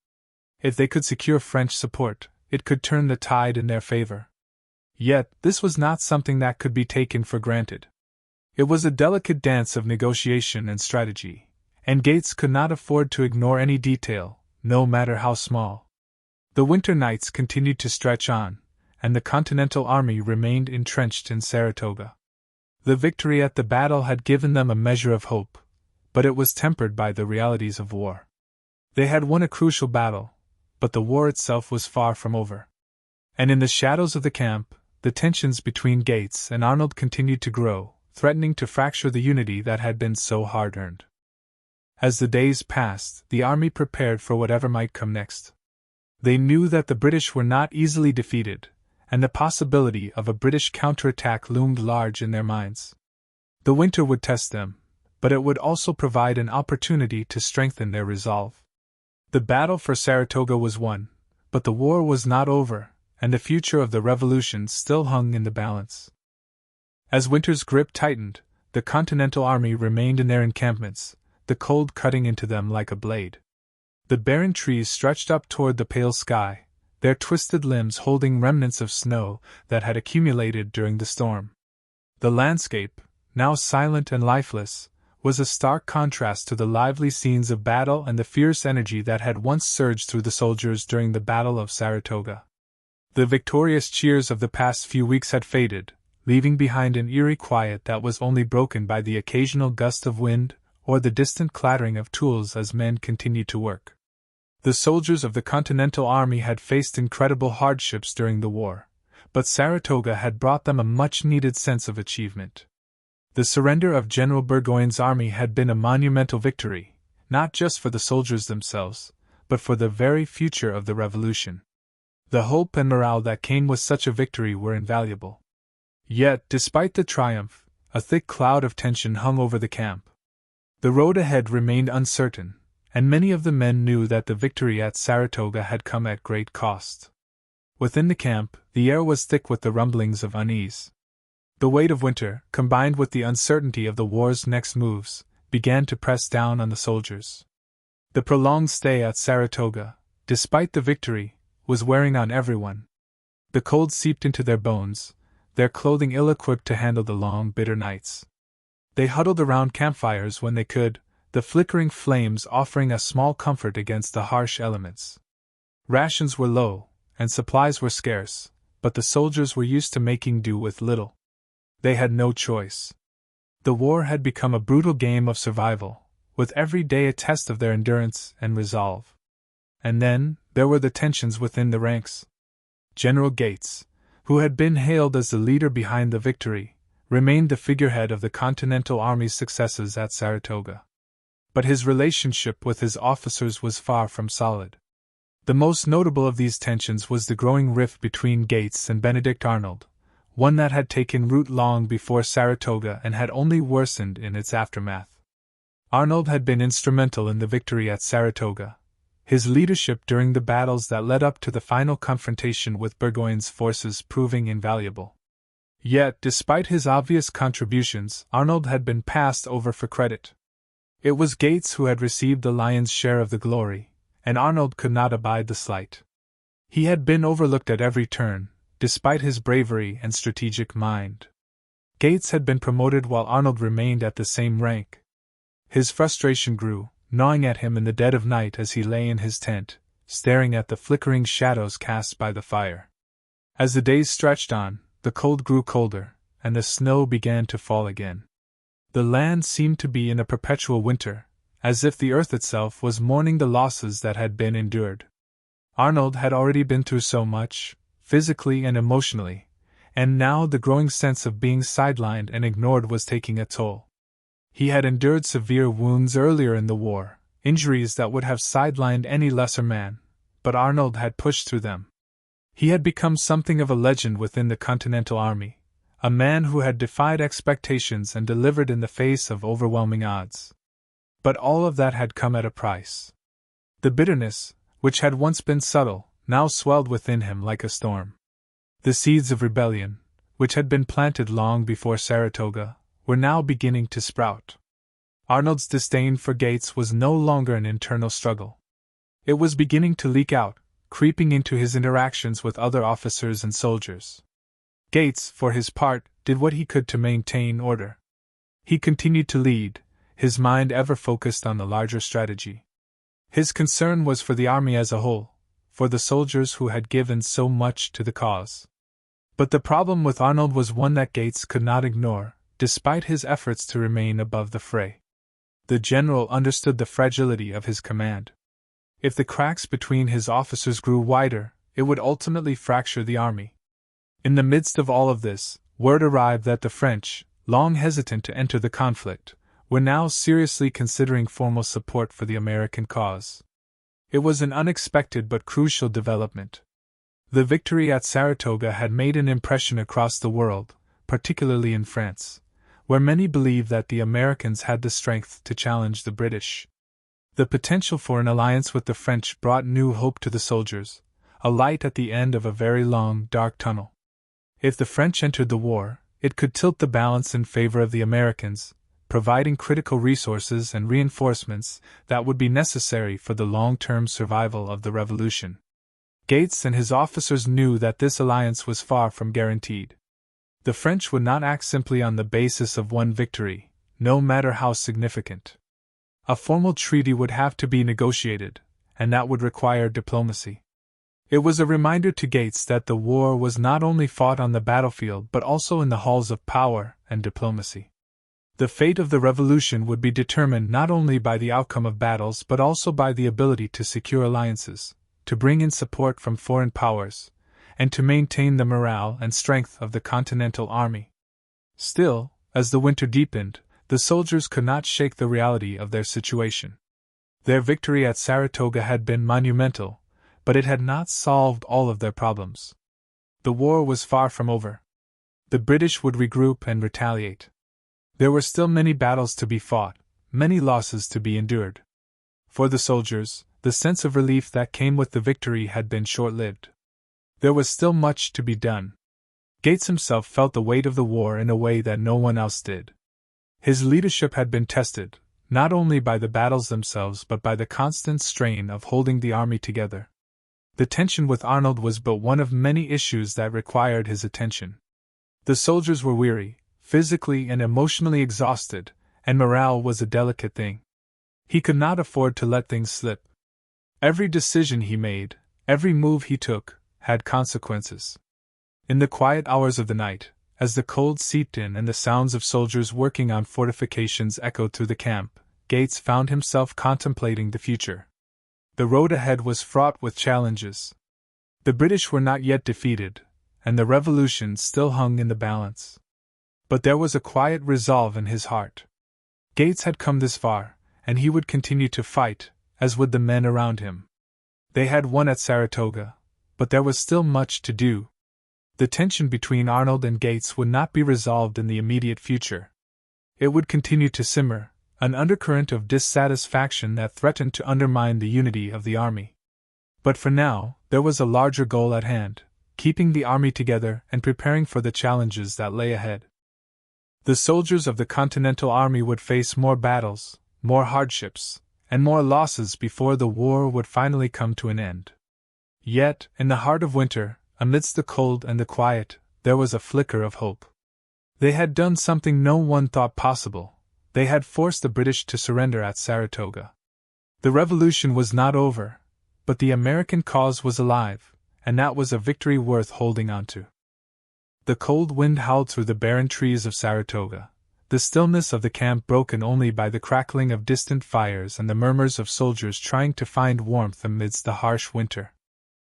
If they could secure French support, it could turn the tide in their favor. Yet, this was not something that could be taken for granted. It was a delicate dance of negotiation and strategy, and Gates could not afford to ignore any detail, no matter how small. The winter nights continued to stretch on, and the Continental Army remained entrenched in Saratoga. The victory at the battle had given them a measure of hope, but it was tempered by the realities of war. They had won a crucial battle, but the war itself was far from over. And in the shadows of the camp, the tensions between Gates and Arnold continued to grow, threatening to fracture the unity that had been so hard-earned. As the days passed, the army prepared for whatever might come next. They knew that the British were not easily defeated, and the possibility of a British counterattack loomed large in their minds. The winter would test them, but it would also provide an opportunity to strengthen their resolve. The battle for Saratoga was won, but the war was not over, and the future of the revolution still hung in the balance. As winter's grip tightened, the Continental Army remained in their encampments, the cold cutting into them like a blade. The barren trees stretched up toward the pale sky, their twisted limbs holding remnants of snow that had accumulated during the storm. The landscape, now silent and lifeless, was a stark contrast to the lively scenes of battle and the fierce energy that had once surged through the soldiers during the Battle of Saratoga. The victorious cheers of the past few weeks had faded, leaving behind an eerie quiet that was only broken by the occasional gust of wind or the distant clattering of tools as men continued to work. The soldiers of the Continental Army had faced incredible hardships during the war, but Saratoga had brought them a much-needed sense of achievement. The surrender of General Burgoyne's army had been a monumental victory, not just for the soldiers themselves, but for the very future of the revolution. The hope and morale that came with such a victory were invaluable. Yet, despite the triumph, a thick cloud of tension hung over the camp. The road ahead remained uncertain, and many of the men knew that the victory at Saratoga had come at great cost. Within the camp, the air was thick with the rumblings of unease. The weight of winter, combined with the uncertainty of the war's next moves, began to press down on the soldiers. The prolonged stay at Saratoga, despite the victory, was wearing on everyone. The cold seeped into their bones, their clothing ill-equipped to handle the long, bitter nights. They huddled around campfires when they could, the flickering flames offering a small comfort against the harsh elements. Rations were low, and supplies were scarce, but the soldiers were used to making do with little. They had no choice. The war had become a brutal game of survival, with every day a test of their endurance and resolve. And then, there were the tensions within the ranks. General Gates, who had been hailed as the leader behind the victory, remained the figurehead of the Continental Army's successes at Saratoga. But his relationship with his officers was far from solid. The most notable of these tensions was the growing rift between Gates and Benedict Arnold, one that had taken root long before Saratoga and had only worsened in its aftermath. Arnold had been instrumental in the victory at Saratoga, his leadership during the battles that led up to the final confrontation with Burgoyne's forces proving invaluable. Yet, despite his obvious contributions, Arnold had been passed over for credit. It was Gates who had received the lion's share of the glory, and Arnold could not abide the slight. He had been overlooked at every turn, despite his bravery and strategic mind. Gates had been promoted while Arnold remained at the same rank. His frustration grew, gnawing at him in the dead of night as he lay in his tent, staring at the flickering shadows cast by the fire. As the days stretched on, the cold grew colder, and the snow began to fall again. The land seemed to be in a perpetual winter, as if the earth itself was mourning the losses that had been endured. Arnold had already been through so much, physically and emotionally, and now the growing sense of being sidelined and ignored was taking a toll. He had endured severe wounds earlier in the war, injuries that would have sidelined any lesser man, but Arnold had pushed through them. He had become something of a legend within the Continental Army, a man who had defied expectations and delivered in the face of overwhelming odds. But all of that had come at a price. The bitterness, which had once been subtle, now swelled within him like a storm. The seeds of rebellion, which had been planted long before Saratoga, were now beginning to sprout. Arnold's disdain for Gates was no longer an internal struggle. It was beginning to leak out, creeping into his interactions with other officers and soldiers. Gates, for his part, did what he could to maintain order. He continued to lead, his mind ever focused on the larger strategy. His concern was for the army as a whole, for the soldiers who had given so much to the cause. But the problem with Arnold was one that Gates could not ignore, despite his efforts to remain above the fray. The general understood the fragility of his command. If the cracks between his officers grew wider, it would ultimately fracture the army. In the midst of all of this, word arrived that the French, long hesitant to enter the conflict, were now seriously considering formal support for the American cause. It was an unexpected but crucial development. The victory at Saratoga had made an impression across the world, particularly in France, where many believed that the Americans had the strength to challenge the British. The potential for an alliance with the French brought new hope to the soldiers, a light at the end of a very long, dark tunnel. If the French entered the war, it could tilt the balance in favor of the Americans, providing critical resources and reinforcements that would be necessary for the long-term survival of the revolution. Gates and his officers knew that this alliance was far from guaranteed. The French would not act simply on the basis of one victory, no matter how significant. A formal treaty would have to be negotiated, and that would require diplomacy. It was a reminder to Gates that the war was not only fought on the battlefield but also in the halls of power and diplomacy. The fate of the revolution would be determined not only by the outcome of battles but also by the ability to secure alliances, to bring in support from foreign powers, and to maintain the morale and strength of the Continental Army. Still, as the winter deepened, the soldiers could not shake the reality of their situation. Their victory at Saratoga had been monumental, but it had not solved all of their problems. The war was far from over. The British would regroup and retaliate. There were still many battles to be fought, many losses to be endured. For the soldiers, the sense of relief that came with the victory had been short-lived. There was still much to be done. Gates himself felt the weight of the war in a way that no one else did. His leadership had been tested, not only by the battles themselves but by the constant strain of holding the army together. The tension with Arnold was but one of many issues that required his attention. The soldiers were weary, physically and emotionally exhausted, and morale was a delicate thing. He could not afford to let things slip. Every decision he made, every move he took, had consequences. In the quiet hours of the night, as the cold seeped in and the sounds of soldiers working on fortifications echoed through the camp, Gates found himself contemplating the future. The road ahead was fraught with challenges. The British were not yet defeated, and the revolution still hung in the balance. But there was a quiet resolve in his heart. Gates had come this far, and he would continue to fight, as would the men around him. They had won at Saratoga, but there was still much to do. The tension between Arnold and Gates would not be resolved in the immediate future. It would continue to simmer, an undercurrent of dissatisfaction that threatened to undermine the unity of the army. But for now, there was a larger goal at hand, keeping the army together and preparing for the challenges that lay ahead. The soldiers of the Continental Army would face more battles, more hardships, and more losses before the war would finally come to an end. Yet, in the heart of winter, amidst the cold and the quiet, there was a flicker of hope. They had done something no one thought possible. They had forced the British to surrender at Saratoga. The revolution was not over, but the American cause was alive, and that was a victory worth holding on to. The cold wind howled through the barren trees of Saratoga. the stillness of the camp broken only by the crackling of distant fires and the murmurs of soldiers trying to find warmth amidst the harsh winter.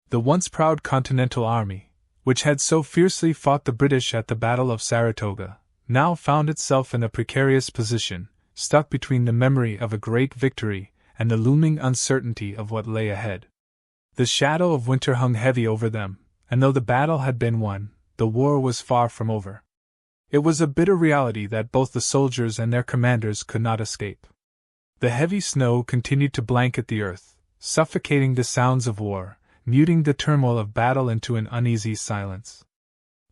The once proud Continental Army, which had so fiercely fought the British at the Battle of Saratoga, now found itself in a precarious position, stuck between the memory of a great victory and the looming uncertainty of what lay ahead. The shadow of winter hung heavy over them, and though the battle had been won, the war was far from over. It was a bitter reality that both the soldiers and their commanders could not escape. The heavy snow continued to blanket the earth, suffocating the sounds of war, muting the turmoil of battle into an uneasy silence.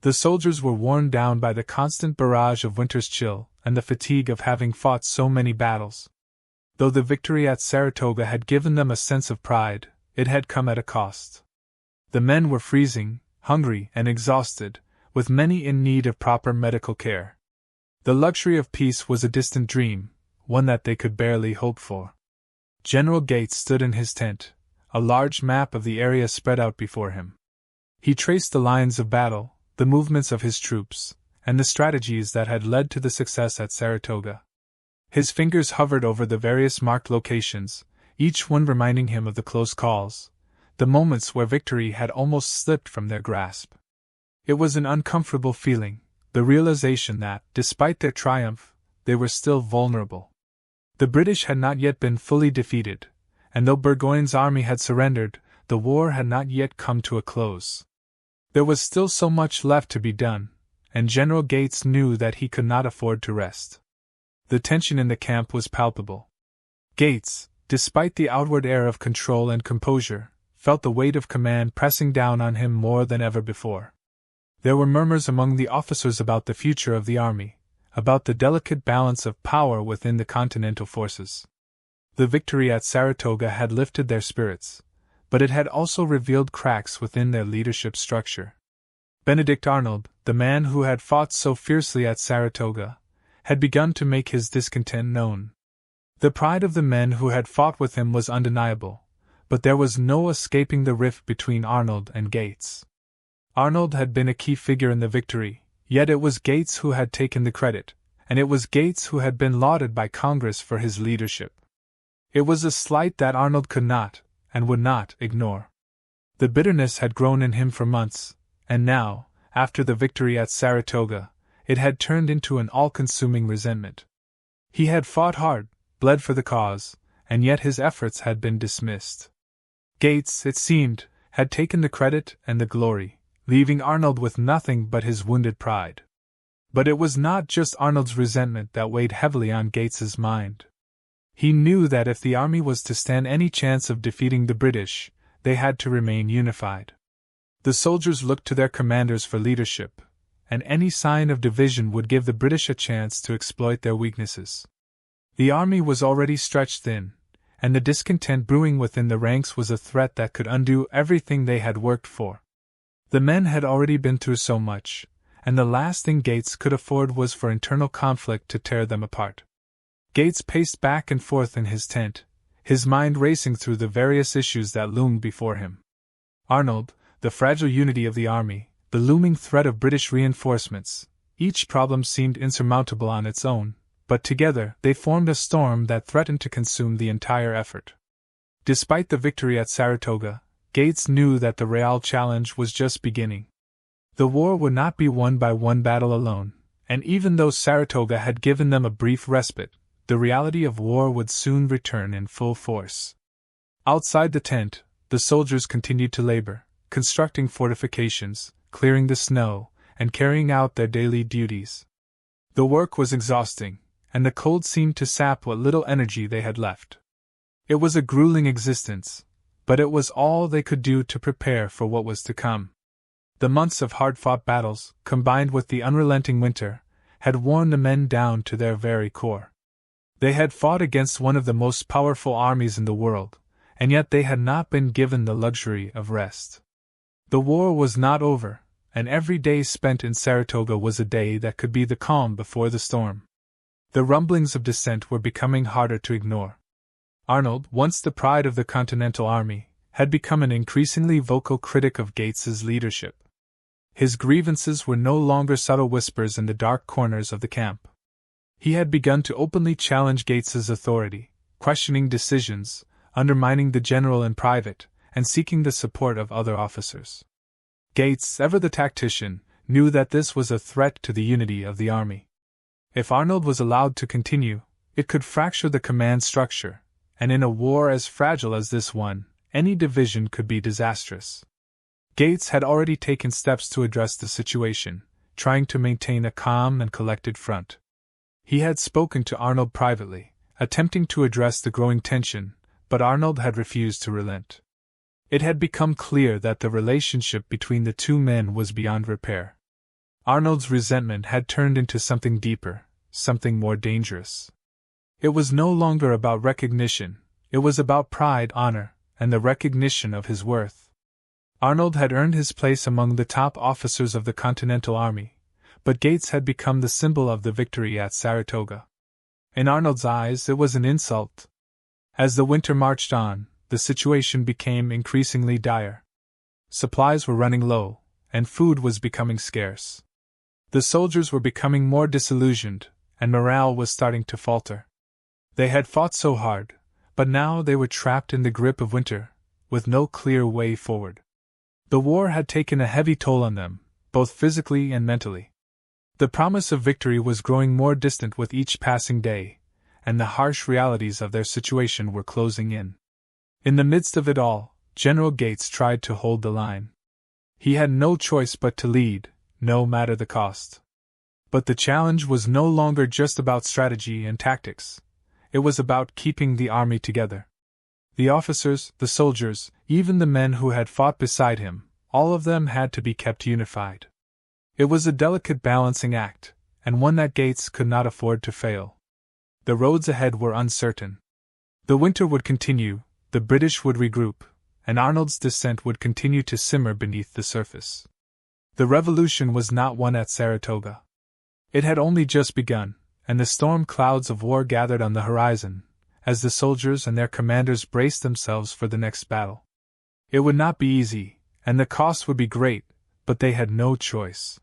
The soldiers were worn down by the constant barrage of winter's chill and the fatigue of having fought so many battles. Though the victory at Saratoga had given them a sense of pride, it had come at a cost. The men were freezing, hungry, and exhausted, with many in need of proper medical care. The luxury of peace was a distant dream, one that they could barely hope for. General Gates stood in his tent, a large map of the area spread out before him. He traced the lines of battle, the movements of his troops, and the strategies that had led to the success at Saratoga. His fingers hovered over the various marked locations, each one reminding him of the close calls, the moments where victory had almost slipped from their grasp. It was an uncomfortable feeling, the realization that, despite their triumph, they were still vulnerable. The British had not yet been fully defeated, and though Burgoyne's army had surrendered, the war had not yet come to a close. There was still so much left to be done, and General Gates knew that he could not afford to rest. The tension in the camp was palpable. Gates, despite the outward air of control and composure, felt the weight of command pressing down on him more than ever before. There were murmurs among the officers about the future of the army, about the delicate balance of power within the Continental forces. The victory at Saratoga had lifted their spirits, but it had also revealed cracks within their leadership structure. Benedict Arnold, the man who had fought so fiercely at Saratoga, had begun to make his discontent known. The pride of the men who had fought with him was undeniable, but there was no escaping the rift between Arnold and Gates. Arnold had been a key figure in the victory, yet it was Gates who had taken the credit, and it was Gates who had been lauded by Congress for his leadership. It was a slight that Arnold could not, and would not, ignore. The bitterness had grown in him for months, and now, after the victory at Saratoga, it had turned into an all-consuming resentment. He had fought hard, bled for the cause, and yet his efforts had been dismissed. Gates, it seemed, had taken the credit and the glory, leaving Arnold with nothing but his wounded pride. But it was not just Arnold's resentment that weighed heavily on Gates's mind. He knew that if the army was to stand any chance of defeating the British, they had to remain unified. The soldiers looked to their commanders for leadership, and any sign of division would give the British a chance to exploit their weaknesses. The army was already stretched thin, and the discontent brewing within the ranks was a threat that could undo everything they had worked for. The men had already been through so much, and the last thing Gates could afford was for internal conflict to tear them apart. Gates paced back and forth in his tent, his mind racing through the various issues that loomed before him. Arnold, the fragile unity of the army, the looming threat of British reinforcements, each problem seemed insurmountable on its own, but together they formed a storm that threatened to consume the entire effort. Despite the victory at Saratoga, Gates knew that the real challenge was just beginning. The war would not be won by one battle alone, and even though Saratoga had given them a brief respite, the reality of war would soon return in full force. Outside the tent, the soldiers continued to labor, constructing fortifications, clearing the snow, and carrying out their daily duties. The work was exhausting, and the cold seemed to sap what little energy they had left. It was a grueling existence, but it was all they could do to prepare for what was to come. The months of hard-fought battles, combined with the unrelenting winter, had worn the men down to their very core. They had fought against one of the most powerful armies in the world, and yet they had not been given the luxury of rest. The war was not over, and every day spent in Saratoga was a day that could be the calm before the storm. The rumblings of dissent were becoming harder to ignore. Arnold, once the pride of the Continental Army, had become an increasingly vocal critic of Gates's leadership. His grievances were no longer subtle whispers in the dark corners of the camp. He had begun to openly challenge Gates's authority, questioning decisions, undermining the general in private, and seeking the support of other officers. Gates, ever the tactician, knew that this was a threat to the unity of the army. If Arnold was allowed to continue, it could fracture the command structure, and in a war as fragile as this one, any division could be disastrous. Gates had already taken steps to address the situation, trying to maintain a calm and collected front. He had spoken to Arnold privately, attempting to address the growing tension, but Arnold had refused to relent. It had become clear that the relationship between the two men was beyond repair. Arnold's resentment had turned into something deeper, something more dangerous. It was no longer about recognition, it was about pride, honor, and the recognition of his worth. Arnold had earned his place among the top officers of the Continental Army, but Gates had become the symbol of the victory at Saratoga. In Arnold's eyes, it was an insult. As the winter marched on, the situation became increasingly dire. Supplies were running low, and food was becoming scarce. The soldiers were becoming more disillusioned, and morale was starting to falter. They had fought so hard, but now they were trapped in the grip of winter, with no clear way forward. The war had taken a heavy toll on them, both physically and mentally. The promise of victory was growing more distant with each passing day, and the harsh realities of their situation were closing in. In the midst of it all, General Gates tried to hold the line. He had no choice but to lead, no matter the cost. But the challenge was no longer just about strategy and tactics. It was about keeping the army together. The officers, the soldiers, even the men who had fought beside him, all of them had to be kept unified. It was a delicate balancing act, and one that Gates could not afford to fail. The roads ahead were uncertain. The winter would continue, the British would regroup, and Arnold's dissent would continue to simmer beneath the surface. The revolution was not won at Saratoga. It had only just begun, and the storm clouds of war gathered on the horizon, as the soldiers and their commanders braced themselves for the next battle. It would not be easy, and the cost would be great, but they had no choice.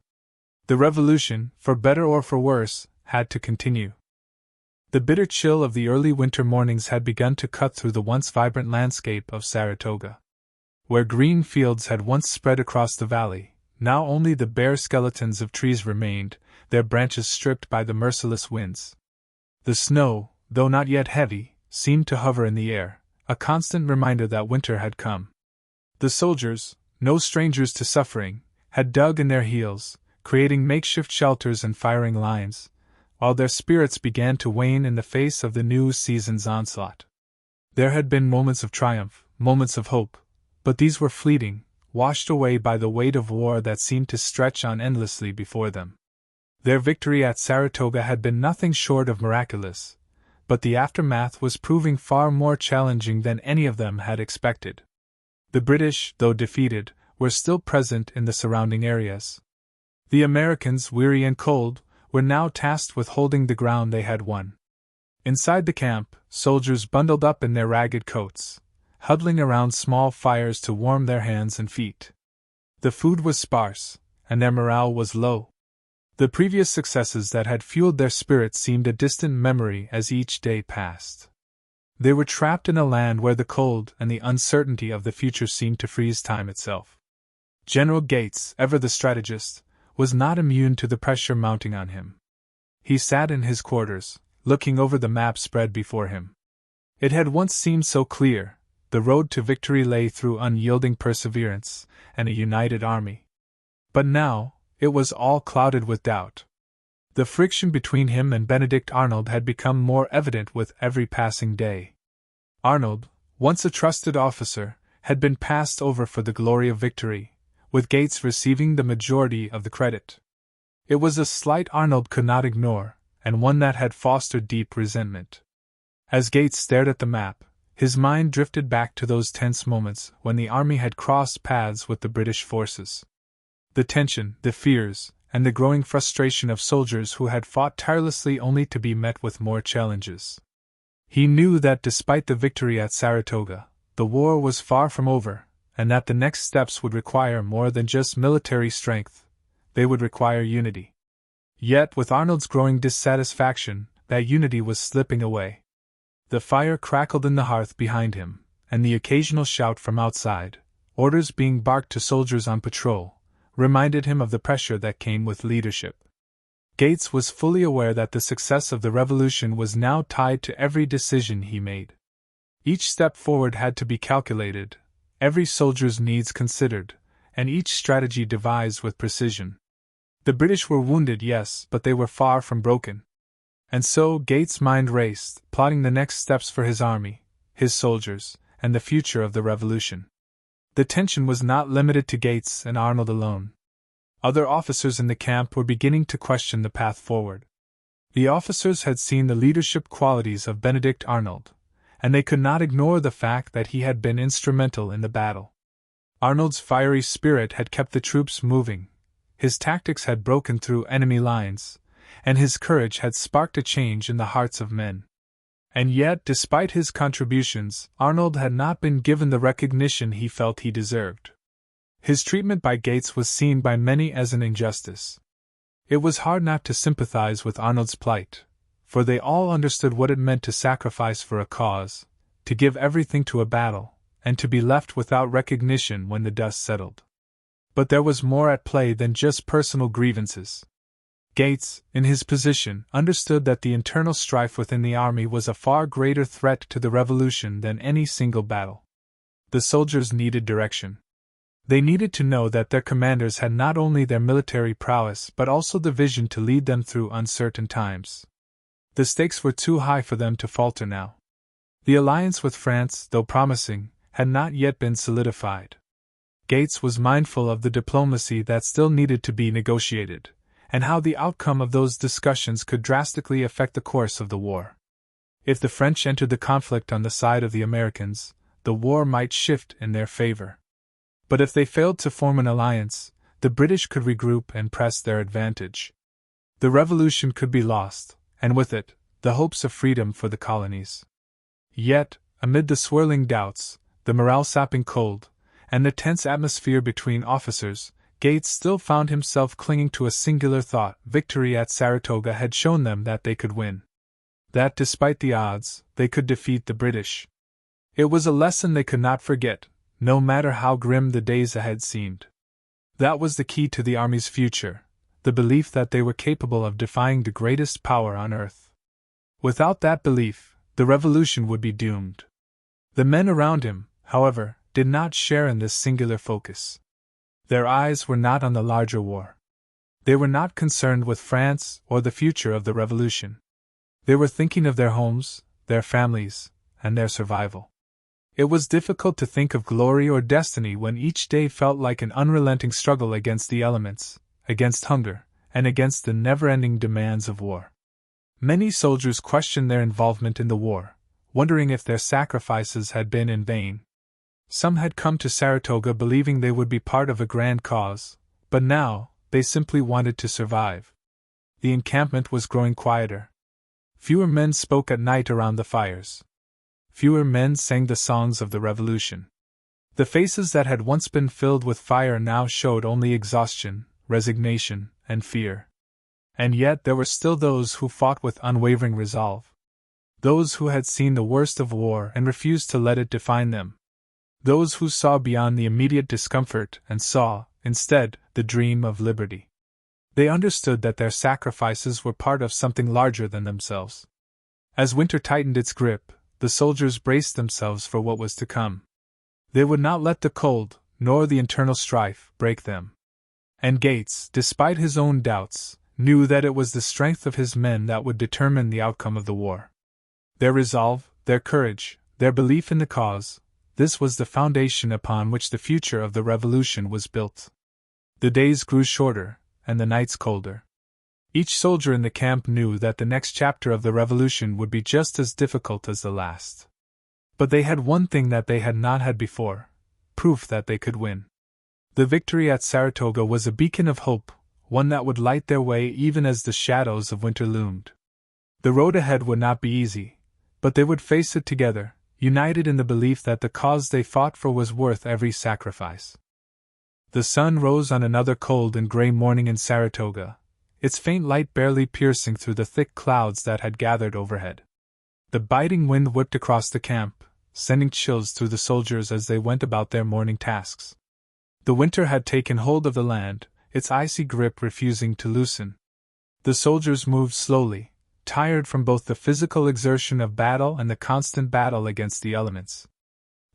The revolution, for better or for worse, had to continue. The bitter chill of the early winter mornings had begun to cut through the once vibrant landscape of Saratoga. Where green fields had once spread across the valley, now only the bare skeletons of trees remained, their branches stripped by the merciless winds. The snow, though not yet heavy, seemed to hover in the air, a constant reminder that winter had come. The soldiers, no strangers to suffering, had dug in their heels, creating makeshift shelters and firing lines, while their spirits began to wane in the face of the new season's onslaught. There had been moments of triumph, moments of hope, but these were fleeting, washed away by the weight of war that seemed to stretch on endlessly before them. Their victory at Saratoga had been nothing short of miraculous, but the aftermath was proving far more challenging than any of them had expected. The British, though defeated, were still present in the surrounding areas. The Americans, weary and cold, were now tasked with holding the ground they had won. Inside the camp, soldiers bundled up in their ragged coats, huddling around small fires to warm their hands and feet. The food was sparse, and their morale was low. The previous successes that had fueled their spirits seemed a distant memory as each day passed. They were trapped in a land where the cold and the uncertainty of the future seemed to freeze time itself. General Gates, ever the strategist, was not immune to the pressure mounting on him. He sat in his quarters, looking over the map spread before him. It had once seemed so clear, the road to victory lay through unyielding perseverance and a united army. But now, it was all clouded with doubt. The friction between him and Benedict Arnold had become more evident with every passing day. Arnold, once a trusted officer, had been passed over for the glory of victory, with Gates receiving the majority of the credit. It was a slight Arnold could not ignore, and one that had fostered deep resentment. As Gates stared at the map, his mind drifted back to those tense moments when the army had crossed paths with the British forces. The tension, the fears, and the growing frustration of soldiers who had fought tirelessly only to be met with more challenges. He knew that despite the victory at Saratoga, the war was far from over, and that the next steps would require more than just military strength, they would require unity. Yet, with Arnold's growing dissatisfaction, that unity was slipping away. The fire crackled in the hearth behind him, and the occasional shout from outside, orders being barked to soldiers on patrol, reminded him of the pressure that came with leadership. Gates was fully aware that the success of the revolution was now tied to every decision he made. Each step forward had to be calculated, every soldier's needs considered, and each strategy devised with precision. The British were wounded, yes, but they were far from broken. And so Gates' mind raced, plotting the next steps for his army, his soldiers, and the future of the revolution. The tension was not limited to Gates and Arnold alone. Other officers in the camp were beginning to question the path forward. The officers had seen the leadership qualities of Benedict Arnold, and they could not ignore the fact that he had been instrumental in the battle. Arnold's fiery spirit had kept the troops moving, his tactics had broken through enemy lines, and his courage had sparked a change in the hearts of men. And yet, despite his contributions, Arnold had not been given the recognition he felt he deserved. His treatment by Gates was seen by many as an injustice. It was hard not to sympathize with Arnold's plight, for they all understood what it meant to sacrifice for a cause, to give everything to a battle, and to be left without recognition when the dust settled. But there was more at play than just personal grievances. Gates, in his position, understood that the internal strife within the army was a far greater threat to the revolution than any single battle. The soldiers needed direction. They needed to know that their commanders had not only their military prowess but also the vision to lead them through uncertain times. The stakes were too high for them to falter now. The alliance with France, though promising, had not yet been solidified. Gates was mindful of the diplomacy that still needed to be negotiated, and how the outcome of those discussions could drastically affect the course of the war. If the French entered the conflict on the side of the Americans, the war might shift in their favor. But if they failed to form an alliance, the British could regroup and press their advantage. The revolution could be lost, and with it, the hopes of freedom for the colonies. Yet, amid the swirling doubts, the morale-sapping cold, and the tense atmosphere between officers, Gates still found himself clinging to a singular thought: victory at Saratoga had shown them that they could win. That despite the odds, they could defeat the British. It was a lesson they could not forget, no matter how grim the days ahead seemed. That was the key to the Army's future, the belief that they were capable of defying the greatest power on earth. Without that belief, the revolution would be doomed. The men around him, however, did not share in this singular focus. Their eyes were not on the larger war. They were not concerned with France or the future of the revolution. They were thinking of their homes, their families, and their survival. It was difficult to think of glory or destiny when each day felt like an unrelenting struggle against the elements, against hunger, and against the never-ending demands of war. Many soldiers questioned their involvement in the war, wondering if their sacrifices had been in vain. Some had come to Saratoga believing they would be part of a grand cause, but now, they simply wanted to survive. The encampment was growing quieter. Fewer men spoke at night around the fires. Fewer men sang the songs of the revolution. The faces that had once been filled with fire now showed only exhaustion, resignation, and fear. And yet there were still those who fought with unwavering resolve. Those who had seen the worst of war and refused to let it define them. Those who saw beyond the immediate discomfort and saw, instead, the dream of liberty. They understood that their sacrifices were part of something larger than themselves. As winter tightened its grip, the soldiers braced themselves for what was to come. They would not let the cold, nor the internal strife, break them. And Gates, despite his own doubts, knew that it was the strength of his men that would determine the outcome of the war. Their resolve, their courage, their belief in the cause, this was the foundation upon which the future of the revolution was built. The days grew shorter, and the nights colder. Each soldier in the camp knew that the next chapter of the revolution would be just as difficult as the last. But they had one thing that they had not had before: proof that they could win. The victory at Saratoga was a beacon of hope, one that would light their way even as the shadows of winter loomed. The road ahead would not be easy, but they would face it together, united in the belief that the cause they fought for was worth every sacrifice. The sun rose on another cold and gray morning in Saratoga, its faint light barely piercing through the thick clouds that had gathered overhead. The biting wind whipped across the camp, sending chills through the soldiers as they went about their morning tasks. The winter had taken hold of the land, its icy grip refusing to loosen. The soldiers moved slowly, tired from both the physical exertion of battle and the constant battle against the elements.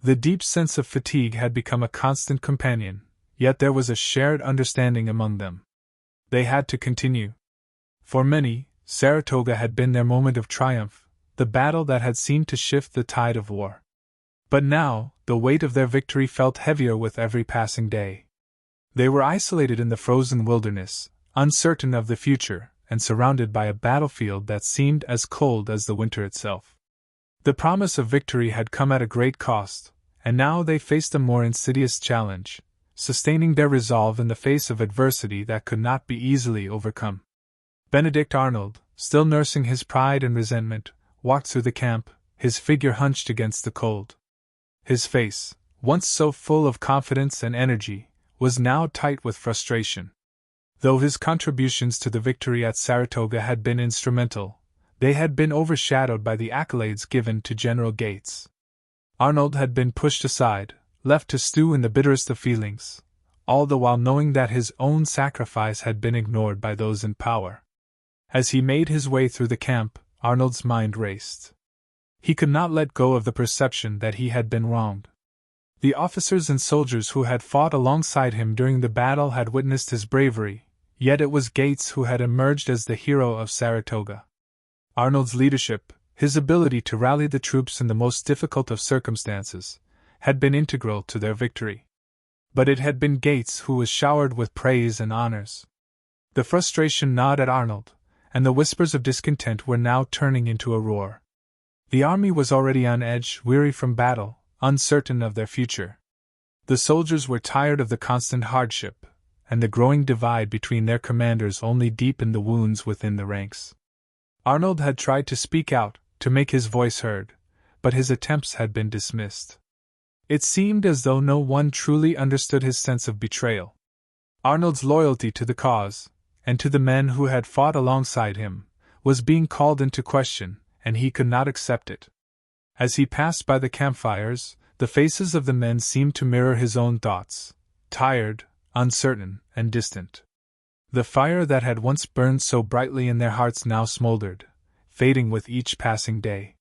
The deep sense of fatigue had become a constant companion, yet there was a shared understanding among them. They had to continue. For many, Saratoga had been their moment of triumph, the battle that had seemed to shift the tide of war. But now, the weight of their victory felt heavier with every passing day. They were isolated in the frozen wilderness, uncertain of the future, and surrounded by a battlefield that seemed as cold as the winter itself. The promise of victory had come at a great cost, and now they faced a more insidious challenge, sustaining their resolve in the face of adversity that could not be easily overcome. Benedict Arnold, still nursing his pride and resentment, walked through the camp, his figure hunched against the cold. His face, once so full of confidence and energy, was now tight with frustration. Though his contributions to the victory at Saratoga had been instrumental, they had been overshadowed by the accolades given to General Gates. Arnold had been pushed aside, left to stew in the bitterest of feelings, all the while knowing that his own sacrifice had been ignored by those in power. As he made his way through the camp, Arnold's mind raced. He could not let go of the perception that he had been wronged. The officers and soldiers who had fought alongside him during the battle had witnessed his bravery, yet it was Gates who had emerged as the hero of Saratoga. Arnold's leadership, his ability to rally the troops in the most difficult of circumstances, had been integral to their victory. But it had been Gates who was showered with praise and honors. The frustration gnawed at Arnold, and the whispers of discontent were now turning into a roar. The army was already on edge, weary from battle, uncertain of their future. The soldiers were tired of the constant hardship, and the growing divide between their commanders only deepened the wounds within the ranks. Arnold had tried to speak out, to make his voice heard, but his attempts had been dismissed. It seemed as though no one truly understood his sense of betrayal. Arnold's loyalty to the cause, and to the men who had fought alongside him, was being called into question, and he could not accept it. As he passed by the campfires, the faces of the men seemed to mirror his own thoughts, tired, uncertain, and distant. The fire that had once burned so brightly in their hearts now smoldered, fading with each passing day.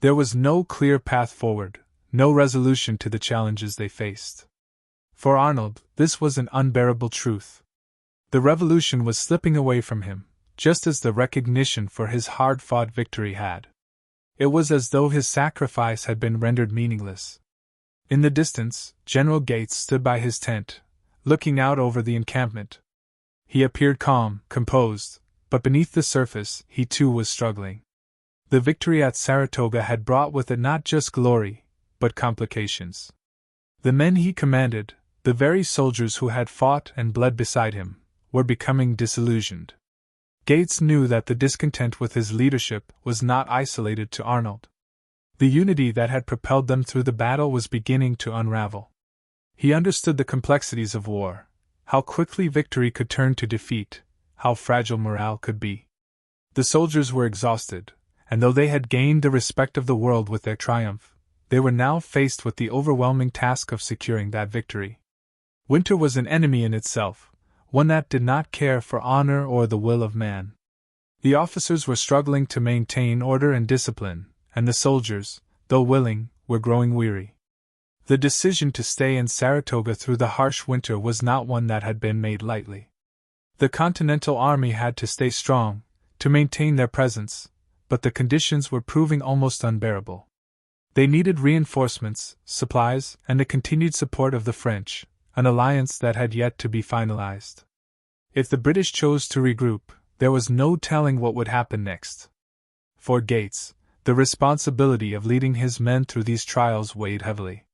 There was no clear path forward, no resolution to the challenges they faced. For Arnold, this was an unbearable truth. The revolution was slipping away from him, just as the recognition for his hard-fought victory had. It was as though his sacrifice had been rendered meaningless. In the distance, General Gates stood by his tent, looking out over the encampment. He appeared calm, composed, but beneath the surface, he too was struggling. The victory at Saratoga had brought with it not just glory, but complications. The men he commanded, the very soldiers who had fought and bled beside him, were becoming disillusioned. Gates knew that the discontent with his leadership was not isolated to Arnold. The unity that had propelled them through the battle was beginning to unravel. He understood the complexities of war, how quickly victory could turn to defeat, how fragile morale could be. The soldiers were exhausted, and though they had gained the respect of the world with their triumph, they were now faced with the overwhelming task of securing that victory. Winter was an enemy in itself, one that did not care for honor or the will of man. The officers were struggling to maintain order and discipline, and the soldiers, though willing, were growing weary. The decision to stay in Saratoga through the harsh winter was not one that had been made lightly. The Continental Army had to stay strong, to maintain their presence, but the conditions were proving almost unbearable. They needed reinforcements, supplies, and the continued support of the French, an alliance that had yet to be finalized. If the British chose to regroup, there was no telling what would happen next. For Gates, the responsibility of leading his men through these trials weighed heavily.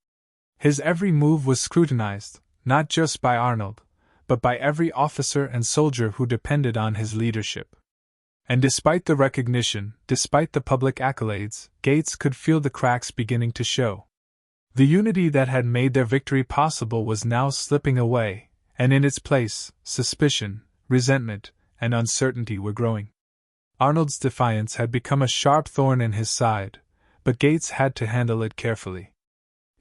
His every move was scrutinized, not just by Arnold, but by every officer and soldier who depended on his leadership. And despite the recognition, despite the public accolades, Gates could feel the cracks beginning to show. The unity that had made their victory possible was now slipping away, and in its place, suspicion, resentment, and uncertainty were growing. Arnold's defiance had become a sharp thorn in his side, but Gates had to handle it carefully.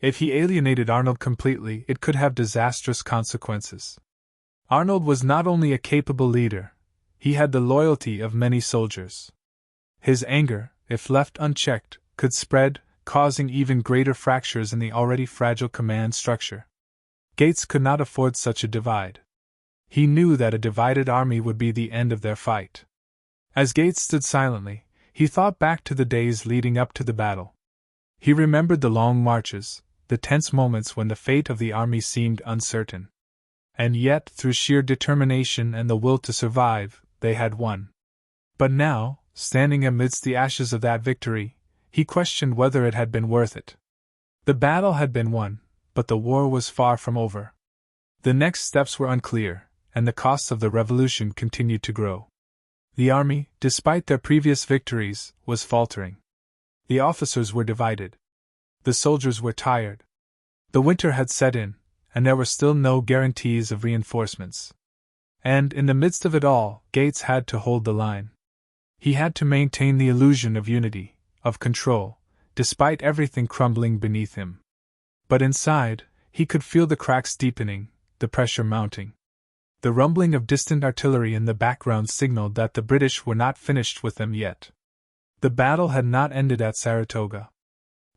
If he alienated Arnold completely, it could have disastrous consequences. Arnold was not only a capable leader, he had the loyalty of many soldiers. His anger, if left unchecked, could spread, causing even greater fractures in the already fragile command structure. Gates could not afford such a divide. He knew that a divided army would be the end of their fight. As Gates stood silently, he thought back to the days leading up to the battle. He remembered the long marches, the tense moments when the fate of the army seemed uncertain. And yet, through sheer determination and the will to survive, they had won. But now, standing amidst the ashes of that victory, he questioned whether it had been worth it. The battle had been won, but the war was far from over. The next steps were unclear, and the costs of the revolution continued to grow. The army, despite their previous victories, was faltering. The officers were divided. The soldiers were tired. The winter had set in, and there were still no guarantees of reinforcements. And, in the midst of it all, Gates had to hold the line. He had to maintain the illusion of unity, of control, despite everything crumbling beneath him. But inside, he could feel the cracks deepening, the pressure mounting. The rumbling of distant artillery in the background signaled that the British were not finished with them yet. The battle had not ended at Saratoga.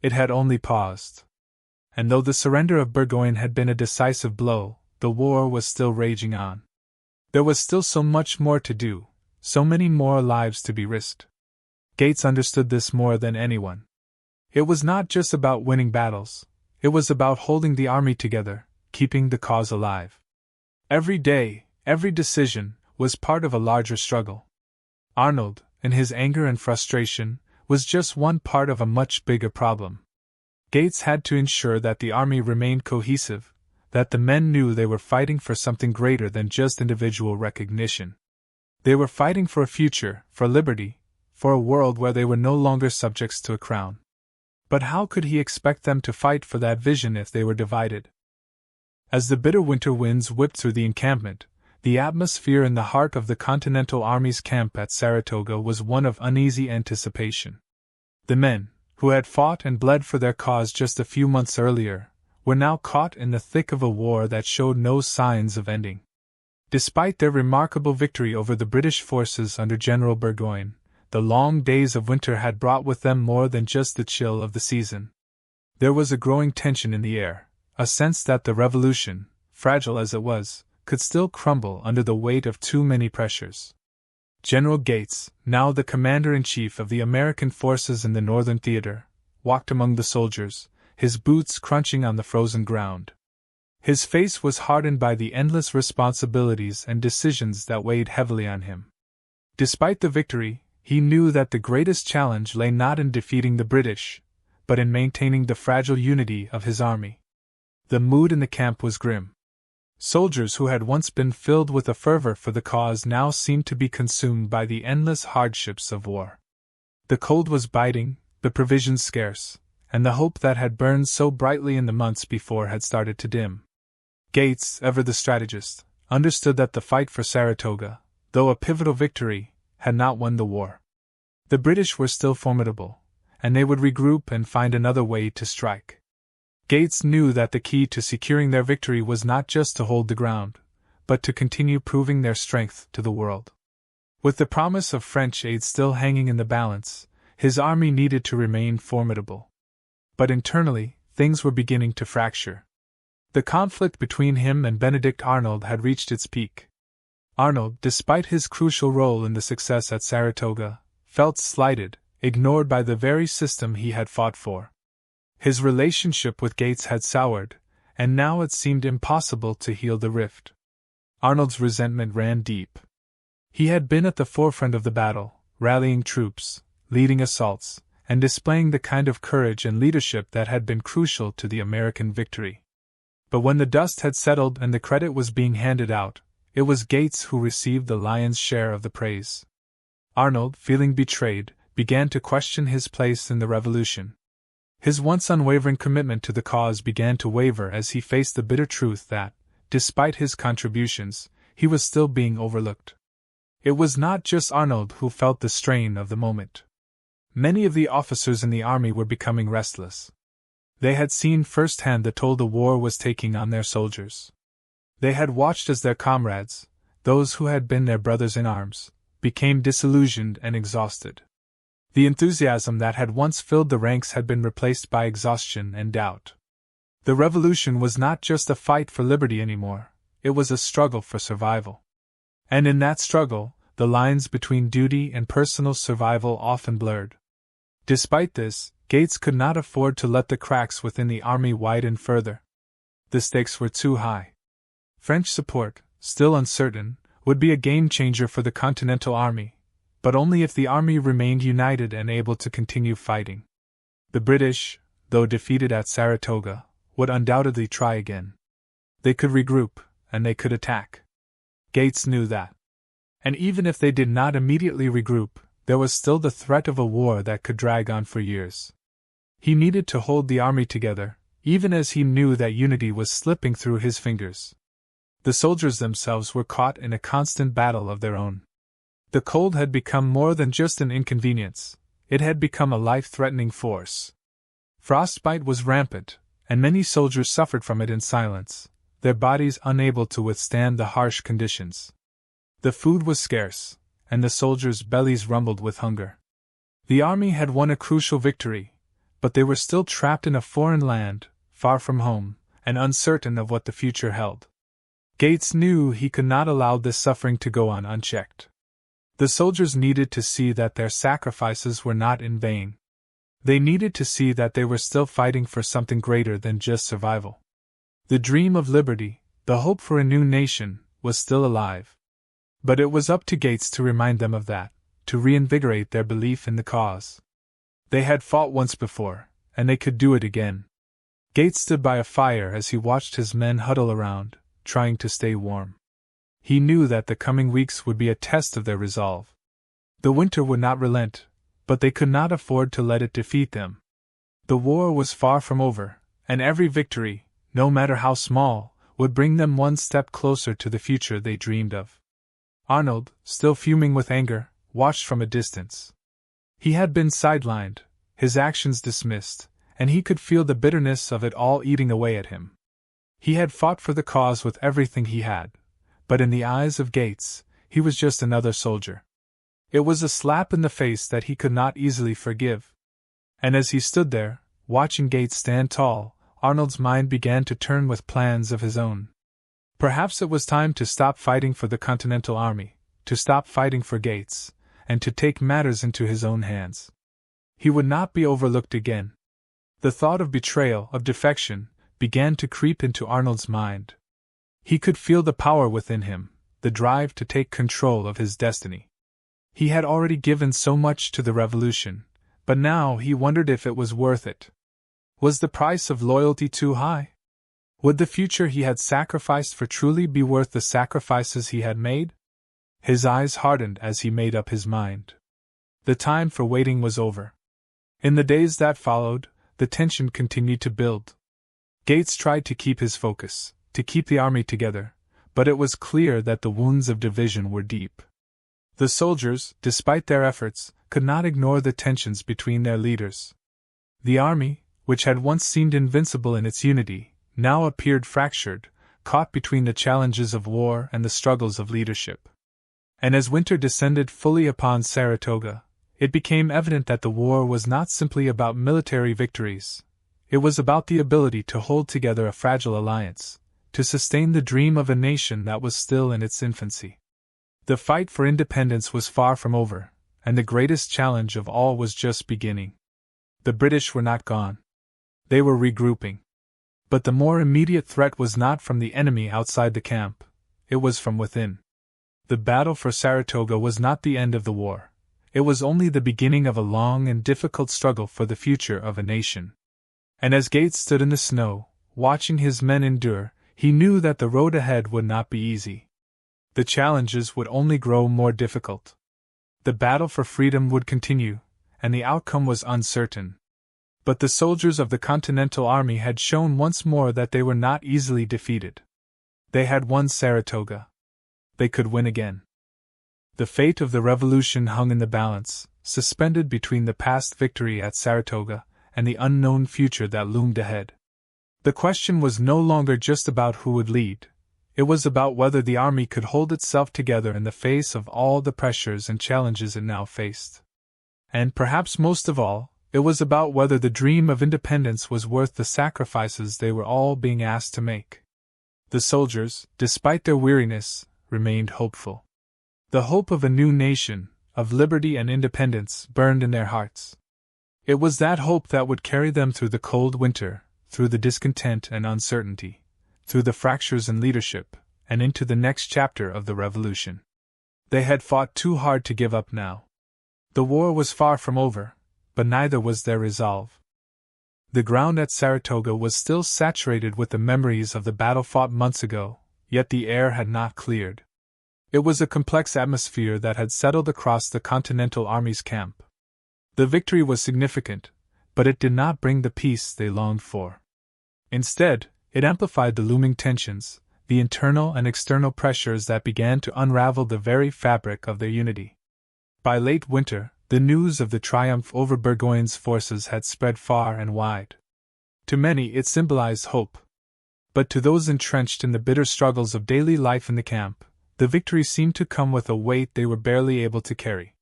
It had only paused. And though the surrender of Burgoyne had been a decisive blow, the war was still raging on. There was still so much more to do, so many more lives to be risked. Gates understood this more than anyone. It was not just about winning battles, it was about holding the army together, keeping the cause alive. Every day, every decision, was part of a larger struggle. Arnold, in his anger and frustration, was just one part of a much bigger problem. Gates had to ensure that the army remained cohesive, that the men knew they were fighting for something greater than just individual recognition. They were fighting for a future, for liberty, for a world where they were no longer subjects to a crown. But how could he expect them to fight for that vision if they were divided? As the bitter winter winds whipped through the encampment, the atmosphere in the heart of the Continental Army's camp at Saratoga was one of uneasy anticipation. The men, who had fought and bled for their cause just a few months earlier, were now caught in the thick of a war that showed no signs of ending. Despite their remarkable victory over the British forces under General Burgoyne, the long days of winter had brought with them more than just the chill of the season. There was a growing tension in the air, a sense that the revolution, fragile as it was, could still crumble under the weight of too many pressures. General Gates, now the commander-in-chief of the American forces in the Northern Theater, walked among the soldiers, his boots crunching on the frozen ground. His face was hardened by the endless responsibilities and decisions that weighed heavily on him. Despite the victory, he knew that the greatest challenge lay not in defeating the British, but in maintaining the fragile unity of his army. The mood in the camp was grim. Soldiers who had once been filled with a fervor for the cause now seemed to be consumed by the endless hardships of war. The cold was biting, the provisions scarce, and the hope that had burned so brightly in the months before had started to dim. Gates, ever the strategist, understood that the fight for Saratoga, though a pivotal victory, had not won the war. The British were still formidable, and they would regroup and find another way to strike. Gates knew that the key to securing their victory was not just to hold the ground, but to continue proving their strength to the world. With the promise of French aid still hanging in the balance, his army needed to remain formidable. But internally, things were beginning to fracture. The conflict between him and Benedict Arnold had reached its peak. Arnold, despite his crucial role in the success at Saratoga, felt slighted, ignored by the very system he had fought for. His relationship with Gates had soured, and now it seemed impossible to heal the rift. Arnold's resentment ran deep. He had been at the forefront of the battle, rallying troops, leading assaults, and displaying the kind of courage and leadership that had been crucial to the American victory. But when the dust had settled and the credit was being handed out, it was Gates who received the lion's share of the praise. Arnold, feeling betrayed, began to question his place in the revolution. His once unwavering commitment to the cause began to waver as he faced the bitter truth that, despite his contributions, he was still being overlooked. It was not just Arnold who felt the strain of the moment. Many of the officers in the army were becoming restless. They had seen firsthand the toll the war was taking on their soldiers. They had watched as their comrades, those who had been their brothers in arms, became disillusioned and exhausted. The enthusiasm that had once filled the ranks had been replaced by exhaustion and doubt. The revolution was not just a fight for liberty anymore, it was a struggle for survival. And in that struggle, the lines between duty and personal survival often blurred. Despite this, Gates could not afford to let the cracks within the army widen further. The stakes were too high. French support, still uncertain, would be a game-changer for the Continental Army, but only if the army remained united and able to continue fighting. The British, though defeated at Saratoga, would undoubtedly try again. They could regroup, and they could attack. Gates knew that. And even if they did not immediately regroup, there was still the threat of a war that could drag on for years. He needed to hold the army together, even as he knew that unity was slipping through his fingers. The soldiers themselves were caught in a constant battle of their own. The cold had become more than just an inconvenience, it had become a life-threatening force. Frostbite was rampant, and many soldiers suffered from it in silence, their bodies unable to withstand the harsh conditions. The food was scarce, and the soldiers' bellies rumbled with hunger. The army had won a crucial victory, but they were still trapped in a foreign land, far from home, and uncertain of what the future held. Gates knew he could not allow this suffering to go on unchecked. The soldiers needed to see that their sacrifices were not in vain. They needed to see that they were still fighting for something greater than just survival. The dream of liberty, the hope for a new nation, was still alive. But it was up to Gates to remind them of that, to reinvigorate their belief in the cause. They had fought once before, and they could do it again. Gates stood by a fire as he watched his men huddle around, trying to stay warm. He knew that the coming weeks would be a test of their resolve. The winter would not relent, but they could not afford to let it defeat them. The war was far from over, and every victory, no matter how small, would bring them one step closer to the future they dreamed of. Arnold, still fuming with anger, watched from a distance. He had been sidelined, his actions dismissed, and he could feel the bitterness of it all eating away at him. He had fought for the cause with everything he had, but in the eyes of Gates, he was just another soldier. It was a slap in the face that he could not easily forgive. And as he stood there, watching Gates stand tall, Arnold's mind began to turn with plans of his own. Perhaps it was time to stop fighting for the Continental Army, to stop fighting for Gates, and to take matters into his own hands. He would not be overlooked again. The thought of betrayal, of defection, began to creep into Arnold's mind. He could feel the power within him, the drive to take control of his destiny. He had already given so much to the revolution, but now he wondered if it was worth it. Was the price of loyalty too high? Would the future he had sacrificed for truly be worth the sacrifices he had made? His eyes hardened as he made up his mind. The time for waiting was over. In the days that followed, the tension continued to build. Gates tried to keep his focus, to keep the army together, but it was clear that the wounds of division were deep. The soldiers, despite their efforts, could not ignore the tensions between their leaders. The army, which had once seemed invincible in its unity, now appeared fractured, caught between the challenges of war and the struggles of leadership. And as winter descended fully upon Saratoga, it became evident that the war was not simply about military victories. It was about the ability to hold together a fragile alliance, to sustain the dream of a nation that was still in its infancy. The fight for independence was far from over, and the greatest challenge of all was just beginning. The British were not gone. They were regrouping. But the more immediate threat was not from the enemy outside the camp, it was from within. The battle for Saratoga was not the end of the war, it was only the beginning of a long and difficult struggle for the future of a nation. And as Gates stood in the snow, watching his men endure, he knew that the road ahead would not be easy. The challenges would only grow more difficult. The battle for freedom would continue, and the outcome was uncertain. But the soldiers of the Continental Army had shown once more that they were not easily defeated. They had won Saratoga. They could win again. The fate of the revolution hung in the balance, suspended between the past victory at Saratoga and the unknown future that loomed ahead. The question was no longer just about who would lead. It was about whether the army could hold itself together in the face of all the pressures and challenges it now faced. And perhaps most of all, it was about whether the dream of independence was worth the sacrifices they were all being asked to make. The soldiers, despite their weariness, remained hopeful. The hope of a new nation, of liberty and independence, burned in their hearts. It was that hope that would carry them through the cold winter, through the discontent and uncertainty, through the fractures in leadership, and into the next chapter of the revolution. They had fought too hard to give up now. The war was far from over, but neither was their resolve. The ground at Saratoga was still saturated with the memories of the battle fought months ago, yet the air had not cleared. It was a complex atmosphere that had settled across the Continental Army's camp. The victory was significant, but it did not bring the peace they longed for. Instead, it amplified the looming tensions, the internal and external pressures that began to unravel the very fabric of their unity. By late winter, the news of the triumph over Burgoyne's forces had spread far and wide. To many it symbolized hope. But to those entrenched in the bitter struggles of daily life in the camp, the victory seemed to come with a weight they were barely able to carry.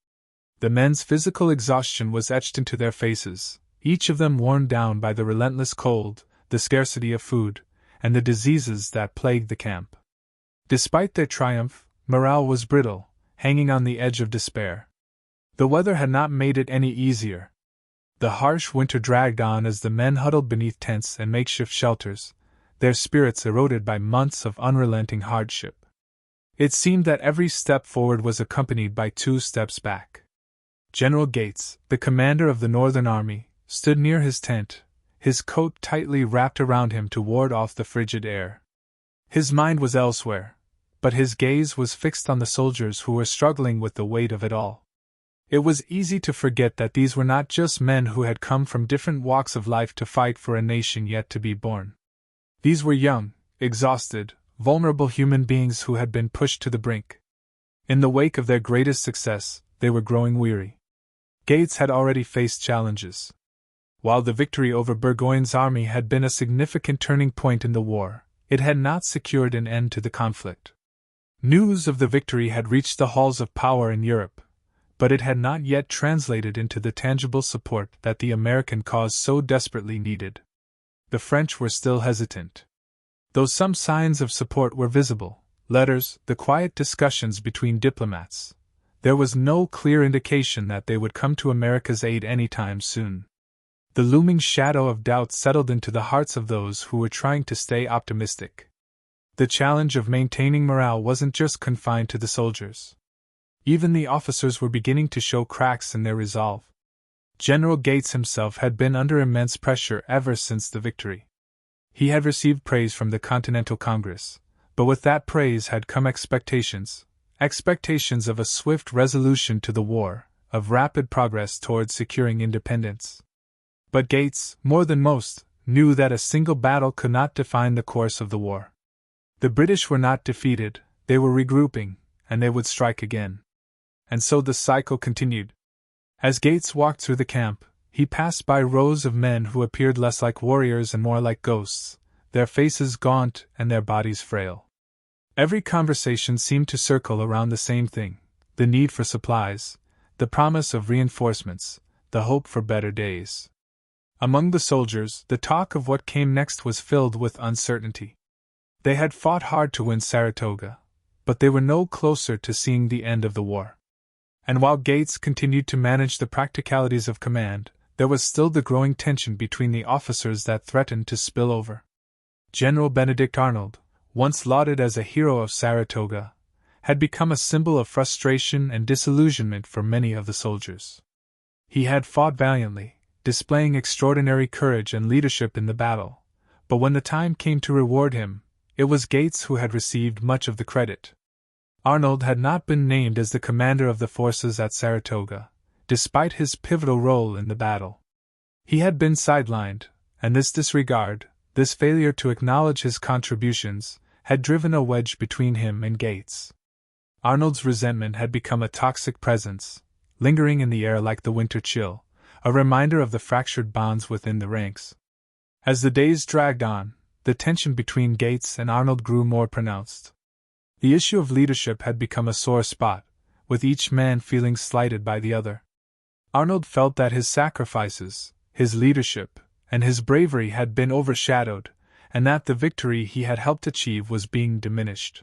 The men's physical exhaustion was etched into their faces, each of them worn down by the relentless cold, the scarcity of food, and the diseases that plagued the camp. Despite their triumph, morale was brittle, hanging on the edge of despair. The weather had not made it any easier. The harsh winter dragged on as the men huddled beneath tents and makeshift shelters, their spirits eroded by months of unrelenting hardship. It seemed that every step forward was accompanied by 2 steps back. General Gates, the commander of the Northern Army, stood near his tent, his coat tightly wrapped around him to ward off the frigid air. His mind was elsewhere, but his gaze was fixed on the soldiers who were struggling with the weight of it all. It was easy to forget that these were not just men who had come from different walks of life to fight for a nation yet to be born. These were young, exhausted, vulnerable human beings who had been pushed to the brink. In the wake of their greatest success, they were growing weary. Gates had already faced challenges. While the victory over Burgoyne's army had been a significant turning point in the war, it had not secured an end to the conflict. News of the victory had reached the halls of power in Europe, but it had not yet translated into the tangible support that the American cause so desperately needed. The French were still hesitant. Though some signs of support were visible, letters, the quiet discussions between diplomats, there was no clear indication that they would come to America's aid anytime soon. The looming shadow of doubt settled into the hearts of those who were trying to stay optimistic. The challenge of maintaining morale wasn't just confined to the soldiers. Even the officers were beginning to show cracks in their resolve. General Gates himself had been under immense pressure ever since the victory. He had received praise from the Continental Congress, but with that praise had come expectations of a swift resolution to the war, of rapid progress towards securing independence. But Gates, more than most, knew that a single battle could not define the course of the war. The British were not defeated, they were regrouping, and they would strike again. And so the cycle continued. As Gates walked through the camp, he passed by rows of men who appeared less like warriors and more like ghosts, their faces gaunt and their bodies frail. Every conversation seemed to circle around the same thing: the need for supplies, the promise of reinforcements, the hope for better days. Among the soldiers, the talk of what came next was filled with uncertainty. They had fought hard to win Saratoga, but they were no closer to seeing the end of the war. And while Gates continued to manage the practicalities of command, there was still the growing tension between the officers that threatened to spill over. General Benedict Arnold, once lauded as a hero of Saratoga, had become a symbol of frustration and disillusionment for many of the soldiers. He had fought valiantly, displaying extraordinary courage and leadership in the battle, but when the time came to reward him, it was Gates who had received much of the credit. Arnold had not been named as the commander of the forces at Saratoga, despite his pivotal role in the battle. He had been sidelined, and this disregard, this failure to acknowledge his contributions, had driven a wedge between him and Gates. Arnold's resentment had become a toxic presence, lingering in the air like the winter chill, a reminder of the fractured bonds within the ranks. As the days dragged on, the tension between Gates and Arnold grew more pronounced. The issue of leadership had become a sore spot, with each man feeling slighted by the other. Arnold felt that his sacrifices, his leadership, and his bravery had been overshadowed, and that the victory he had helped achieve was being diminished.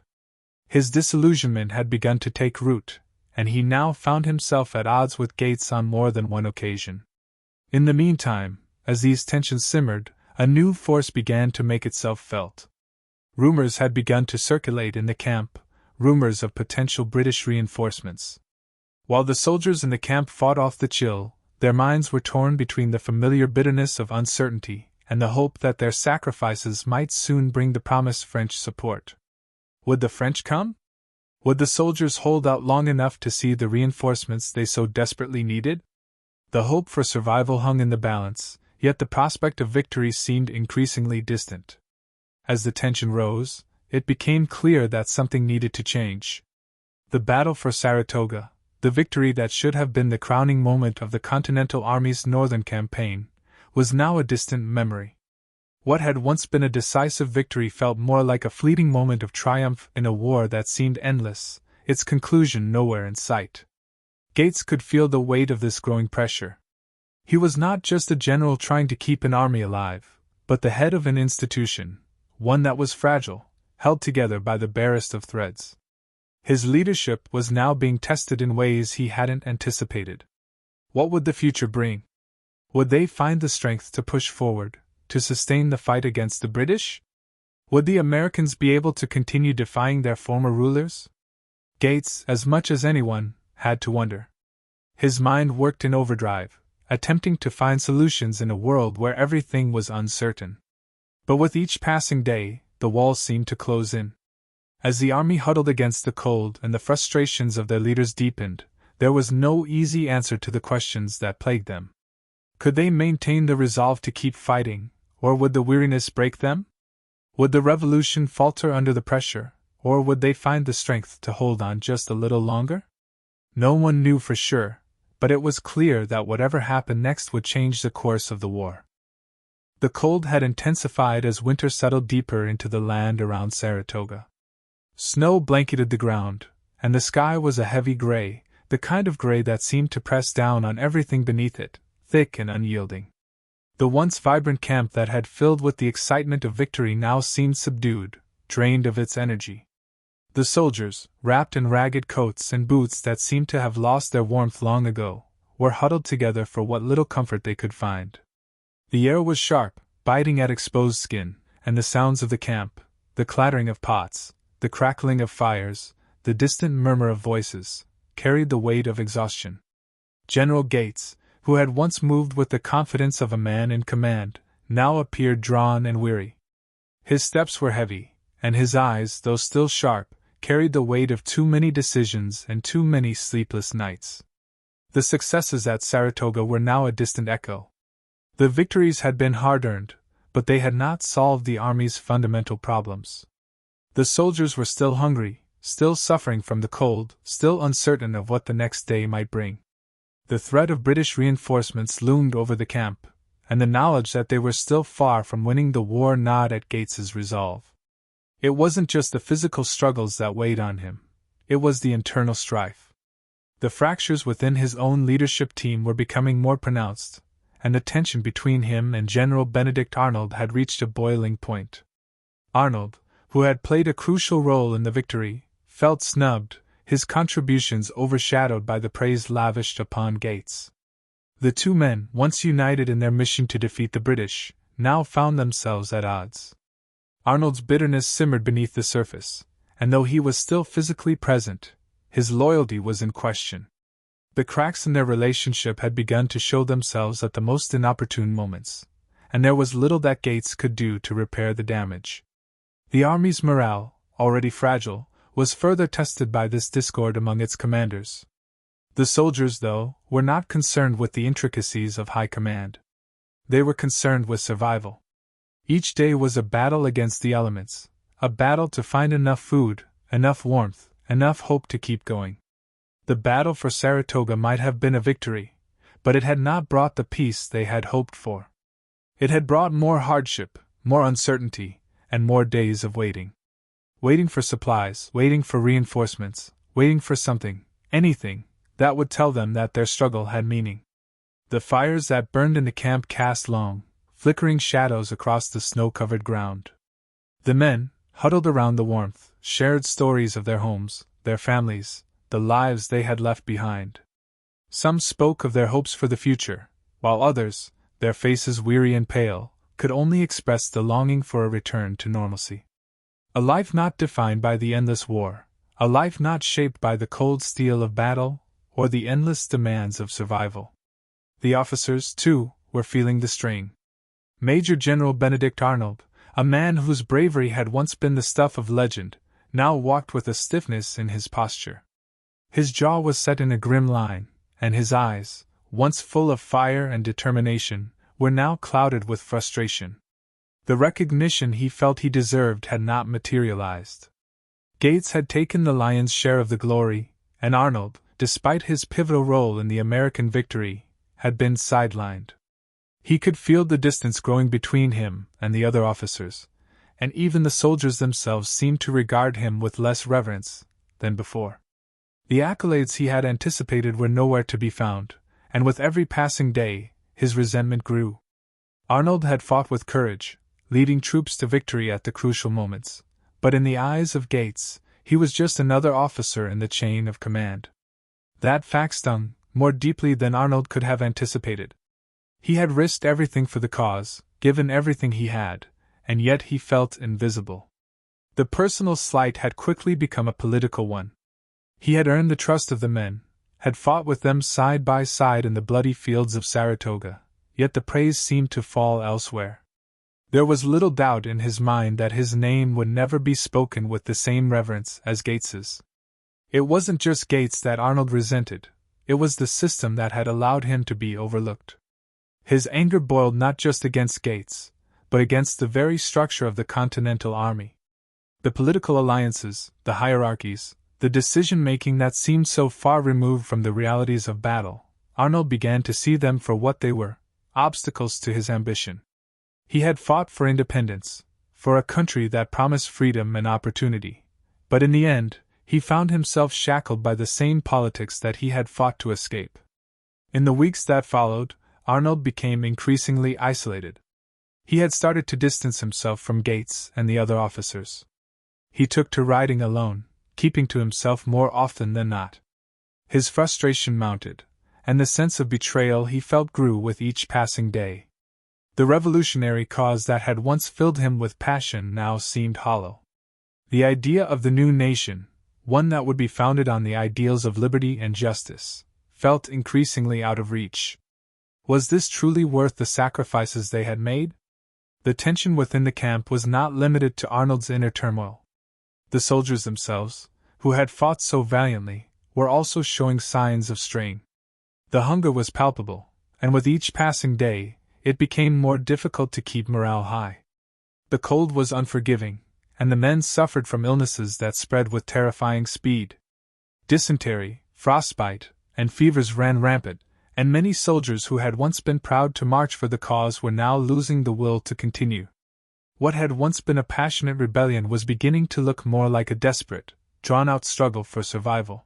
His disillusionment had begun to take root, and he now found himself at odds with Gates on more than one occasion. In the meantime, as these tensions simmered, a new force began to make itself felt. Rumors had begun to circulate in the camp, rumors of potential British reinforcements. While the soldiers in the camp fought off the chill, their minds were torn between the familiar bitterness of uncertainty and the hope that their sacrifices might soon bring the promised French support. Would the French come? Would the soldiers hold out long enough to see the reinforcements they so desperately needed? The hope for survival hung in the balance, yet the prospect of victory seemed increasingly distant. As the tension rose, it became clear that something needed to change. The Battle for Saratoga, the victory that should have been the crowning moment of the Continental Army's northern campaign, was now a distant memory. What had once been a decisive victory felt more like a fleeting moment of triumph in a war that seemed endless, its conclusion nowhere in sight. Gates could feel the weight of this growing pressure. He was not just a general trying to keep an army alive, but the head of an institution, one that was fragile, held together by the barest of threads. His leadership was now being tested in ways he hadn't anticipated. What would the future bring? Would they find the strength to push forward, to sustain the fight against the British? Would the Americans be able to continue defying their former rulers? Gates, as much as anyone, had to wonder. His mind worked in overdrive, attempting to find solutions in a world where everything was uncertain. But with each passing day, the walls seemed to close in. As the army huddled against the cold and the frustrations of their leaders deepened, there was no easy answer to the questions that plagued them. Could they maintain the resolve to keep fighting, or would the weariness break them? Would the revolution falter under the pressure, or would they find the strength to hold on just a little longer? No one knew for sure, but it was clear that whatever happened next would change the course of the war. The cold had intensified as winter settled deeper into the land around Saratoga. Snow blanketed the ground, and the sky was a heavy gray, the kind of gray that seemed to press down on everything beneath it, thick and unyielding. The once vibrant camp that had filled with the excitement of victory now seemed subdued, drained of its energy. The soldiers, wrapped in ragged coats and boots that seemed to have lost their warmth long ago, were huddled together for what little comfort they could find. The air was sharp, biting at exposed skin, and the sounds of the camp, the clattering of pots, the crackling of fires, the distant murmur of voices, carried the weight of exhaustion. General Gates, who had once moved with the confidence of a man in command, now appeared drawn and weary. His steps were heavy, and his eyes, though still sharp, carried the weight of too many decisions and too many sleepless nights. The successes at Saratoga were now a distant echo. The victories had been hard-earned, but they had not solved the army's fundamental problems. The soldiers were still hungry, still suffering from the cold, still uncertain of what the next day might bring. The threat of British reinforcements loomed over the camp, and the knowledge that they were still far from winning the war gnawed at Gates's resolve. It wasn't just the physical struggles that weighed on him, it was the internal strife. The fractures within his own leadership team were becoming more pronounced, and the tension between him and General Benedict Arnold had reached a boiling point. Arnold, who had played a crucial role in the victory, felt snubbed, his contributions overshadowed by the praise lavished upon Gates. The two men, once united in their mission to defeat the British, now found themselves at odds. Arnold's bitterness simmered beneath the surface, and though he was still physically present, his loyalty was in question. The cracks in their relationship had begun to show themselves at the most inopportune moments, and there was little that Gates could do to repair the damage. The army's morale, already fragile, was further tested by this discord among its commanders. The soldiers, though, were not concerned with the intricacies of high command. They were concerned with survival. Each day was a battle against the elements, a battle to find enough food, enough warmth, enough hope to keep going. The battle for Saratoga might have been a victory, but it had not brought the peace they had hoped for. It had brought more hardship, more uncertainty, and more days of waiting. Waiting for supplies, waiting for reinforcements, waiting for something, anything, that would tell them that their struggle had meaning. The fires that burned in the camp cast long, flickering shadows across the snow-covered ground. The men, huddled around the warmth, shared stories of their homes, their families, the lives they had left behind. Some spoke of their hopes for the future, while others, their faces weary and pale, could only express the longing for a return to normalcy. A life not defined by the endless war, a life not shaped by the cold steel of battle or the endless demands of survival. The officers, too, were feeling the strain. Major General Benedict Arnold, a man whose bravery had once been the stuff of legend, now walked with a stiffness in his posture. His jaw was set in a grim line, and his eyes, once full of fire and determination, were now clouded with frustration. The recognition he felt he deserved had not materialized. Gates had taken the lion's share of the glory, and Arnold, despite his pivotal role in the American victory, had been sidelined. He could feel the distance growing between him and the other officers, and even the soldiers themselves seemed to regard him with less reverence than before. The accolades he had anticipated were nowhere to be found, and with every passing day, his resentment grew. Arnold had fought with courage, leading troops to victory at the crucial moments, but in the eyes of Gates, he was just another officer in the chain of command. That fact stung more deeply than Arnold could have anticipated. He had risked everything for the cause, given everything he had, and yet he felt invisible. The personal slight had quickly become a political one. He had earned the trust of the men, had fought with them side by side in the bloody fields of Saratoga, yet the praise seemed to fall elsewhere. There was little doubt in his mind that his name would never be spoken with the same reverence as Gates's. It wasn't just Gates that Arnold resented, it was the system that had allowed him to be overlooked. His anger boiled not just against Gates, but against the very structure of the Continental Army. The political alliances, the hierarchies, the decision-making that seemed so far removed from the realities of battle, Arnold began to see them for what they were, obstacles to his ambition. He had fought for independence, for a country that promised freedom and opportunity, but in the end, he found himself shackled by the same politics that he had fought to escape. In the weeks that followed, Arnold became increasingly isolated. He had started to distance himself from Gates and the other officers. He took to riding alone, keeping to himself more often than not. His frustration mounted, and the sense of betrayal he felt grew with each passing day. The revolutionary cause that had once filled him with passion now seemed hollow. The idea of the new nation, one that would be founded on the ideals of liberty and justice, felt increasingly out of reach. Was this truly worth the sacrifices they had made? The tension within the camp was not limited to Arnold's inner turmoil. The soldiers themselves, who had fought so valiantly, were also showing signs of strain. The hunger was palpable, and with each passing day, it became more difficult to keep morale high. The cold was unforgiving, and the men suffered from illnesses that spread with terrifying speed. Dysentery, frostbite, and fevers ran rampant, and many soldiers who had once been proud to march for the cause were now losing the will to continue. What had once been a passionate rebellion was beginning to look more like a desperate, drawn-out struggle for survival.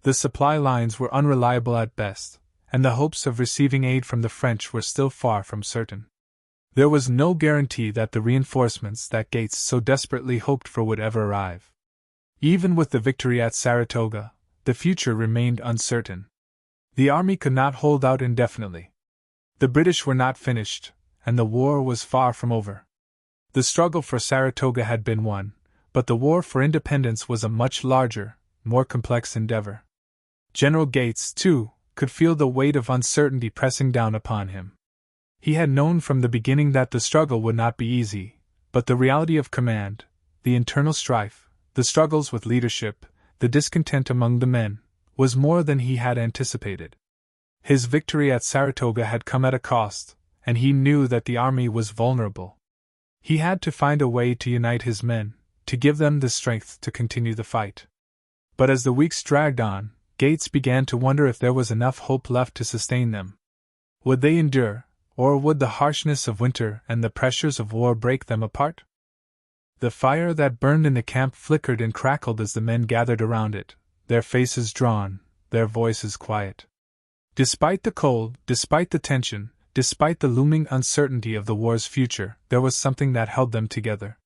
The supply lines were unreliable at best, and the hopes of receiving aid from the French were still far from certain. There was no guarantee that the reinforcements that Gates so desperately hoped for would ever arrive. Even with the victory at Saratoga, the future remained uncertain. The army could not hold out indefinitely. The British were not finished, and the war was far from over. The struggle for Saratoga had been won, but the war for independence was a much larger, more complex endeavor. General Gates, too, could feel the weight of uncertainty pressing down upon him. He had known from the beginning that the struggle would not be easy, but the reality of command, the internal strife, the struggles with leadership, the discontent among the men, was more than he had anticipated. His victory at Saratoga had come at a cost, and he knew that the army was vulnerable. He had to find a way to unite his men, to give them the strength to continue the fight. But as the weeks dragged on, Gates began to wonder if there was enough hope left to sustain them. Would they endure, or would the harshness of winter and the pressures of war break them apart? The fire that burned in the camp flickered and crackled as the men gathered around it, their faces drawn, their voices quiet. Despite the cold, despite the tension, despite the looming uncertainty of the war's future, there was something that held them together.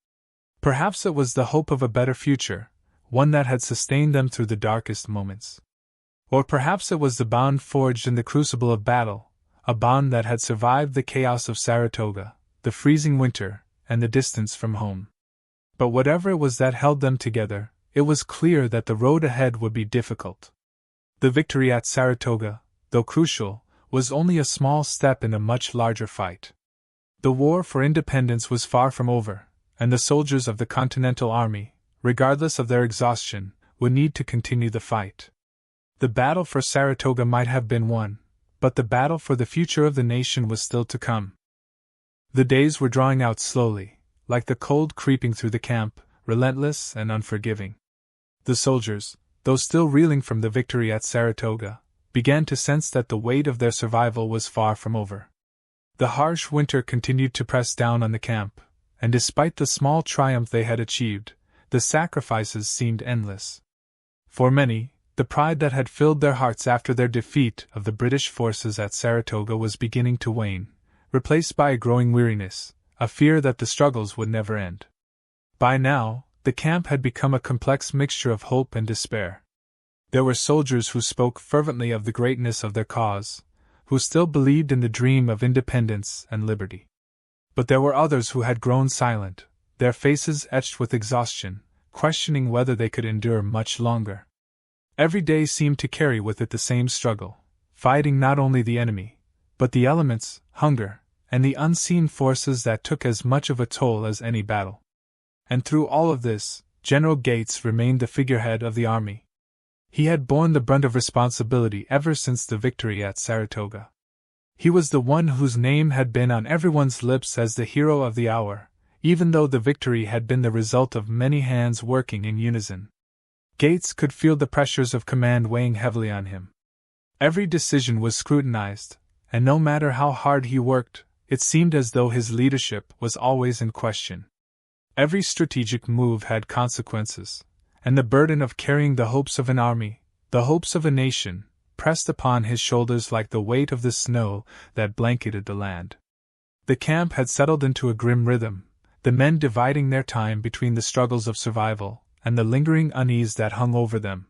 Perhaps it was the hope of a better future, one that had sustained them through the darkest moments. Or perhaps it was the bond forged in the crucible of battle, a bond that had survived the chaos of Saratoga, the freezing winter, and the distance from home. But whatever it was that held them together, it was clear that the road ahead would be difficult. The victory at Saratoga, though crucial, was only a small step in a much larger fight. The war for independence was far from over, and the soldiers of the Continental Army, regardless of their exhaustion, would need to continue the fight. The battle for Saratoga might have been won, but the battle for the future of the nation was still to come. The days were drawing out slowly, like the cold creeping through the camp, relentless and unforgiving. The soldiers, though still reeling from the victory at Saratoga, began to sense that the weight of their survival was far from over. The harsh winter continued to press down on the camp, and despite the small triumph they had achieved, the sacrifices seemed endless. For many, the pride that had filled their hearts after their defeat of the British forces at Saratoga was beginning to wane, replaced by a growing weariness, a fear that the struggles would never end. By now, the camp had become a complex mixture of hope and despair. There were soldiers who spoke fervently of the greatness of their cause, who still believed in the dream of independence and liberty. But there were others who had grown silent, their faces etched with exhaustion, questioning whether they could endure much longer. Every day seemed to carry with it the same struggle, fighting not only the enemy, but the elements, hunger, and the unseen forces that took as much of a toll as any battle. And through all of this, General Gates remained the figurehead of the army. He had borne the brunt of responsibility ever since the victory at Saratoga. He was the one whose name had been on everyone's lips as the hero of the hour, even though the victory had been the result of many hands working in unison. Gates could feel the pressures of command weighing heavily on him. Every decision was scrutinized, and no matter how hard he worked, it seemed as though his leadership was always in question. Every strategic move had consequences, and the burden of carrying the hopes of an army, the hopes of a nation, pressed upon his shoulders like the weight of the snow that blanketed the land. The camp had settled into a grim rhythm, the men dividing their time between the struggles of survival and the lingering unease that hung over them.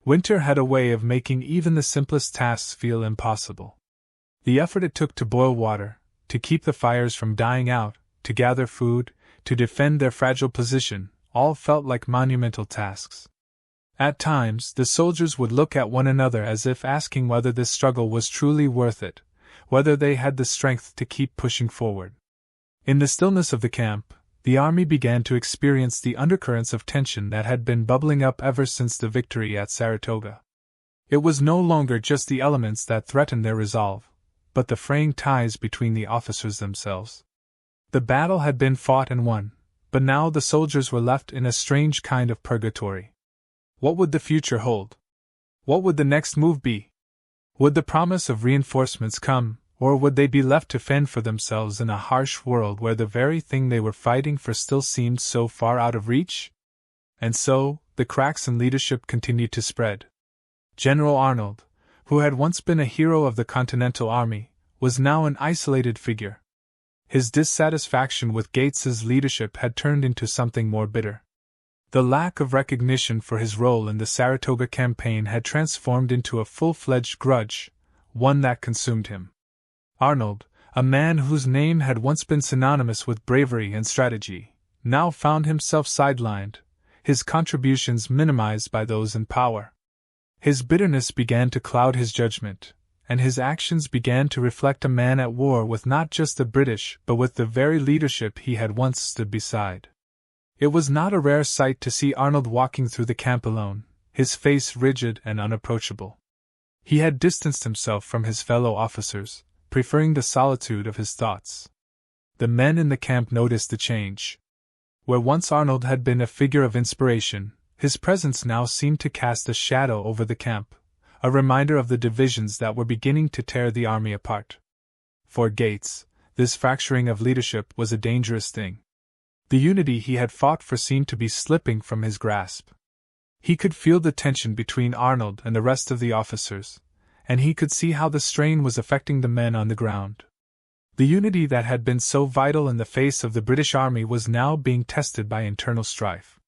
Winter had a way of making even the simplest tasks feel impossible. The effort it took to boil water, to keep the fires from dying out, to gather food, to defend their fragile position, all felt like monumental tasks. At times, the soldiers would look at one another as if asking whether this struggle was truly worth it, whether they had the strength to keep pushing forward. In the stillness of the camp, the army began to experience the undercurrents of tension that had been bubbling up ever since the victory at Saratoga. It was no longer just the elements that threatened their resolve, but the fraying ties between the officers themselves. The battle had been fought and won, but now the soldiers were left in a strange kind of purgatory. What would the future hold? What would the next move be? Would the promise of reinforcements come, or would they be left to fend for themselves in a harsh world where the very thing they were fighting for still seemed so far out of reach? And so, the cracks in leadership continued to spread. General Arnold, who had once been a hero of the Continental Army, was now an isolated figure. His dissatisfaction with Gates's leadership had turned into something more bitter. The lack of recognition for his role in the Saratoga Campaign had transformed into a full-fledged grudge, one that consumed him. Arnold, a man whose name had once been synonymous with bravery and strategy, now found himself sidelined, his contributions minimized by those in power. His bitterness began to cloud his judgment, and his actions began to reflect a man at war with not just the British but with the very leadership he had once stood beside. It was not a rare sight to see Arnold walking through the camp alone, his face rigid and unapproachable. He had distanced himself from his fellow officers, preferring the solitude of his thoughts. The men in the camp noticed the change. Where once Arnold had been a figure of inspiration, His presence now seemed to cast a shadow over the camp, a reminder of the divisions that were beginning to tear the army apart. For Gates, this fracturing of leadership was a dangerous thing. The unity he had fought for seemed to be slipping from his grasp. He could feel the tension between Arnold and the rest of the officers, and he could see how the strain was affecting the men on the ground. The unity that had been so vital in the face of the British Army was now being tested by internal strife.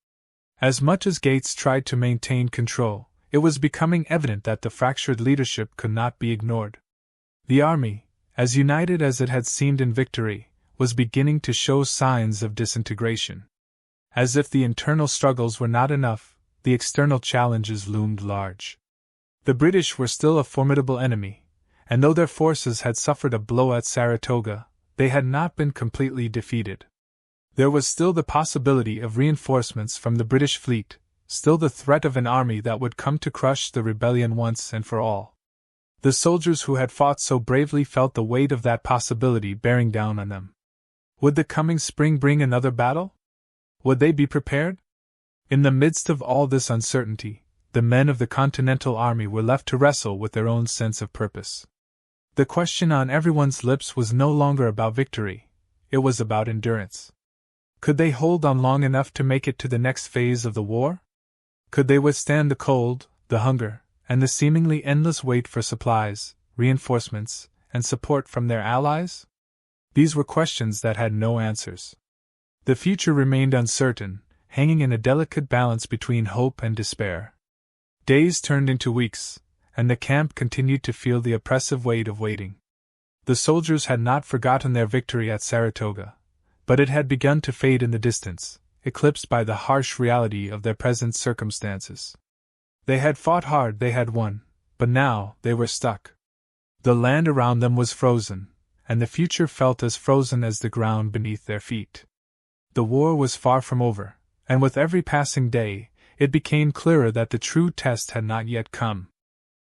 As much as Gates tried to maintain control, it was becoming evident that the fractured leadership could not be ignored. The army, as united as it had seemed in victory, was beginning to show signs of disintegration. As if the internal struggles were not enough, the external challenges loomed large. The British were still a formidable enemy, and though their forces had suffered a blow at Saratoga, they had not been completely defeated. There was still the possibility of reinforcements from the British fleet, still the threat of an army that would come to crush the rebellion once and for all. The soldiers who had fought so bravely felt the weight of that possibility bearing down on them. Would the coming spring bring another battle? Would they be prepared? In the midst of all this uncertainty, the men of the Continental Army were left to wrestle with their own sense of purpose. The question on everyone's lips was no longer about victory, it was about endurance. Could they hold on long enough to make it to the next phase of the war? Could they withstand the cold, the hunger, and the seemingly endless wait for supplies, reinforcements, and support from their allies? These were questions that had no answers. The future remained uncertain, hanging in a delicate balance between hope and despair. Days turned into weeks, and the camp continued to feel the oppressive weight of waiting. The soldiers had not forgotten their victory at Saratoga, but it had begun to fade in the distance, eclipsed by the harsh reality of their present circumstances. They had fought hard, they had won, but now they were stuck. The land around them was frozen, and the future felt as frozen as the ground beneath their feet. The war was far from over, and with every passing day, it became clearer that the true test had not yet come.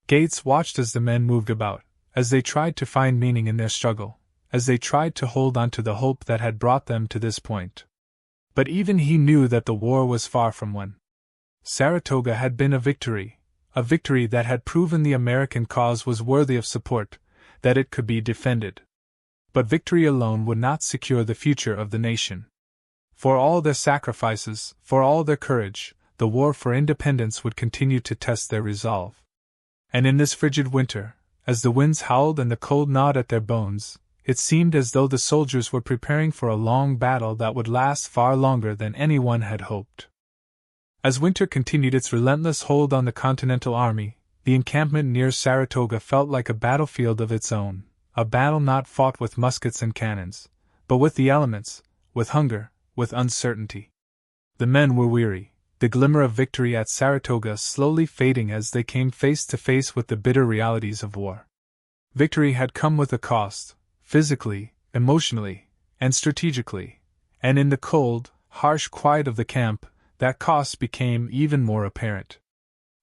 Gates watched as the men moved about, as they tried to find meaning in their struggle, as they tried to hold on to the hope that had brought them to this point. But even he knew that the war was far from won. Saratoga had been a victory that had proven the American cause was worthy of support, that it could be defended. But victory alone would not secure the future of the nation. For all their sacrifices, for all their courage, the war for independence would continue to test their resolve. And in this frigid winter, as the winds howled and the cold gnawed at their bones, it seemed as though the soldiers were preparing for a long battle that would last far longer than anyone had hoped. As winter continued its relentless hold on the Continental Army, the encampment near Saratoga felt like a battlefield of its own, a battle not fought with muskets and cannons, but with the elements, with hunger, with uncertainty. The men were weary, the glimmer of victory at Saratoga slowly fading as they came face to face with the bitter realities of war. Victory had come with a cost, physically, emotionally, and strategically, and in the cold, harsh quiet of the camp, that cost became even more apparent.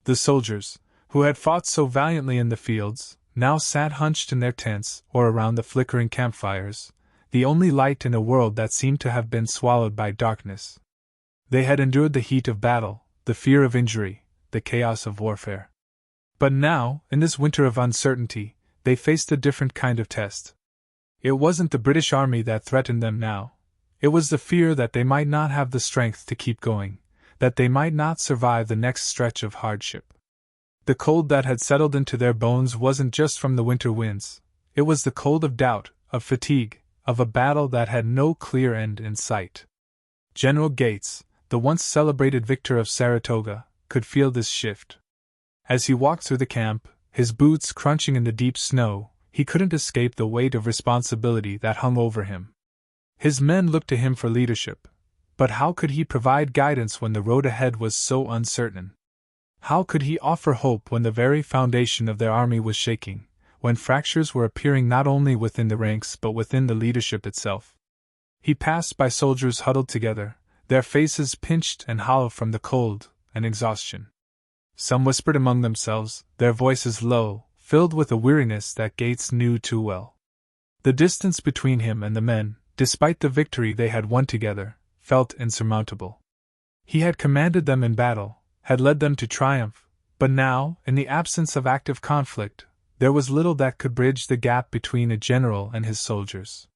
The soldiers, who had fought so valiantly in the fields, now sat hunched in their tents or around the flickering campfires, the only light in a world that seemed to have been swallowed by darkness. They had endured the heat of battle, the fear of injury, the chaos of warfare. But now, in this winter of uncertainty, they faced a different kind of test. It wasn't the British Army that threatened them now. It was the fear that they might not have the strength to keep going, that they might not survive the next stretch of hardship. The cold that had settled into their bones wasn't just from the winter winds, it was the cold of doubt, of fatigue, of a battle that had no clear end in sight. General Gates, the once celebrated victor of Saratoga, could feel this shift. As he walked through the camp, his boots crunching in the deep snow, he couldn't escape the weight of responsibility that hung over him. His men looked to him for leadership, but how could he provide guidance when the road ahead was so uncertain? How could he offer hope when the very foundation of their army was shaking, when fractures were appearing not only within the ranks but within the leadership itself? He passed by soldiers huddled together, their faces pinched and hollow from the cold and exhaustion. Some whispered among themselves, their voices low, filled with a weariness that Gates knew too well. The distance between him and the men, despite the victory they had won together, felt insurmountable. He had commanded them in battle, had led them to triumph, but now, in the absence of active conflict, there was little that could bridge the gap between a general and his soldiers.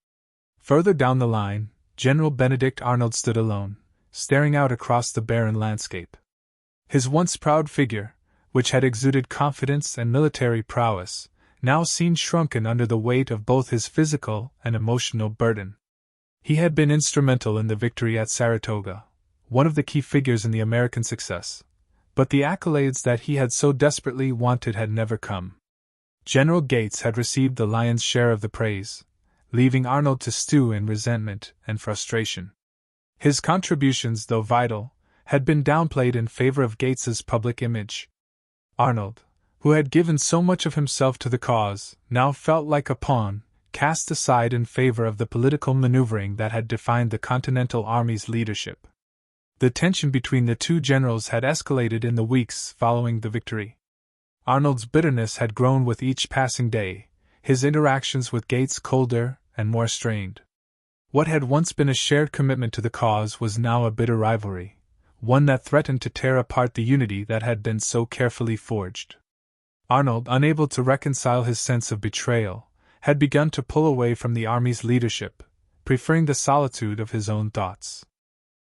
Further down the line, General Benedict Arnold stood alone, staring out across the barren landscape. His once proud figure, which had exuded confidence and military prowess, now seemed shrunken under the weight of both his physical and emotional burden. He had been instrumental in the victory at Saratoga, one of the key figures in the American success, but the accolades that he had so desperately wanted had never come. General Gates had received the lion's share of the praise, leaving Arnold to stew in resentment and frustration. His contributions, though vital, had been downplayed in favor of Gates's public image. Arnold, who had given so much of himself to the cause, now felt like a pawn, cast aside in favor of the political maneuvering that had defined the Continental Army's leadership. The tension between the two generals had escalated in the weeks following the victory. Arnold's bitterness had grown with each passing day, his interactions with Gates colder and more strained. What had once been a shared commitment to the cause was now a bitter rivalry, one that threatened to tear apart the unity that had been so carefully forged. Arnold, unable to reconcile his sense of betrayal, had begun to pull away from the army's leadership, preferring the solitude of his own thoughts.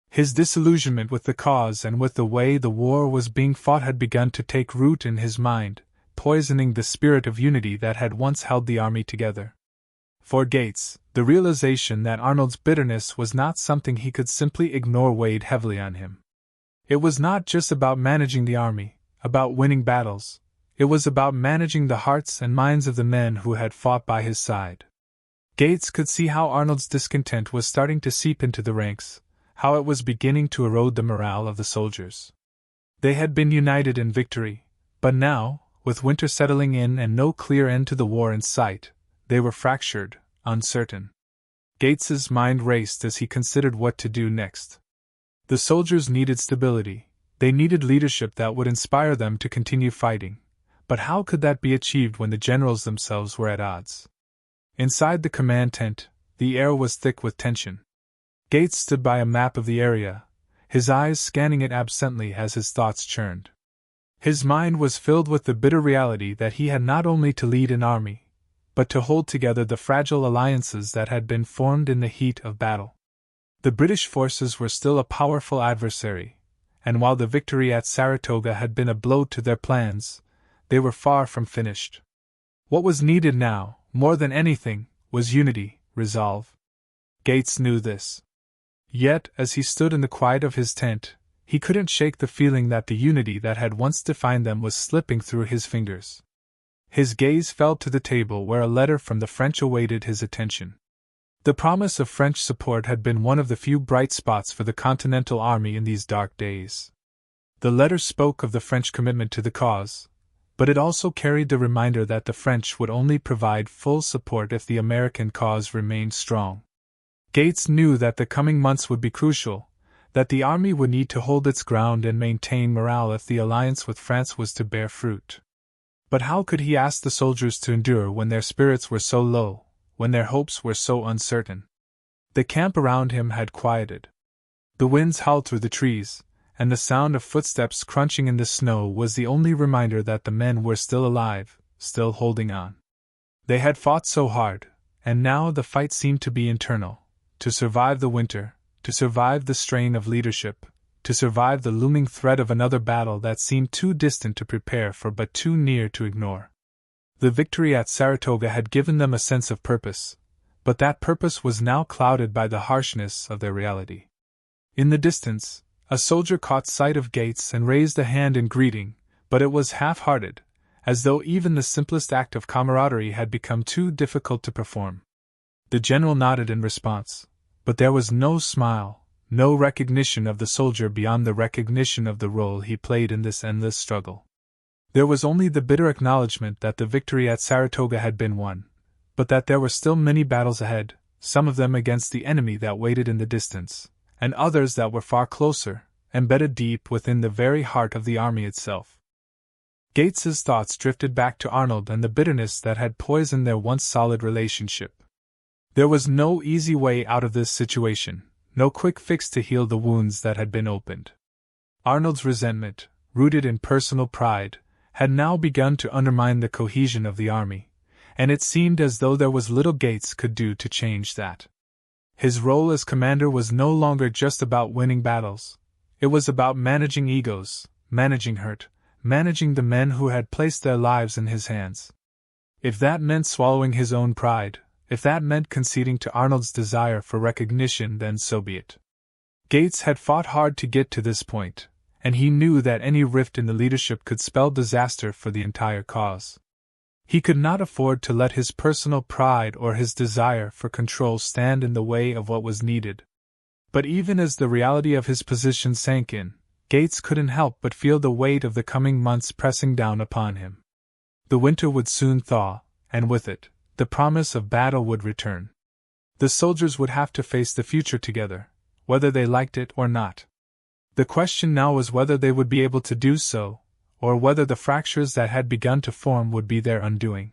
His disillusionment with the cause and with the way the war was being fought had begun to take root in his mind, poisoning the spirit of unity that had once held the army together. For Gates, the realization that Arnold's bitterness was not something he could simply ignore weighed heavily on him. It was not just about managing the army, about winning battles. It was about managing the hearts and minds of the men who had fought by his side. Gates could see how Arnold's discontent was starting to seep into the ranks, how it was beginning to erode the morale of the soldiers. They had been united in victory, but now, with winter settling in and no clear end to the war in sight, they were fractured, uncertain. Gates's mind raced as he considered what to do next. The soldiers needed stability, they needed leadership that would inspire them to continue fighting, but how could that be achieved when the generals themselves were at odds? Inside the command tent, the air was thick with tension. Gates stood by a map of the area, his eyes scanning it absently as his thoughts churned. His mind was filled with the bitter reality that he had not only to lead an army, but to hold together the fragile alliances that had been formed in the heat of battle. The British forces were still a powerful adversary, and while the victory at Saratoga had been a blow to their plans, they were far from finished. What was needed now, more than anything, was unity, resolve. Gates knew this. Yet, as he stood in the quiet of his tent, he couldn't shake the feeling that the unity that had once defined them was slipping through his fingers. His gaze fell to the table where a letter from the French awaited his attention. The promise of French support had been one of the few bright spots for the Continental Army in these dark days. The letter spoke of the French commitment to the cause, but it also carried the reminder that the French would only provide full support if the American cause remained strong. Gates knew that the coming months would be crucial, that the army would need to hold its ground and maintain morale if the alliance with France was to bear fruit. But how could he ask the soldiers to endure when their spirits were so low, when their hopes were so uncertain? The camp around him had quieted. The winds howled through the trees, and the sound of footsteps crunching in the snow was the only reminder that the men were still alive, still holding on. They had fought so hard, and now the fight seemed to be internal. To survive the winter, to survive the strain of leadership, to survive the looming threat of another battle that seemed too distant to prepare for but too near to ignore. The victory at Saratoga had given them a sense of purpose, but that purpose was now clouded by the harshness of their reality. In the distance, a soldier caught sight of Gates and raised a hand in greeting, but it was half-hearted, as though even the simplest act of camaraderie had become too difficult to perform. The general nodded in response, but there was no smile, no recognition of the soldier beyond the recognition of the role he played in this endless struggle. There was only the bitter acknowledgement that the victory at Saratoga had been won, but that there were still many battles ahead, some of them against the enemy that waited in the distance, and others that were far closer, embedded deep within the very heart of the army itself. Gates's thoughts drifted back to Arnold and the bitterness that had poisoned their once solid relationship. There was no easy way out of this situation, no quick fix to heal the wounds that had been opened. Arnold's resentment, rooted in personal pride, had now begun to undermine the cohesion of the army, and it seemed as though there was little Gates could do to change that. His role as commander was no longer just about winning battles. It was about managing egos, managing hurt, managing the men who had placed their lives in his hands. If that meant swallowing his own pride, if that meant conceding to Arnold's desire for recognition, then so be it. Gates had fought hard to get to this point, and he knew that any rift in the leadership could spell disaster for the entire cause. He could not afford to let his personal pride or his desire for control stand in the way of what was needed. But even as the reality of his position sank in, Gates couldn't help but feel the weight of the coming months pressing down upon him. The winter would soon thaw, and with it, the promise of battle would return. The soldiers would have to face the future together, whether they liked it or not. The question now was whether they would be able to do so, or whether the fractures that had begun to form would be their undoing.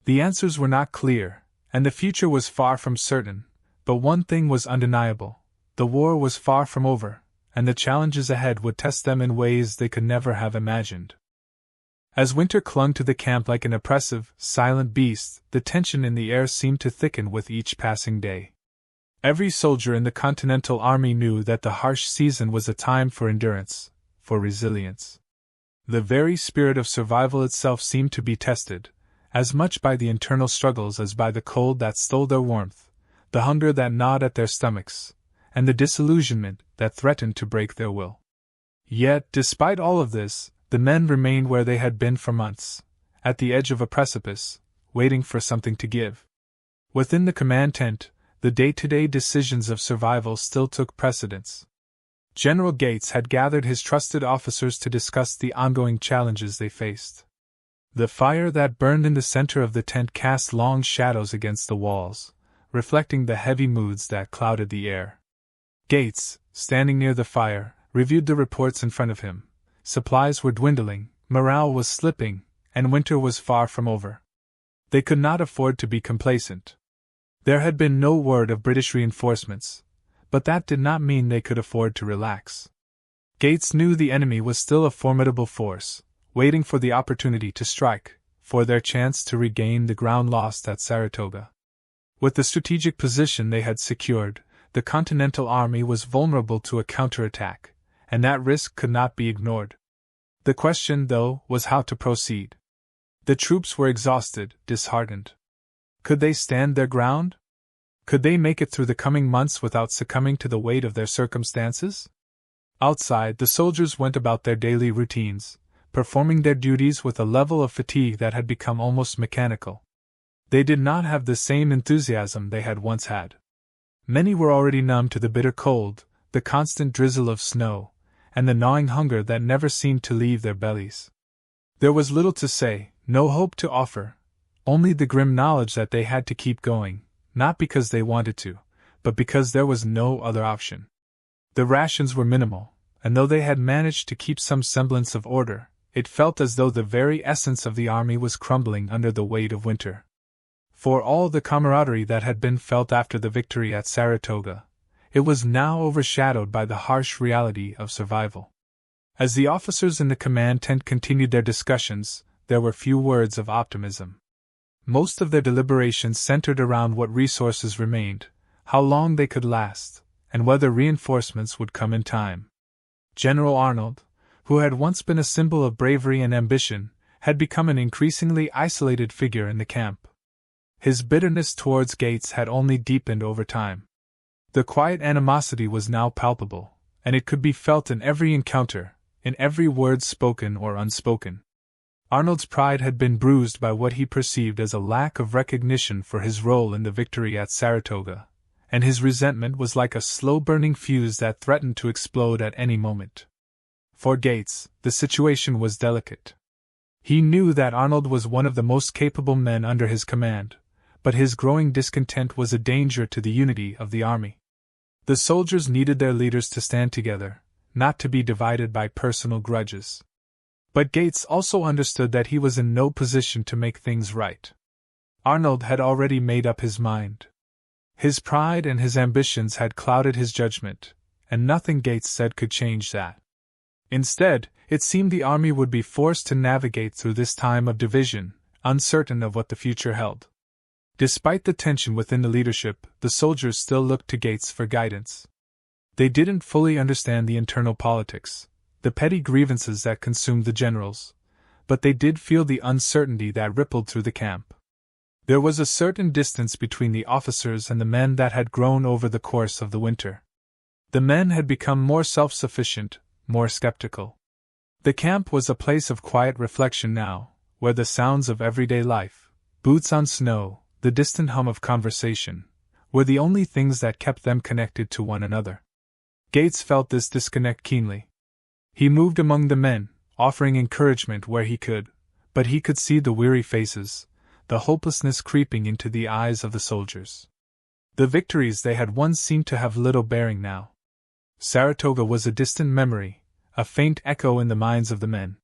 The answers were not clear, and the future was far from certain, but one thing was undeniable: the war was far from over, and the challenges ahead would test them in ways they could never have imagined. As winter clung to the camp like an oppressive, silent beast, the tension in the air seemed to thicken with each passing day. Every soldier in the Continental Army knew that the harsh season was a time for endurance, for resilience. The very spirit of survival itself seemed to be tested, as much by the internal struggles as by the cold that stole their warmth, the hunger that gnawed at their stomachs, and the disillusionment that threatened to break their will. Yet, despite all of this, the men remained where they had been for months, at the edge of a precipice, waiting for something to give. Within the command tent, the day-to-day decisions of survival still took precedence. General Gates had gathered his trusted officers to discuss the ongoing challenges they faced. The fire that burned in the center of the tent cast long shadows against the walls, reflecting the heavy moods that clouded the air. Gates, standing near the fire, reviewed the reports in front of him. Supplies were dwindling, morale was slipping, and winter was far from over. They could not afford to be complacent. There had been no word of British reinforcements, but that did not mean they could afford to relax. Gates knew the enemy was still a formidable force, waiting for the opportunity to strike, for their chance to regain the ground lost at Saratoga. With the strategic position they had secured, the Continental Army was vulnerable to a counterattack, and that risk could not be ignored. The question, though, was how to proceed. The troops were exhausted, disheartened. Could they stand their ground? Could they make it through the coming months without succumbing to the weight of their circumstances? Outside, the soldiers went about their daily routines, performing their duties with a level of fatigue that had become almost mechanical. They did not have the same enthusiasm they had once had. Many were already numb to the bitter cold, the constant drizzle of snow, and the gnawing hunger that never seemed to leave their bellies. There was little to say, no hope to offer, only the grim knowledge that they had to keep going, not because they wanted to, but because there was no other option. The rations were minimal, and though they had managed to keep some semblance of order, it felt as though the very essence of the army was crumbling under the weight of winter. For all the camaraderie that had been felt after the victory at Saratoga, it was now overshadowed by the harsh reality of survival. As the officers in the command tent continued their discussions, there were few words of optimism. Most of their deliberations centered around what resources remained, how long they could last, and whether reinforcements would come in time. General Arnold, who had once been a symbol of bravery and ambition, had become an increasingly isolated figure in the camp. His bitterness towards Gates had only deepened over time. The quiet animosity was now palpable, and it could be felt in every encounter, in every word spoken or unspoken. Arnold's pride had been bruised by what he perceived as a lack of recognition for his role in the victory at Saratoga, and his resentment was like a slow-burning fuse that threatened to explode at any moment. For Gates, the situation was delicate. He knew that Arnold was one of the most capable men under his command, but his growing discontent was a danger to the unity of the army. The soldiers needed their leaders to stand together, not to be divided by personal grudges. But Gates also understood that he was in no position to make things right. Arnold had already made up his mind. His pride and his ambitions had clouded his judgment, and nothing Gates said could change that. Instead, it seemed the army would be forced to navigate through this time of division, uncertain of what the future held. Despite the tension within the leadership, the soldiers still looked to Gates for guidance. They didn't fully understand the internal politics, the petty grievances that consumed the generals, but they did feel the uncertainty that rippled through the camp. There was a certain distance between the officers and the men that had grown over the course of the winter. The men had become more self-sufficient, more skeptical. The camp was a place of quiet reflection now, where the sounds of everyday life, boots on snow, the distant hum of conversation, were the only things that kept them connected to one another. Gates felt this disconnect keenly. He moved among the men, offering encouragement where he could, but he could see the weary faces, the hopelessness creeping into the eyes of the soldiers. The victories they had won seemed to have little bearing now. Saratoga was a distant memory, a faint echo in the minds of the men.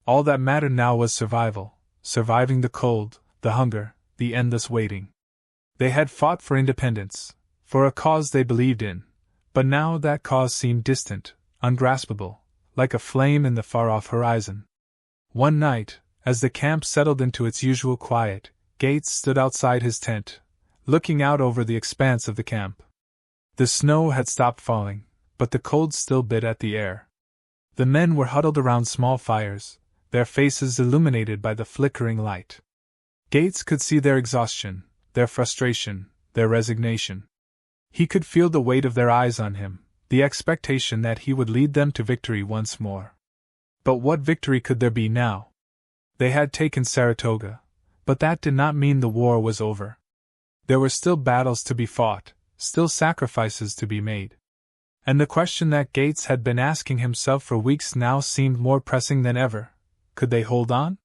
All that mattered now was survival, surviving the cold, the hunger, the endless waiting. They had fought for independence, for a cause they believed in, but now that cause seemed distant, ungraspable, like a flame in the far-off horizon. One night, as the camp settled into its usual quiet, Gates stood outside his tent, looking out over the expanse of the camp. The snow had stopped falling, but the cold still bit at the air. The men were huddled around small fires, their faces illuminated by the flickering light. Gates could see their exhaustion, their frustration, their resignation. He could feel the weight of their eyes on him, the expectation that he would lead them to victory once more. But what victory could there be now? They had taken Saratoga, but that did not mean the war was over. There were still battles to be fought, still sacrifices to be made. And the question that Gates had been asking himself for weeks now seemed more pressing than ever. Could they hold on?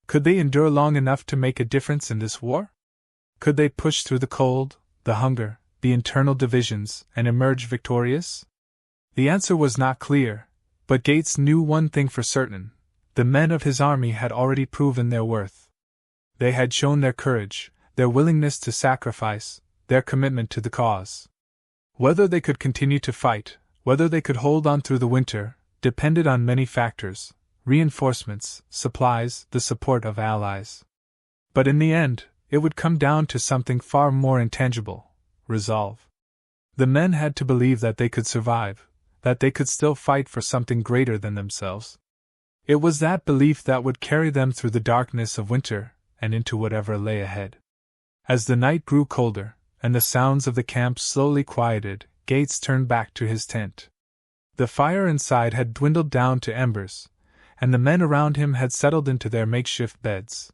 Could they endure long enough to make a difference in this war? Could they push through the cold, the hunger, the internal divisions, and emerge victorious? The answer was not clear, but Gates knew one thing for certain: the men of his army had already proven their worth. They had shown their courage, their willingness to sacrifice, their commitment to the cause. Whether they could continue to fight, whether they could hold on through the winter, depended on many factors: reinforcements, supplies, the support of allies. But in the end, it would come down to something far more intangible: resolve. The men had to believe that they could survive, that they could still fight for something greater than themselves. It was that belief that would carry them through the darkness of winter and into whatever lay ahead. As the night grew colder, and the sounds of the camp slowly quieted, Gates turned back to his tent. The fire inside had dwindled down to embers, and the men around him had settled into their makeshift beds.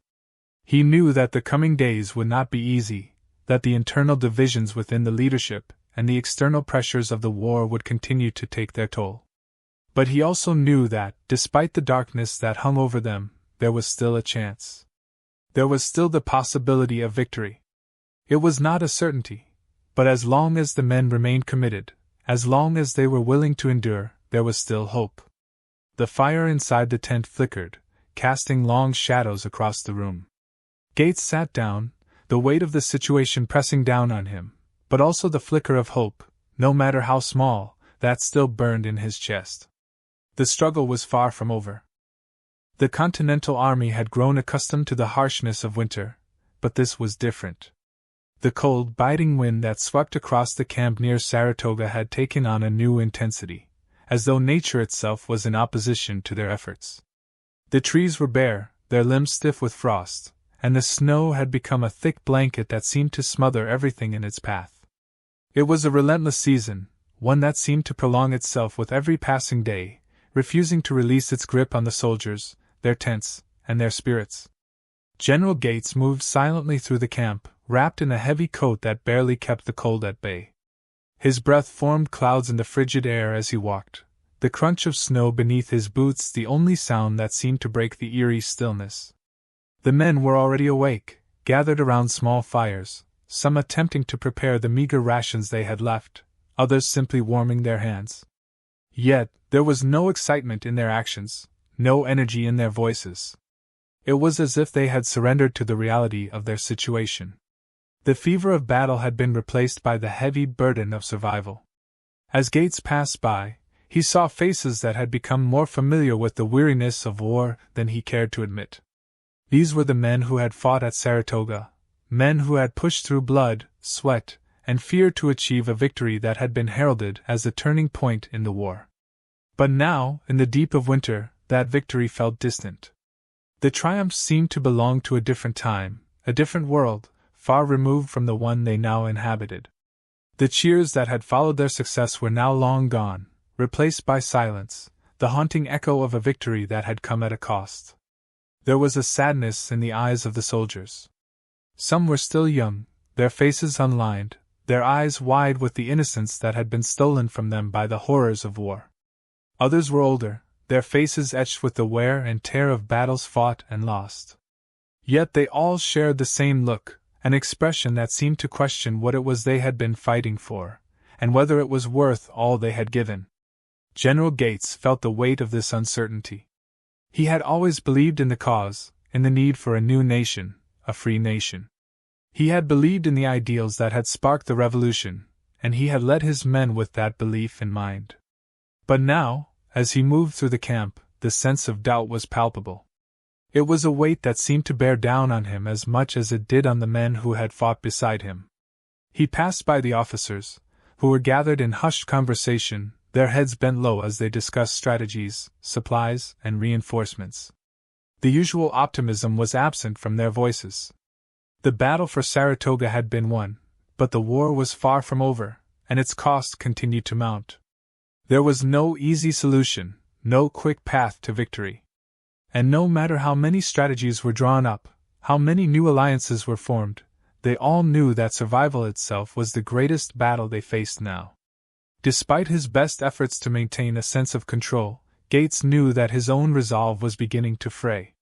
He knew that the coming days would not be easy, that the internal divisions within the leadership and the external pressures of the war would continue to take their toll. But he also knew that, despite the darkness that hung over them, there was still a chance. There was still the possibility of victory. It was not a certainty, but as long as the men remained committed, as long as they were willing to endure, there was still hope. The fire inside the tent flickered, casting long shadows across the room. Gates sat down, the weight of the situation pressing down on him, but also the flicker of hope, no matter how small, that still burned in his chest. The struggle was far from over. The Continental Army had grown accustomed to the harshness of winter, but this was different. The cold, biting wind that swept across the camp near Saratoga had taken on a new intensity, as though nature itself was in opposition to their efforts. The trees were bare, their limbs stiff with frost, and the snow had become a thick blanket that seemed to smother everything in its path. It was a relentless season, one that seemed to prolong itself with every passing day, refusing to release its grip on the soldiers, their tents, and their spirits. General Gates moved silently through the camp, wrapped in a heavy coat that barely kept the cold at bay. His breath formed clouds in the frigid air as he walked, the crunch of snow beneath his boots the only sound that seemed to break the eerie stillness. The men were already awake, gathered around small fires, some attempting to prepare the meager rations they had left, others simply warming their hands. Yet, there was no excitement in their actions, no energy in their voices. It was as if they had surrendered to the reality of their situation. The fever of battle had been replaced by the heavy burden of survival. As Gates passed by, He saw faces that had become more familiar with the weariness of war than he cared to admit. These were the men who had fought at Saratoga, men who had pushed through blood, sweat, and fear to achieve a victory that had been heralded as the turning point in the war. But now, in the deep of winter, that victory felt distant. The triumphs seemed to belong to a different time, a different world, far removed from the one they now inhabited. The cheers that had followed their success were now long gone, replaced by silence, the haunting echo of a victory that had come at a cost. There was a sadness in the eyes of the soldiers. Some were still young, their faces unlined, their eyes wide with the innocence that had been stolen from them by the horrors of war. Others were older, their faces etched with the wear and tear of battles fought and lost. Yet they all shared the same look, an expression that seemed to question what it was they had been fighting for, and whether it was worth all they had given. General Gates felt the weight of this uncertainty. He had always believed in the cause, in the need for a new nation, a free nation. He had believed in the ideals that had sparked the revolution, and he had led his men with that belief in mind. But now, as he moved through the camp, the sense of doubt was palpable. It was a weight that seemed to bear down on him as much as it did on the men who had fought beside him. He passed by the officers, who were gathered in hushed conversation, their heads bent low as they discussed strategies, supplies, and reinforcements. The usual optimism was absent from their voices. The battle for Saratoga had been won, but the war was far from over, and its cost continued to mount. There was no easy solution, no quick path to victory. And no matter how many strategies were drawn up, how many new alliances were formed, they all knew that survival itself was the greatest battle they faced now. Despite his best efforts to maintain a sense of control, Gates knew that his own resolve was beginning to fray.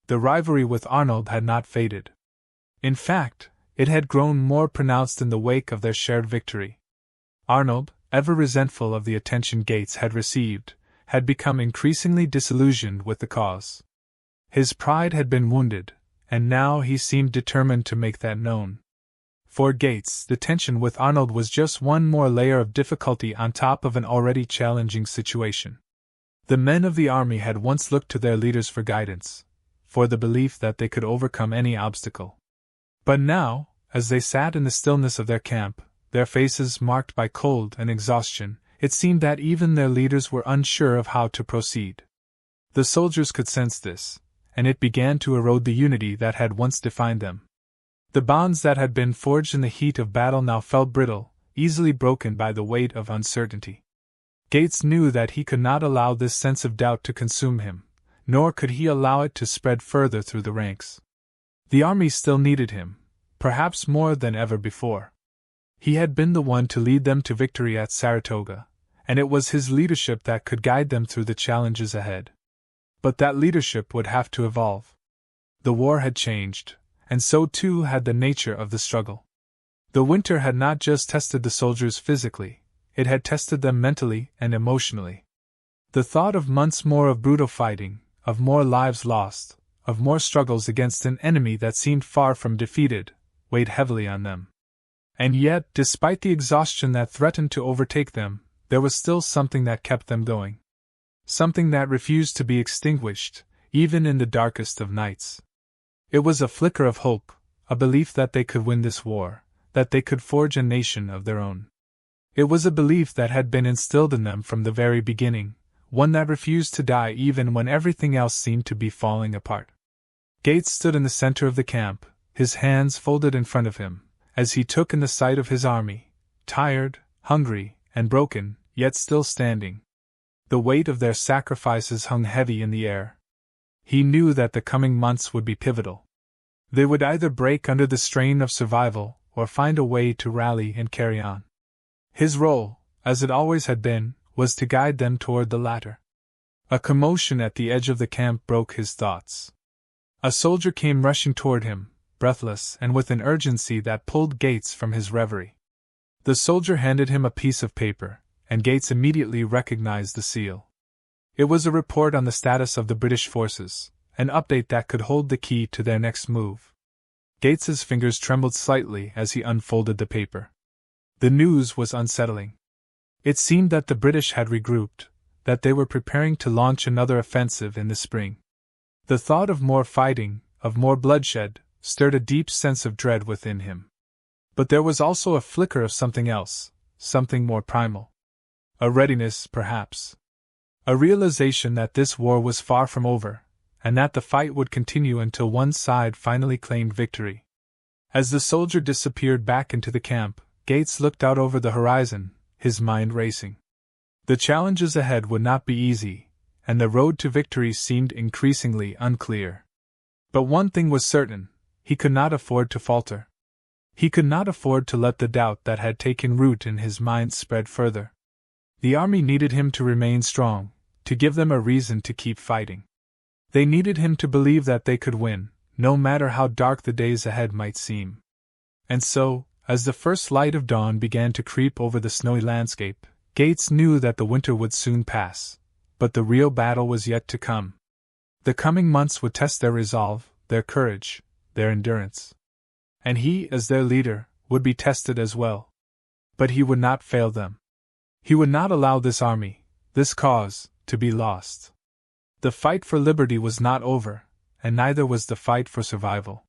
The rivalry with Arnold had not faded. In fact, it had grown more pronounced in the wake of their shared victory. Arnold, ever resentful of the attention Gates had received, had become increasingly disillusioned with the cause. His pride had been wounded, and now he seemed determined to make that known. For Gates, the tension with Arnold was just one more layer of difficulty on top of an already challenging situation. The men of the army had once looked to their leaders for guidance, for the belief that they could overcome any obstacle. But now, as they sat in the stillness of their camp, their faces marked by cold and exhaustion, it seemed that even their leaders were unsure of how to proceed. The soldiers could sense this, and it began to erode the unity that had once defined them. The bonds that had been forged in the heat of battle now felt brittle, easily broken by the weight of uncertainty. Gates knew that he could not allow this sense of doubt to consume him, nor could he allow it to spread further through the ranks. The army still needed him, perhaps more than ever before. He had been the one to lead them to victory at Saratoga, and it was his leadership that could guide them through the challenges ahead. But that leadership would have to evolve. The war had changed, and so too had the nature of the struggle. The winter had not just tested the soldiers physically, it had tested them mentally and emotionally. The thought of months more of brutal fighting, of more lives lost, of more struggles against an enemy that seemed far from defeated, weighed heavily on them. And yet, despite the exhaustion that threatened to overtake them, there was still something that kept them going. Something that refused to be extinguished, even in the darkest of nights. It was a flicker of hope, a belief that they could win this war, that they could forge a nation of their own. It was a belief that had been instilled in them from the very beginning, one that refused to die even when everything else seemed to be falling apart. Gates stood in the center of the camp, his hands folded in front of him, as he took in the sight of his army, tired, hungry, and broken, yet still standing. The weight of their sacrifices hung heavy in the air. He knew that the coming months would be pivotal. They would either break under the strain of survival, or find a way to rally and carry on. His role, as it always had been, was to guide them toward the latter. A commotion at the edge of the camp broke his thoughts. A soldier came rushing toward him, breathless and with an urgency that pulled Gates from his reverie. The soldier handed him a piece of paper, and Gates immediately recognized the seal. It was a report on the status of the British forces, an update that could hold the key to their next move. Gates's fingers trembled slightly as he unfolded the paper. The news was unsettling. It seemed that the British had regrouped, that they were preparing to launch another offensive in the spring. The thought of more fighting, of more bloodshed, stirred a deep sense of dread within him. But there was also a flicker of something else, something more primal. A readiness, perhaps. A realization that this war was far from over, and that the fight would continue until one side finally claimed victory. As the soldier disappeared back into the camp, Gates looked out over the horizon, his mind racing. The challenges ahead would not be easy, and the road to victory seemed increasingly unclear. But one thing was certain: he could not afford to falter. He could not afford to let the doubt that had taken root in his mind spread further. The army needed him to remain strong, to give them a reason to keep fighting. They needed him to believe that they could win, no matter how dark the days ahead might seem. And so, as the first light of dawn began to creep over the snowy landscape, Gates knew that the winter would soon pass, but the real battle was yet to come. The coming months would test their resolve, their courage, their endurance. And he, as their leader, would be tested as well. But he would not fail them. He would not allow this army, this cause, to be lost. The fight for liberty was not over, and neither was the fight for survival.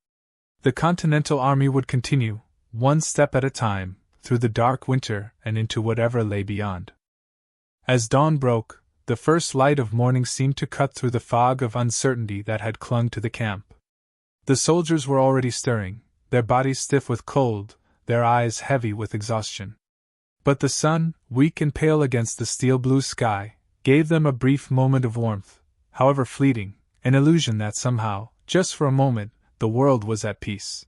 The Continental Army would continue, one step at a time, through the dark winter and into whatever lay beyond. As dawn broke, the first light of morning seemed to cut through the fog of uncertainty that had clung to the camp. The soldiers were already stirring, their bodies stiff with cold, their eyes heavy with exhaustion. But the sun, weak and pale against the steel-blue sky, gave them a brief moment of warmth, however fleeting, an illusion that somehow, just for a moment, the world was at peace.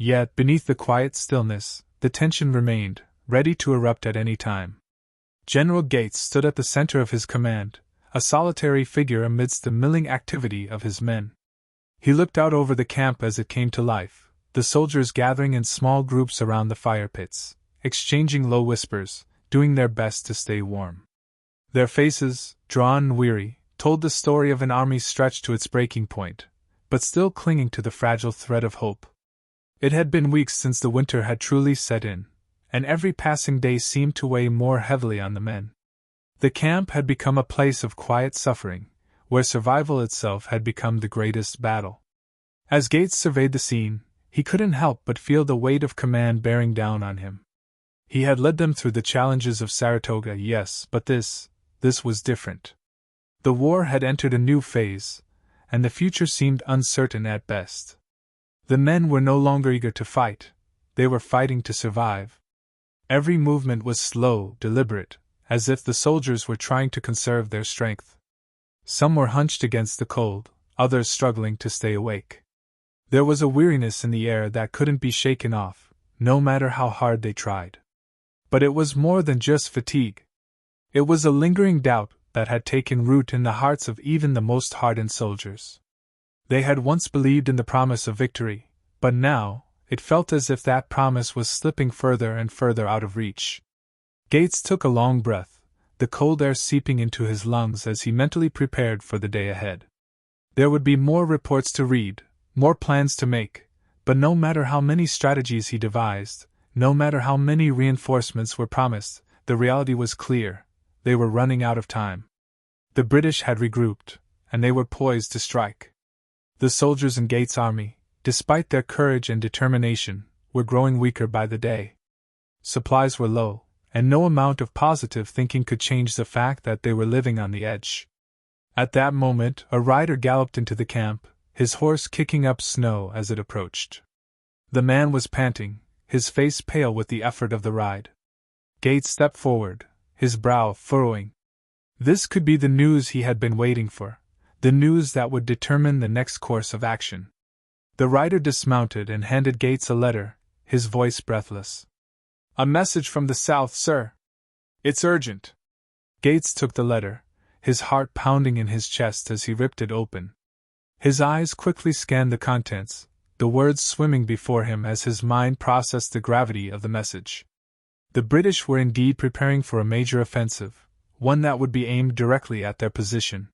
Yet, beneath the quiet stillness, the tension remained, ready to erupt at any time. General Gates stood at the center of his command, a solitary figure amidst the milling activity of his men. He looked out over the camp as it came to life, the soldiers gathering in small groups around the fire pits, exchanging low whispers, doing their best to stay warm. Their faces, drawn and weary, told the story of an army stretched to its breaking point, but still clinging to the fragile thread of hope. It had been weeks since the winter had truly set in, and every passing day seemed to weigh more heavily on the men. The camp had become a place of quiet suffering, where survival itself had become the greatest battle. As Gates surveyed the scene, he couldn't help but feel the weight of command bearing down on him. He had led them through the challenges of Saratoga, yes, but this was different. The war had entered a new phase, and the future seemed uncertain at best. The men were no longer eager to fight, they were fighting to survive. Every movement was slow, deliberate, as if the soldiers were trying to conserve their strength. Some were hunched against the cold, others struggling to stay awake. There was a weariness in the air that couldn't be shaken off, no matter how hard they tried. But it was more than just fatigue. It was a lingering doubt that had taken root in the hearts of even the most hardened soldiers. They had once believed in the promise of victory, but now, it felt as if that promise was slipping further and further out of reach. Gates took a long breath, the cold air seeping into his lungs as he mentally prepared for the day ahead. There would be more reports to read, more plans to make, but no matter how many strategies he devised, no matter how many reinforcements were promised, the reality was clear: they were running out of time. The British had regrouped, and they were poised to strike. The soldiers in Gates' army, despite their courage and determination, were growing weaker by the day. Supplies were low, and no amount of positive thinking could change the fact that they were living on the edge. At that moment, a rider galloped into the camp, his horse kicking up snow as it approached. The man was panting, his face pale with the effort of the ride. Gates stepped forward, his brow furrowing. This could be the news he had been waiting for, the news that would determine the next course of action. The rider dismounted and handed Gates a letter, his voice breathless. "A message from the south, sir. It's urgent." Gates took the letter, his heart pounding in his chest as he ripped it open. His eyes quickly scanned the contents, the words swimming before him as his mind processed the gravity of the message. The British were indeed preparing for a major offensive, one that would be aimed directly at their position.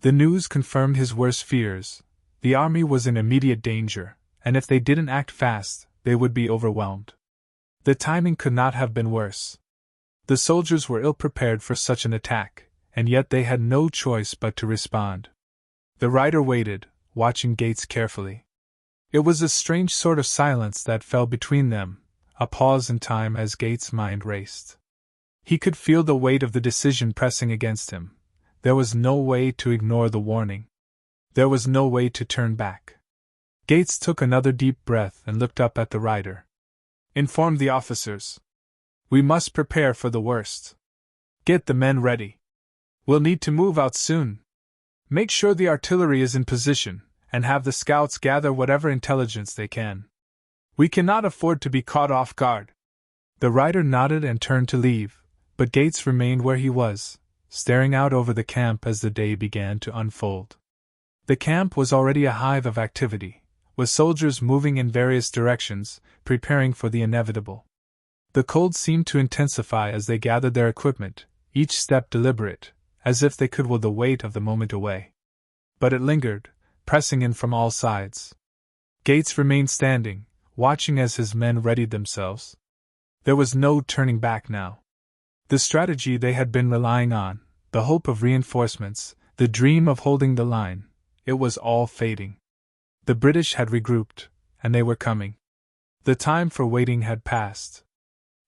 The news confirmed his worst fears. The army was in immediate danger, and if they didn't act fast, they would be overwhelmed. The timing could not have been worse. The soldiers were ill-prepared for such an attack, and yet they had no choice but to respond. The rider waited, watching Gates carefully. It was a strange sort of silence that fell between them, a pause in time as Gates' mind raced. He could feel the weight of the decision pressing against him. There was no way to ignore the warning. There was no way to turn back. Gates took another deep breath and looked up at the rider. "Inform the officers. We must prepare for the worst. Get the men ready. We'll need to move out soon. Make sure the artillery is in position, and have the scouts gather whatever intelligence they can. We cannot afford to be caught off guard." The rider nodded and turned to leave, but Gates remained where he was, staring out over the camp as the day began to unfold. The camp was already a hive of activity, with soldiers moving in various directions, preparing for the inevitable. The cold seemed to intensify as they gathered their equipment, each step deliberate, as if they could will the weight of the moment away. But it lingered, pressing in from all sides. Gates remained standing, watching as his men readied themselves. There was no turning back now. The strategy they had been relying on, the hope of reinforcements, the dream of holding the line, it was all fading. The British had regrouped, and they were coming. The time for waiting had passed.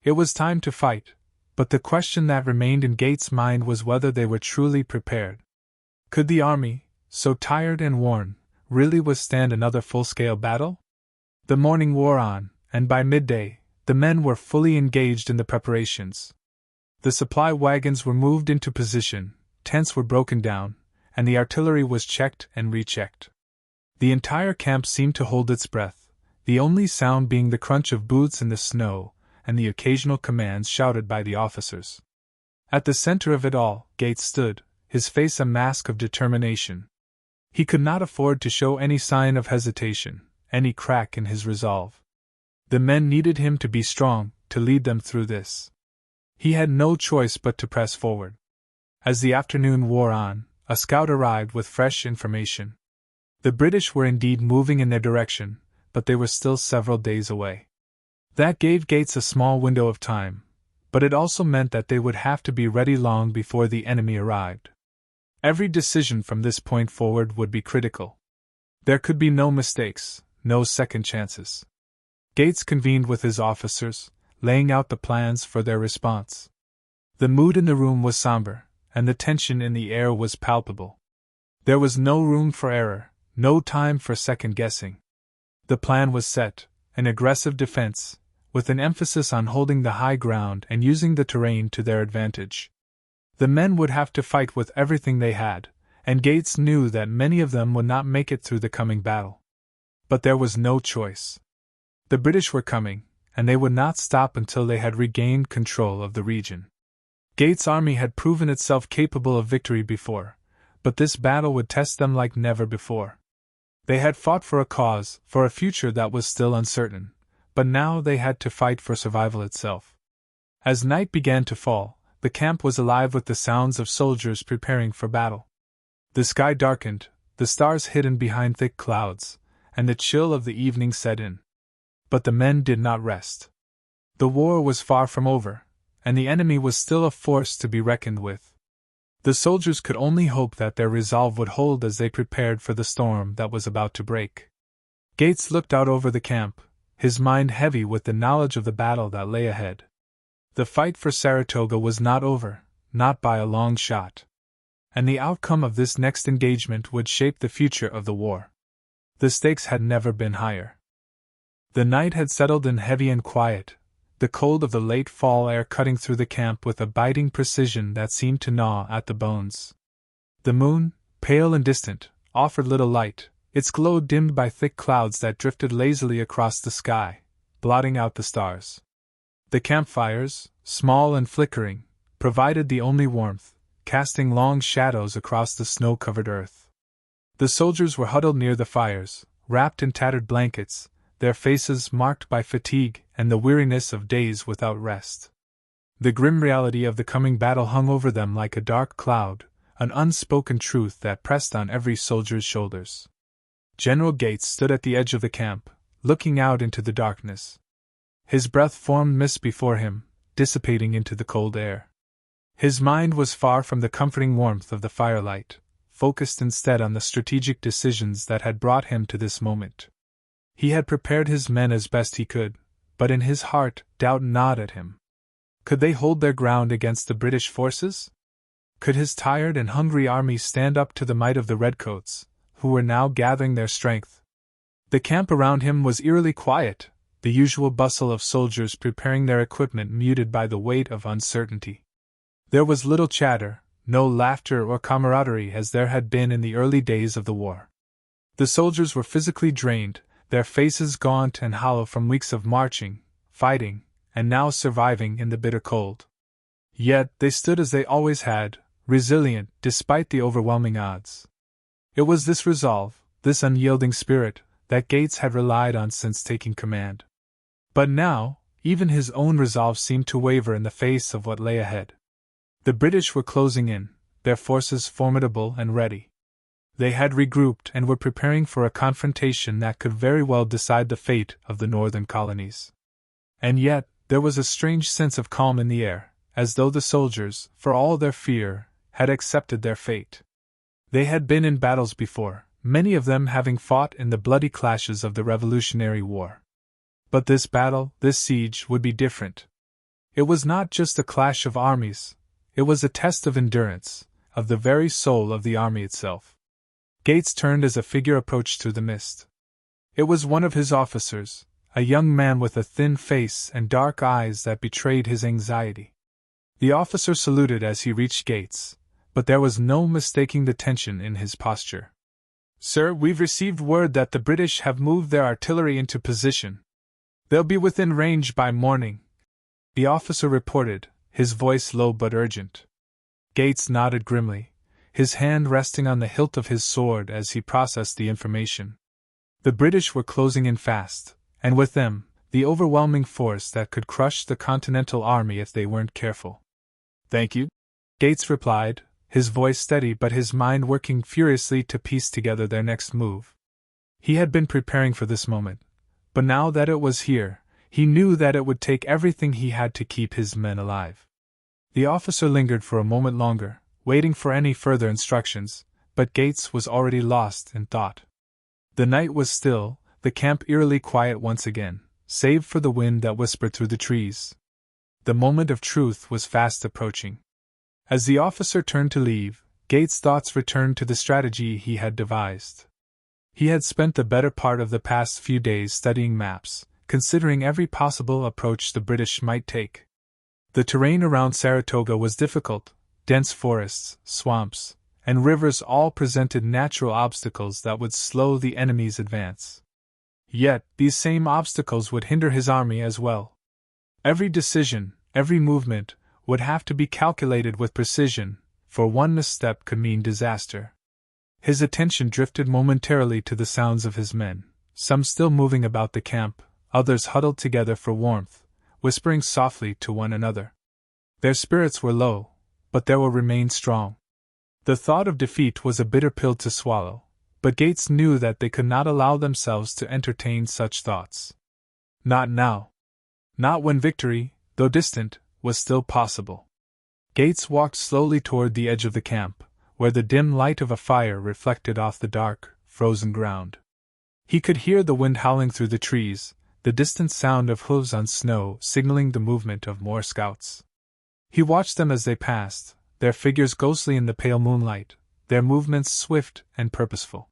It was time to fight, but the question that remained in Gates' mind was whether they were truly prepared. Could the army, so tired and worn, really withstand another full-scale battle? The morning wore on, and by midday, the men were fully engaged in the preparations. The supply wagons were moved into position, tents were broken down, and the artillery was checked and rechecked. The entire camp seemed to hold its breath, the only sound being the crunch of boots in the snow and the occasional commands shouted by the officers. At the center of it all, Gates stood, his face a mask of determination. He could not afford to show any sign of hesitation, any crack in his resolve. The men needed him to be strong, to lead them through this. He had no choice but to press forward. As the afternoon wore on, a scout arrived with fresh information. The British were indeed moving in their direction, but they were still several days away. That gave Gates a small window of time, but it also meant that they would have to be ready long before the enemy arrived. Every decision from this point forward would be critical. There could be no mistakes, no second chances. Gates convened with his officers, laying out the plans for their response. The mood in the room was somber, and the tension in the air was palpable. There was no room for error, no time for second-guessing. The plan was set, an aggressive defense, with an emphasis on holding the high ground and using the terrain to their advantage. The men would have to fight with everything they had, and Gates knew that many of them would not make it through the coming battle. But there was no choice. The British were coming, and they would not stop until they had regained control of the region. Gates' army had proven itself capable of victory before, but this battle would test them like never before. They had fought for a cause, for a future that was still uncertain, but now they had to fight for survival itself. As night began to fall, the camp was alive with the sounds of soldiers preparing for battle. The sky darkened, the stars hidden behind thick clouds, and the chill of the evening set in. But the men did not rest. The war was far from over, and the enemy was still a force to be reckoned with. The soldiers could only hope that their resolve would hold as they prepared for the storm that was about to break. Gates looked out over the camp, his mind heavy with the knowledge of the battle that lay ahead. The fight for Saratoga was not over, not by a long shot. And the outcome of this next engagement would shape the future of the war. The stakes had never been higher. The night had settled in heavy and quiet, the cold of the late fall air cutting through the camp with a biting precision that seemed to gnaw at the bones. The moon, pale and distant, offered little light, its glow dimmed by thick clouds that drifted lazily across the sky, blotting out the stars. The campfires, small and flickering, provided the only warmth, casting long shadows across the snow-covered earth. The soldiers were huddled near the fires, wrapped in tattered blankets, their faces marked by fatigue and the weariness of days without rest. The grim reality of the coming battle hung over them like a dark cloud, an unspoken truth that pressed on every soldier's shoulders. General Gates stood at the edge of the camp, looking out into the darkness. His breath formed mist before him, dissipating into the cold air. His mind was far from the comforting warmth of the firelight, focused instead on the strategic decisions that had brought him to this moment. He had prepared his men as best he could, but in his heart doubt gnawed at him. Could they hold their ground against the British forces? Could his tired and hungry army stand up to the might of the redcoats, who were now gathering their strength? The camp around him was eerily quiet, the usual bustle of soldiers preparing their equipment muted by the weight of uncertainty. There was little chatter, no laughter or camaraderie as there had been in the early days of the war. The soldiers were physically drained, their faces gaunt and hollow from weeks of marching, fighting, and now surviving in the bitter cold. Yet they stood as they always had, resilient despite the overwhelming odds. It was this resolve, this unyielding spirit, that Gates had relied on since taking command. But now, even his own resolve seemed to waver in the face of what lay ahead. The British were closing in, their forces formidable and ready. They had regrouped and were preparing for a confrontation that could very well decide the fate of the northern colonies. And yet, there was a strange sense of calm in the air, as though the soldiers, for all their fear, had accepted their fate. They had been in battles before, many of them having fought in the bloody clashes of the Revolutionary War. But this battle, this siege, would be different. It was not just a clash of armies, it was a test of endurance, of the very soul of the army itself. Gates turned as a figure approached through the mist. It was one of his officers, a young man with a thin face and dark eyes that betrayed his anxiety. The officer saluted as he reached Gates, but there was no mistaking the tension in his posture. "Sir, we've received word that the British have moved their artillery into position. They'll be within range by morning," the officer reported, his voice low but urgent. Gates nodded grimly, his hand resting on the hilt of his sword as he processed the information. The British were closing in fast, and with them, the overwhelming force that could crush the Continental Army if they weren't careful. "Thank you," Gates replied, his voice steady but his mind working furiously to piece together their next move. He had been preparing for this moment, but now that it was here, he knew that it would take everything he had to keep his men alive. The officer lingered for a moment longer, waiting for any further instructions, but Gates was already lost in thought. The night was still, the camp eerily quiet once again, save for the wind that whispered through the trees. The moment of truth was fast approaching. As the officer turned to leave, Gates' thoughts returned to the strategy he had devised. He had spent the better part of the past few days studying maps, considering every possible approach the British might take. The terrain around Saratoga was difficult, dense forests, swamps, and rivers all presented natural obstacles that would slow the enemy's advance. Yet, these same obstacles would hinder his army as well. Every decision, every movement, would have to be calculated with precision, for one misstep could mean disaster. His attention drifted momentarily to the sounds of his men, some still moving about the camp, others huddled together for warmth, whispering softly to one another. Their spirits were low, but they will remain strong. The thought of defeat was a bitter pill to swallow, but Gates knew that they could not allow themselves to entertain such thoughts. Not now. Not when victory, though distant, was still possible. Gates walked slowly toward the edge of the camp, where the dim light of a fire reflected off the dark, frozen ground. He could hear the wind howling through the trees, the distant sound of hooves on snow signaling the movement of more scouts. He watched them as they passed, their figures ghostly in the pale moonlight, their movements swift and purposeful.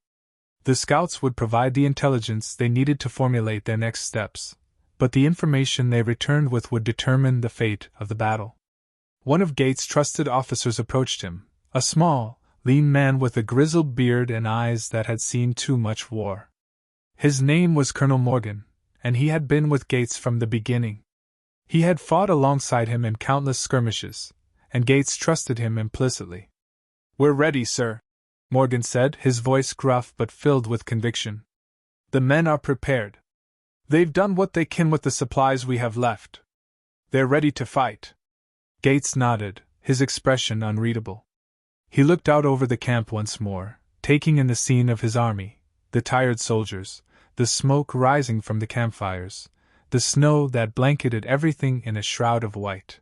The scouts would provide the intelligence they needed to formulate their next steps, but the information they returned with would determine the fate of the battle. One of Gates' trusted officers approached him, a small, lean man with a grizzled beard and eyes that had seen too much war. His name was Colonel Morgan, and he had been with Gates from the beginning. He had fought alongside him in countless skirmishes, and Gates trusted him implicitly. "We're ready, sir," Morgan said, his voice gruff but filled with conviction. "The men are prepared. They've done what they can with the supplies we have left. They're ready to fight." Gates nodded, his expression unreadable. He looked out over the camp once more, taking in the scene of his army, the tired soldiers, the smoke rising from the campfires, the snow that blanketed everything in a shroud of white.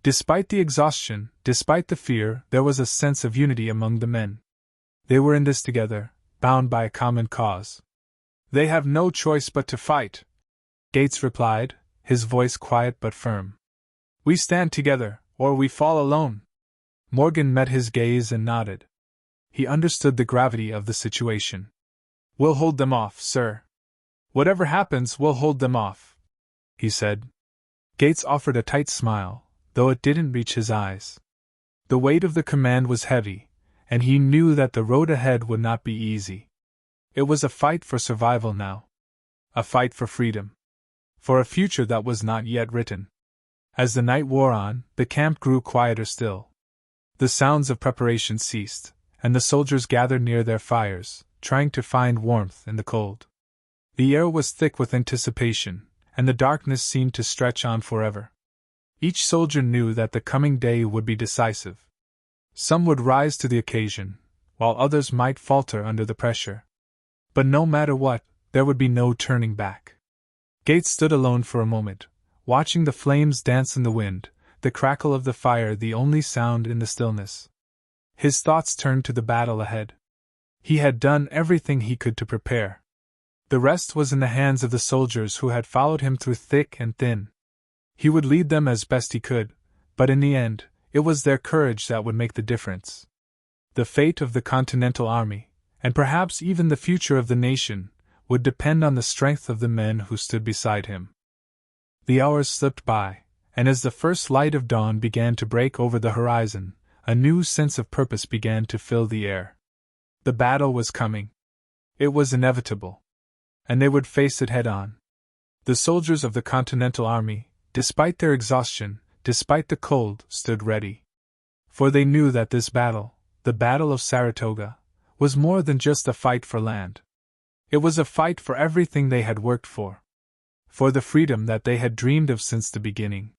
Despite the exhaustion, despite the fear, there was a sense of unity among the men. They were in this together, bound by a common cause. "They have no choice but to fight," Gates replied, his voice quiet but firm. "We stand together, or we fall alone." Morgan met his gaze and nodded. He understood the gravity of the situation. "We'll hold them off, sir. Whatever happens, we'll hold them off," he said. Gates offered a tight smile, though it didn't reach his eyes. The weight of the command was heavy, and he knew that the road ahead would not be easy. It was a fight for survival now. A fight for freedom. For a future that was not yet written. As the night wore on, the camp grew quieter still. The sounds of preparation ceased, and the soldiers gathered near their fires, trying to find warmth in the cold. The air was thick with anticipation, and the darkness seemed to stretch on forever. Each soldier knew that the coming day would be decisive. Some would rise to the occasion, while others might falter under the pressure. But no matter what, there would be no turning back. Gates stood alone for a moment, watching the flames dance in the wind, the crackle of the fire the only sound in the stillness. His thoughts turned to the battle ahead. He had done everything he could to prepare. The rest was in the hands of the soldiers who had followed him through thick and thin. He would lead them as best he could, but in the end, it was their courage that would make the difference. The fate of the Continental Army, and perhaps even the future of the nation, would depend on the strength of the men who stood beside him. The hours slipped by, and as the first light of dawn began to break over the horizon, a new sense of purpose began to fill the air. The battle was coming. It was inevitable. And they would face it head-on. The soldiers of the Continental Army, despite their exhaustion, despite the cold, stood ready. For they knew that this battle, the Battle of Saratoga, was more than just a fight for land. It was a fight for everything they had worked for. For the freedom that they had dreamed of since the beginning.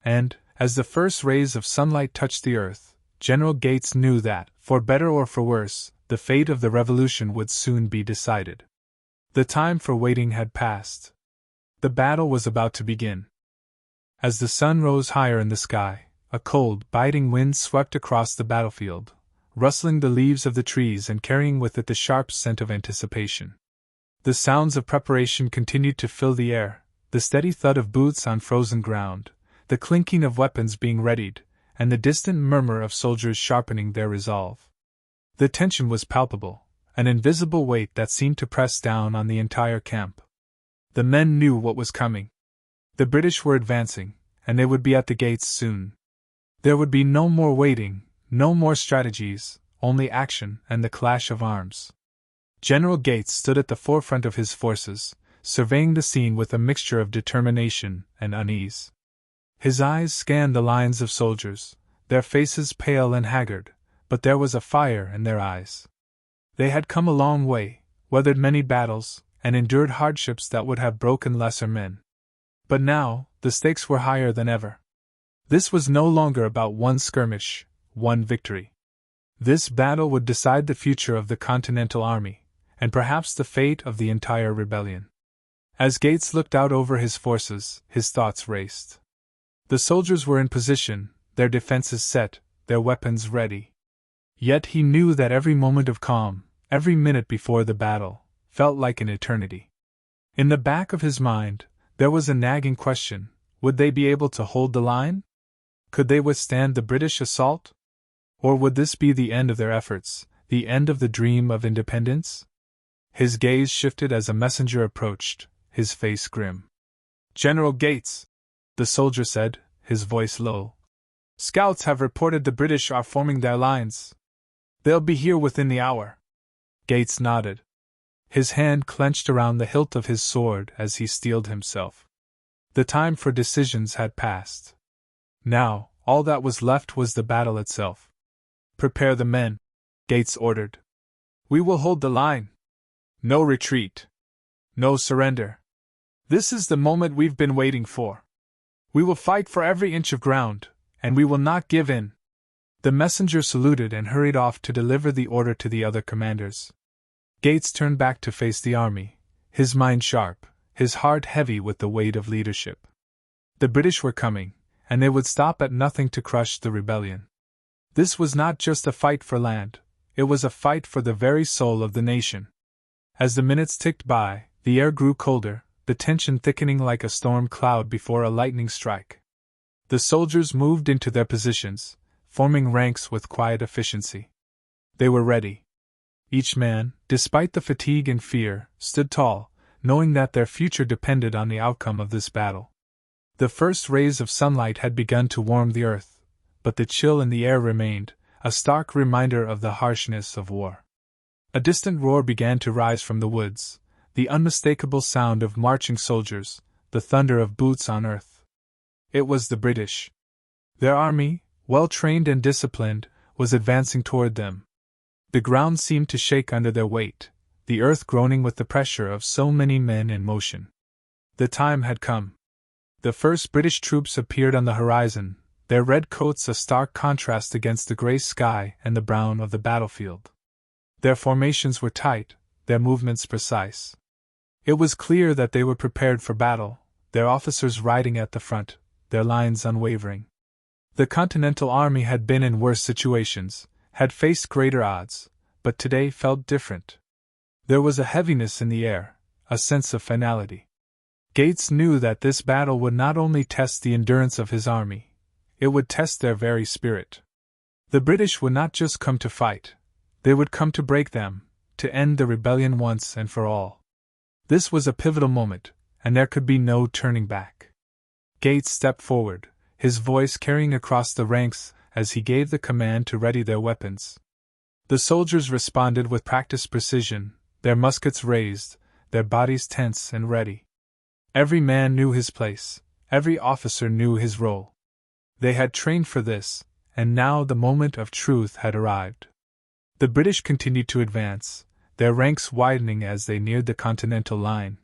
And, as the first rays of sunlight touched the earth, General Gates knew that, for better or for worse, the fate of the revolution would soon be decided. The time for waiting had passed. The battle was about to begin. As the sun rose higher in the sky, a cold, biting wind swept across the battlefield, rustling the leaves of the trees and carrying with it the sharp scent of anticipation. The sounds of preparation continued to fill the air, the steady thud of boots on frozen ground, the clinking of weapons being readied, and the distant murmur of soldiers sharpening their resolve. The tension was palpable, an invisible weight that seemed to press down on the entire camp. The men knew what was coming. The British were advancing, and they would be at the gates soon. There would be no more waiting, no more strategies, only action and the clash of arms. General Gates stood at the forefront of his forces, surveying the scene with a mixture of determination and unease. His eyes scanned the lines of soldiers, their faces pale and haggard, but there was a fire in their eyes. They had come a long way, weathered many battles, and endured hardships that would have broken lesser men. But now, the stakes were higher than ever. This was no longer about one skirmish, one victory. This battle would decide the future of the Continental Army, and perhaps the fate of the entire rebellion. As Gates looked out over his forces, his thoughts raced. The soldiers were in position, their defenses set, their weapons ready. Yet he knew that every moment of calm, every minute before the battle, felt like an eternity. In the back of his mind, there was a nagging question: would they be able to hold the line? Could they withstand the British assault? Or would this be the end of their efforts, the end of the dream of independence? His gaze shifted as a messenger approached, his face grim. "General Gates," the soldier said, his voice low. "Scouts have reported the British are forming their lines. They'll be here within the hour." Gates nodded. His hand clenched around the hilt of his sword as he steeled himself. The time for decisions had passed. Now, all that was left was the battle itself. "Prepare the men," Gates ordered. "We will hold the line. No retreat. No surrender. This is the moment we've been waiting for. We will fight for every inch of ground, and we will not give in." The messenger saluted and hurried off to deliver the order to the other commanders. Gates turned back to face the army, his mind sharp, his heart heavy with the weight of leadership. The British were coming, and they would stop at nothing to crush the rebellion. This was not just a fight for land, it was a fight for the very soul of the nation. As the minutes ticked by, the air grew colder, the tension thickening like a storm cloud before a lightning strike. The soldiers moved into their positions, forming ranks with quiet efficiency. They were ready. Each man, despite the fatigue and fear, stood tall, knowing that their future depended on the outcome of this battle. The first rays of sunlight had begun to warm the earth, but the chill in the air remained, a stark reminder of the harshness of war. A distant roar began to rise from the woods, the unmistakable sound of marching soldiers, the thunder of boots on earth. It was the British. Their army, well trained and disciplined, was advancing toward them. The ground seemed to shake under their weight, the earth groaning with the pressure of so many men in motion. The time had come. The first British troops appeared on the horizon, their red coats a stark contrast against the gray sky and the brown of the battlefield. Their formations were tight, their movements precise. It was clear that they were prepared for battle, their officers riding at the front, their lines unwavering. The Continental Army had been in worse situations, had faced greater odds, but today felt different. There was a heaviness in the air, a sense of finality. Gates knew that this battle would not only test the endurance of his army, it would test their very spirit. The British would not just come to fight, they would come to break them, to end the rebellion once and for all. This was a pivotal moment, and there could be no turning back. Gates stepped forward, his voice carrying across the ranks as he gave the command to ready their weapons. The soldiers responded with practiced precision, their muskets raised, their bodies tense and ready. Every man knew his place, every officer knew his role. They had trained for this, and now the moment of truth had arrived. The British continued to advance, their ranks widening as they neared the Continental line.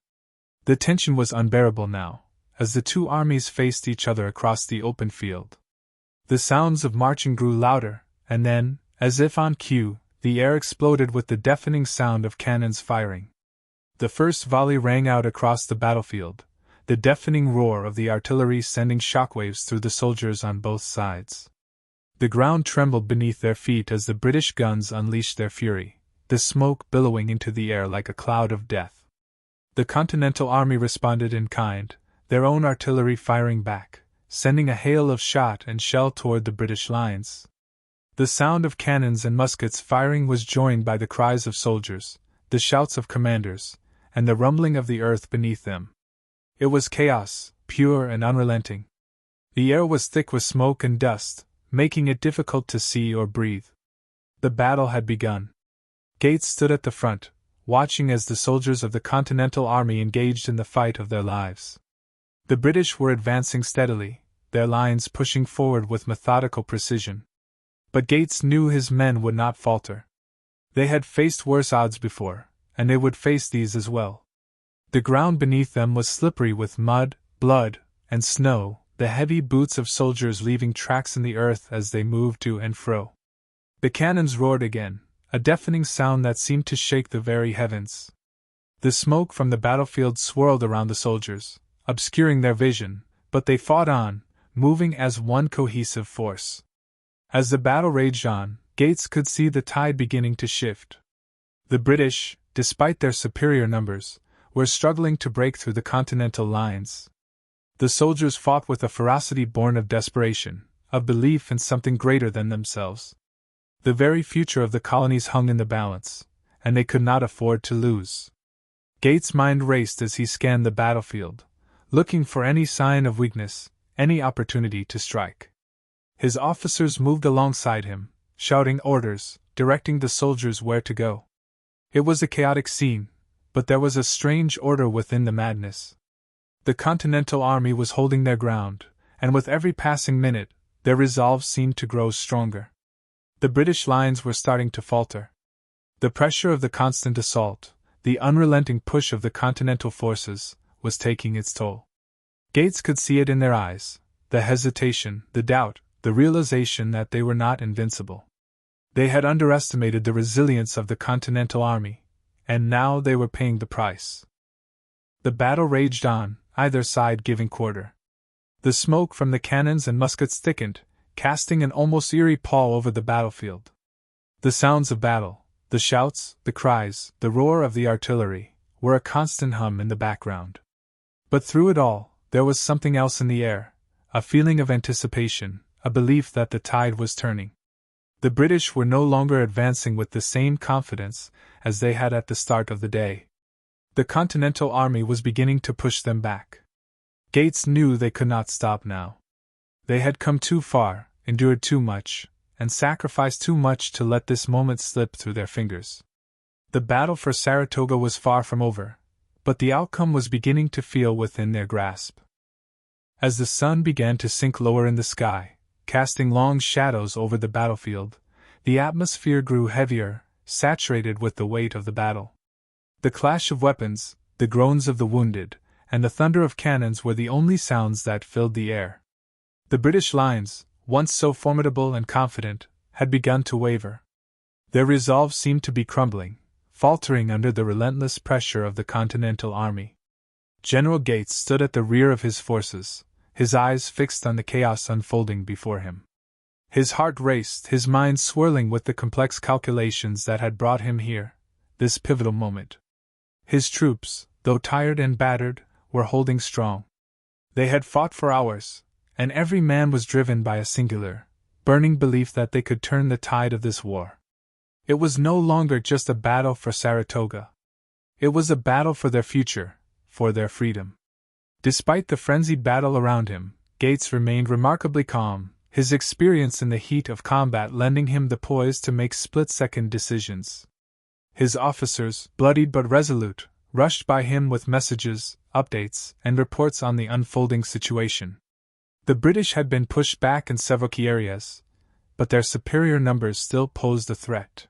The tension was unbearable now, as the two armies faced each other across the open field. The sounds of marching grew louder, and then, as if on cue, the air exploded with the deafening sound of cannons firing. The first volley rang out across the battlefield, the deafening roar of the artillery sending shockwaves through the soldiers on both sides. The ground trembled beneath their feet as the British guns unleashed their fury, the smoke billowing into the air like a cloud of death. The Continental Army responded in kind, their own artillery firing back, sending a hail of shot and shell toward the British lines. The sound of cannons and muskets firing was joined by the cries of soldiers, the shouts of commanders, and the rumbling of the earth beneath them. It was chaos, pure and unrelenting. The air was thick with smoke and dust, making it difficult to see or breathe. The battle had begun. Gates stood at the front, watching as the soldiers of the Continental Army engaged in the fight of their lives. The British were advancing steadily, their lines pushing forward with methodical precision. But Gates knew his men would not falter. They had faced worse odds before, and they would face these as well. The ground beneath them was slippery with mud, blood, and snow, the heavy boots of soldiers leaving tracks in the earth as they moved to and fro. The cannons roared again, a deafening sound that seemed to shake the very heavens. The smoke from the battlefield swirled around the soldiers, obscuring their vision, but they fought on, moving as one cohesive force. As the battle raged on, Gates could see the tide beginning to shift. The British, despite their superior numbers, were struggling to break through the Continental lines. The soldiers fought with a ferocity born of desperation, of belief in something greater than themselves. The very future of the colonies hung in the balance, and they could not afford to lose. Gates' mind raced as he scanned the battlefield, looking for any sign of weakness, any opportunity to strike. His officers moved alongside him, shouting orders, directing the soldiers where to go. It was a chaotic scene, but there was a strange order within the madness. The Continental Army was holding their ground, and with every passing minute, their resolve seemed to grow stronger. The British lines were starting to falter. The pressure of the constant assault, the unrelenting push of the Continental forces, was taking its toll. Gates could see it in their eyes, the hesitation, the doubt, the realization that they were not invincible. They had underestimated the resilience of the Continental Army, and now they were paying the price. The battle raged on, either side giving quarter. The smoke from the cannons and muskets thickened, casting an almost eerie pall over the battlefield. The sounds of battle, the shouts, the cries, the roar of the artillery, were a constant hum in the background. But through it all, there was something else in the air, a feeling of anticipation, a belief that the tide was turning. The British were no longer advancing with the same confidence as they had at the start of the day. The Continental Army was beginning to push them back. Gates knew they could not stop now. They had come too far, endured too much, and sacrificed too much to let this moment slip through their fingers. The battle for Saratoga was far from over, but the outcome was beginning to feel within their grasp. As the sun began to sink lower in the sky, casting long shadows over the battlefield, the atmosphere grew heavier, saturated with the weight of the battle. The clash of weapons, the groans of the wounded, and the thunder of cannons were the only sounds that filled the air. The British lines, once so formidable and confident, had begun to waver. Their resolve seemed to be crumbling, faltering under the relentless pressure of the Continental Army. General Gates stood at the rear of his forces, his eyes fixed on the chaos unfolding before him. His heart raced, his mind swirling with the complex calculations that had brought him here, this pivotal moment. His troops, though tired and battered, were holding strong. They had fought for hours, and every man was driven by a singular, burning belief that they could turn the tide of this war. It was no longer just a battle for Saratoga. It was a battle for their future, for their freedom. Despite the frenzied battle around him, Gates remained remarkably calm, his experience in the heat of combat lending him the poise to make split-second decisions. His officers, bloodied but resolute, rushed by him with messages, updates, and reports on the unfolding situation. The British had been pushed back in several key areas, but their superior numbers still posed a threat.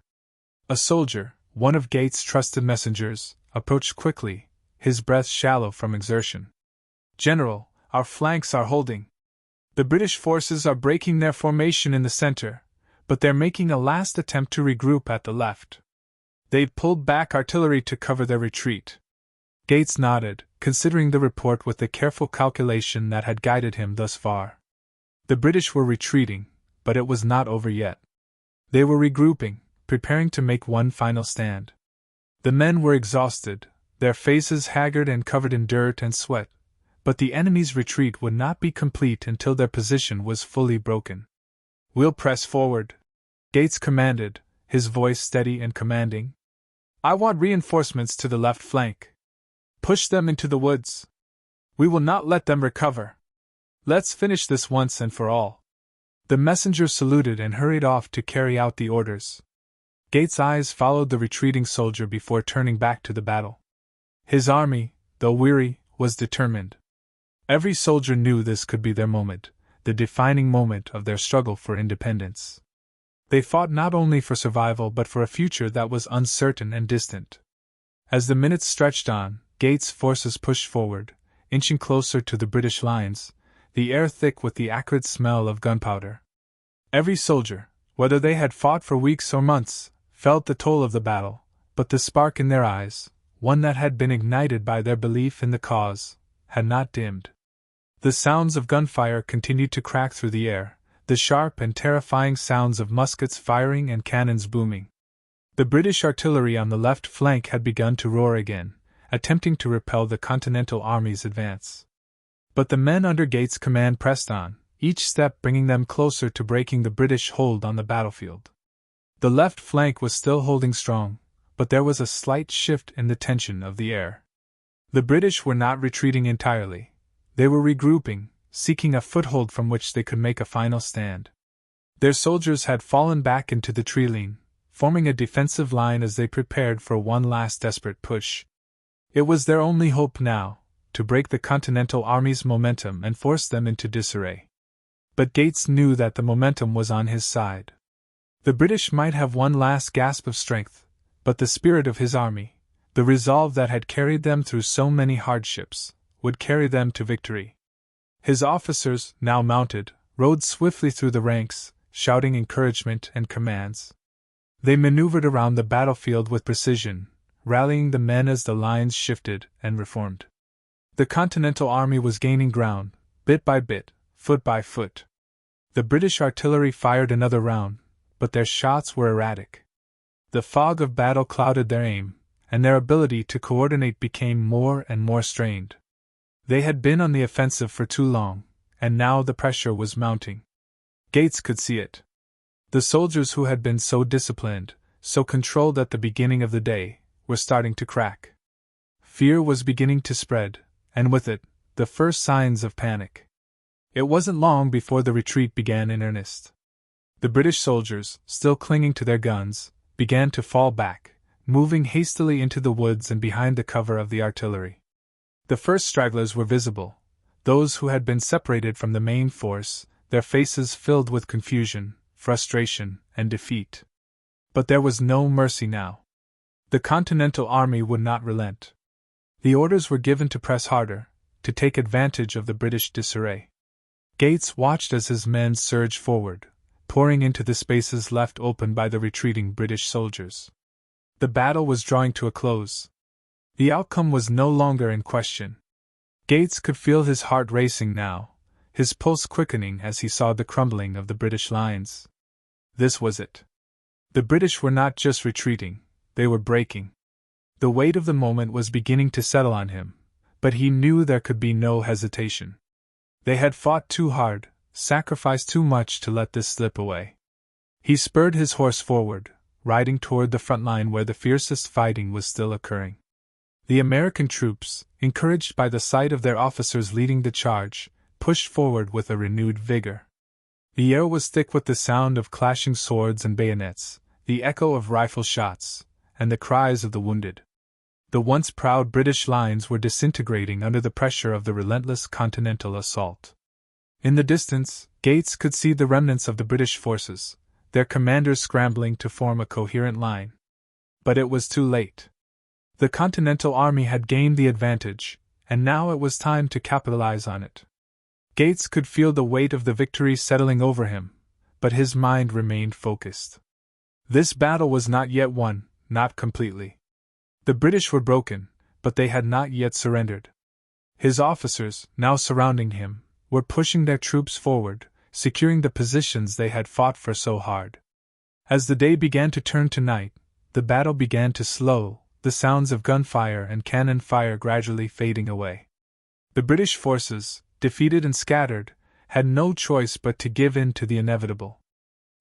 A soldier, one of Gates' trusted messengers, approached quickly, his breath shallow from exertion. "General, our flanks are holding. The British forces are breaking their formation in the center, but they're making a last attempt to regroup at the left. They've pulled back artillery to cover their retreat." Gates nodded, considering the report with the careful calculation that had guided him thus far. The British were retreating, but it was not over yet. They were regrouping, preparing to make one final stand. The men were exhausted, their faces haggard and covered in dirt and sweat, but the enemy's retreat would not be complete until their position was fully broken. "We'll press forward," Gates commanded, his voice steady and commanding. "I want reinforcements to the left flank. Push them into the woods. We will not let them recover. Let's finish this once and for all." The messenger saluted and hurried off to carry out the orders. Gates' eyes followed the retreating soldier before turning back to the battle. His army, though weary, was determined. Every soldier knew this could be their moment, the defining moment of their struggle for independence. They fought not only for survival but for a future that was uncertain and distant. As the minutes stretched on, Gates' forces pushed forward, inching closer to the British lines, the air thick with the acrid smell of gunpowder. Every soldier, whether they had fought for weeks or months, felt the toll of the battle, but the spark in their eyes, one that had been ignited by their belief in the cause, had not dimmed. The sounds of gunfire continued to crack through the air, the sharp and terrifying sounds of muskets firing and cannons booming. The British artillery on the left flank had begun to roar again, attempting to repel the Continental Army's advance. But the men under Gates' command pressed on, each step bringing them closer to breaking the British hold on the battlefield. The left flank was still holding strong, but there was a slight shift in the tension of the air. The British were not retreating entirely. They were regrouping, seeking a foothold from which they could make a final stand. Their soldiers had fallen back into the treeline, forming a defensive line as they prepared for one last desperate push. It was their only hope now, to break the Continental Army's momentum and force them into disarray. But Gates knew that the momentum was on his side. The British might have one last gasp of strength, but the spirit of his army, the resolve that had carried them through so many hardships, would carry them to victory. His officers, now mounted, rode swiftly through the ranks, shouting encouragement and commands. They maneuvered around the battlefield with precision, rallying the men as the lines shifted and reformed. The Continental Army was gaining ground, bit by bit, foot by foot. The British artillery fired another round, but their shots were erratic. The fog of battle clouded their aim, and their ability to coordinate became more and more strained. They had been on the offensive for too long, and now the pressure was mounting. Gates could see it. The soldiers who had been so disciplined, so controlled at the beginning of the day, were starting to crack. Fear was beginning to spread, and with it, the first signs of panic. It wasn't long before the retreat began in earnest. The British soldiers, still clinging to their guns, began to fall back, moving hastily into the woods and behind the cover of the artillery. The first stragglers were visible, those who had been separated from the main force, their faces filled with confusion, frustration, and defeat. But there was no mercy now. The Continental Army would not relent. The orders were given to press harder, to take advantage of the British disarray. Gates watched as his men surged forward, pouring into the spaces left open by the retreating British soldiers. The battle was drawing to a close. The outcome was no longer in question. Gates could feel his heart racing now, his pulse quickening as he saw the crumbling of the British lines. This was it. The British were not just retreating, they were breaking. The weight of the moment was beginning to settle on him, but he knew there could be no hesitation. They had fought too hard, sacrificed too much to let this slip away. He spurred his horse forward, riding toward the front line where the fiercest fighting was still occurring. The American troops, encouraged by the sight of their officers leading the charge, pushed forward with a renewed vigor. The air was thick with the sound of clashing swords and bayonets, the echo of rifle shots, and the cries of the wounded. The once proud British lines were disintegrating under the pressure of the relentless Continental assault. In the distance, Gates could see the remnants of the British forces, their commanders scrambling to form a coherent line. But it was too late. The Continental Army had gained the advantage, and now it was time to capitalize on it. Gates could feel the weight of the victory settling over him, but his mind remained focused. This battle was not yet won, not completely. The British were broken, but they had not yet surrendered. His officers, now surrounding him, were pushing their troops forward, securing the positions they had fought for so hard. As the day began to turn to night, the battle began to slow, the sounds of gunfire and cannon fire gradually fading away. The British forces, defeated and scattered, had no choice but to give in to the inevitable.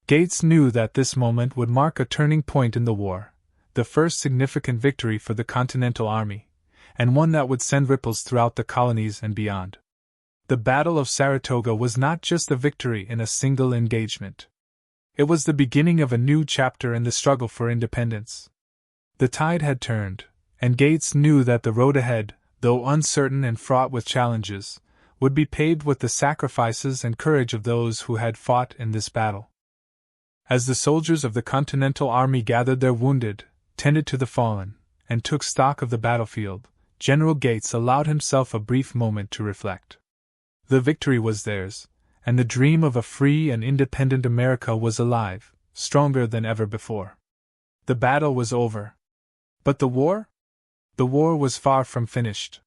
Gates knew that this moment would mark a turning point in the war, the first significant victory for the Continental Army, and one that would send ripples throughout the colonies and beyond. The Battle of Saratoga was not just a victory in a single engagement. It was the beginning of a new chapter in the struggle for independence. The tide had turned, and Gates knew that the road ahead, though uncertain and fraught with challenges, would be paved with the sacrifices and courage of those who had fought in this battle. As the soldiers of the Continental Army gathered their wounded, tended to the fallen, and took stock of the battlefield, General Gates allowed himself a brief moment to reflect. The victory was theirs, and the dream of a free and independent America was alive, stronger than ever before. The battle was over. But the war? The war was far from finished.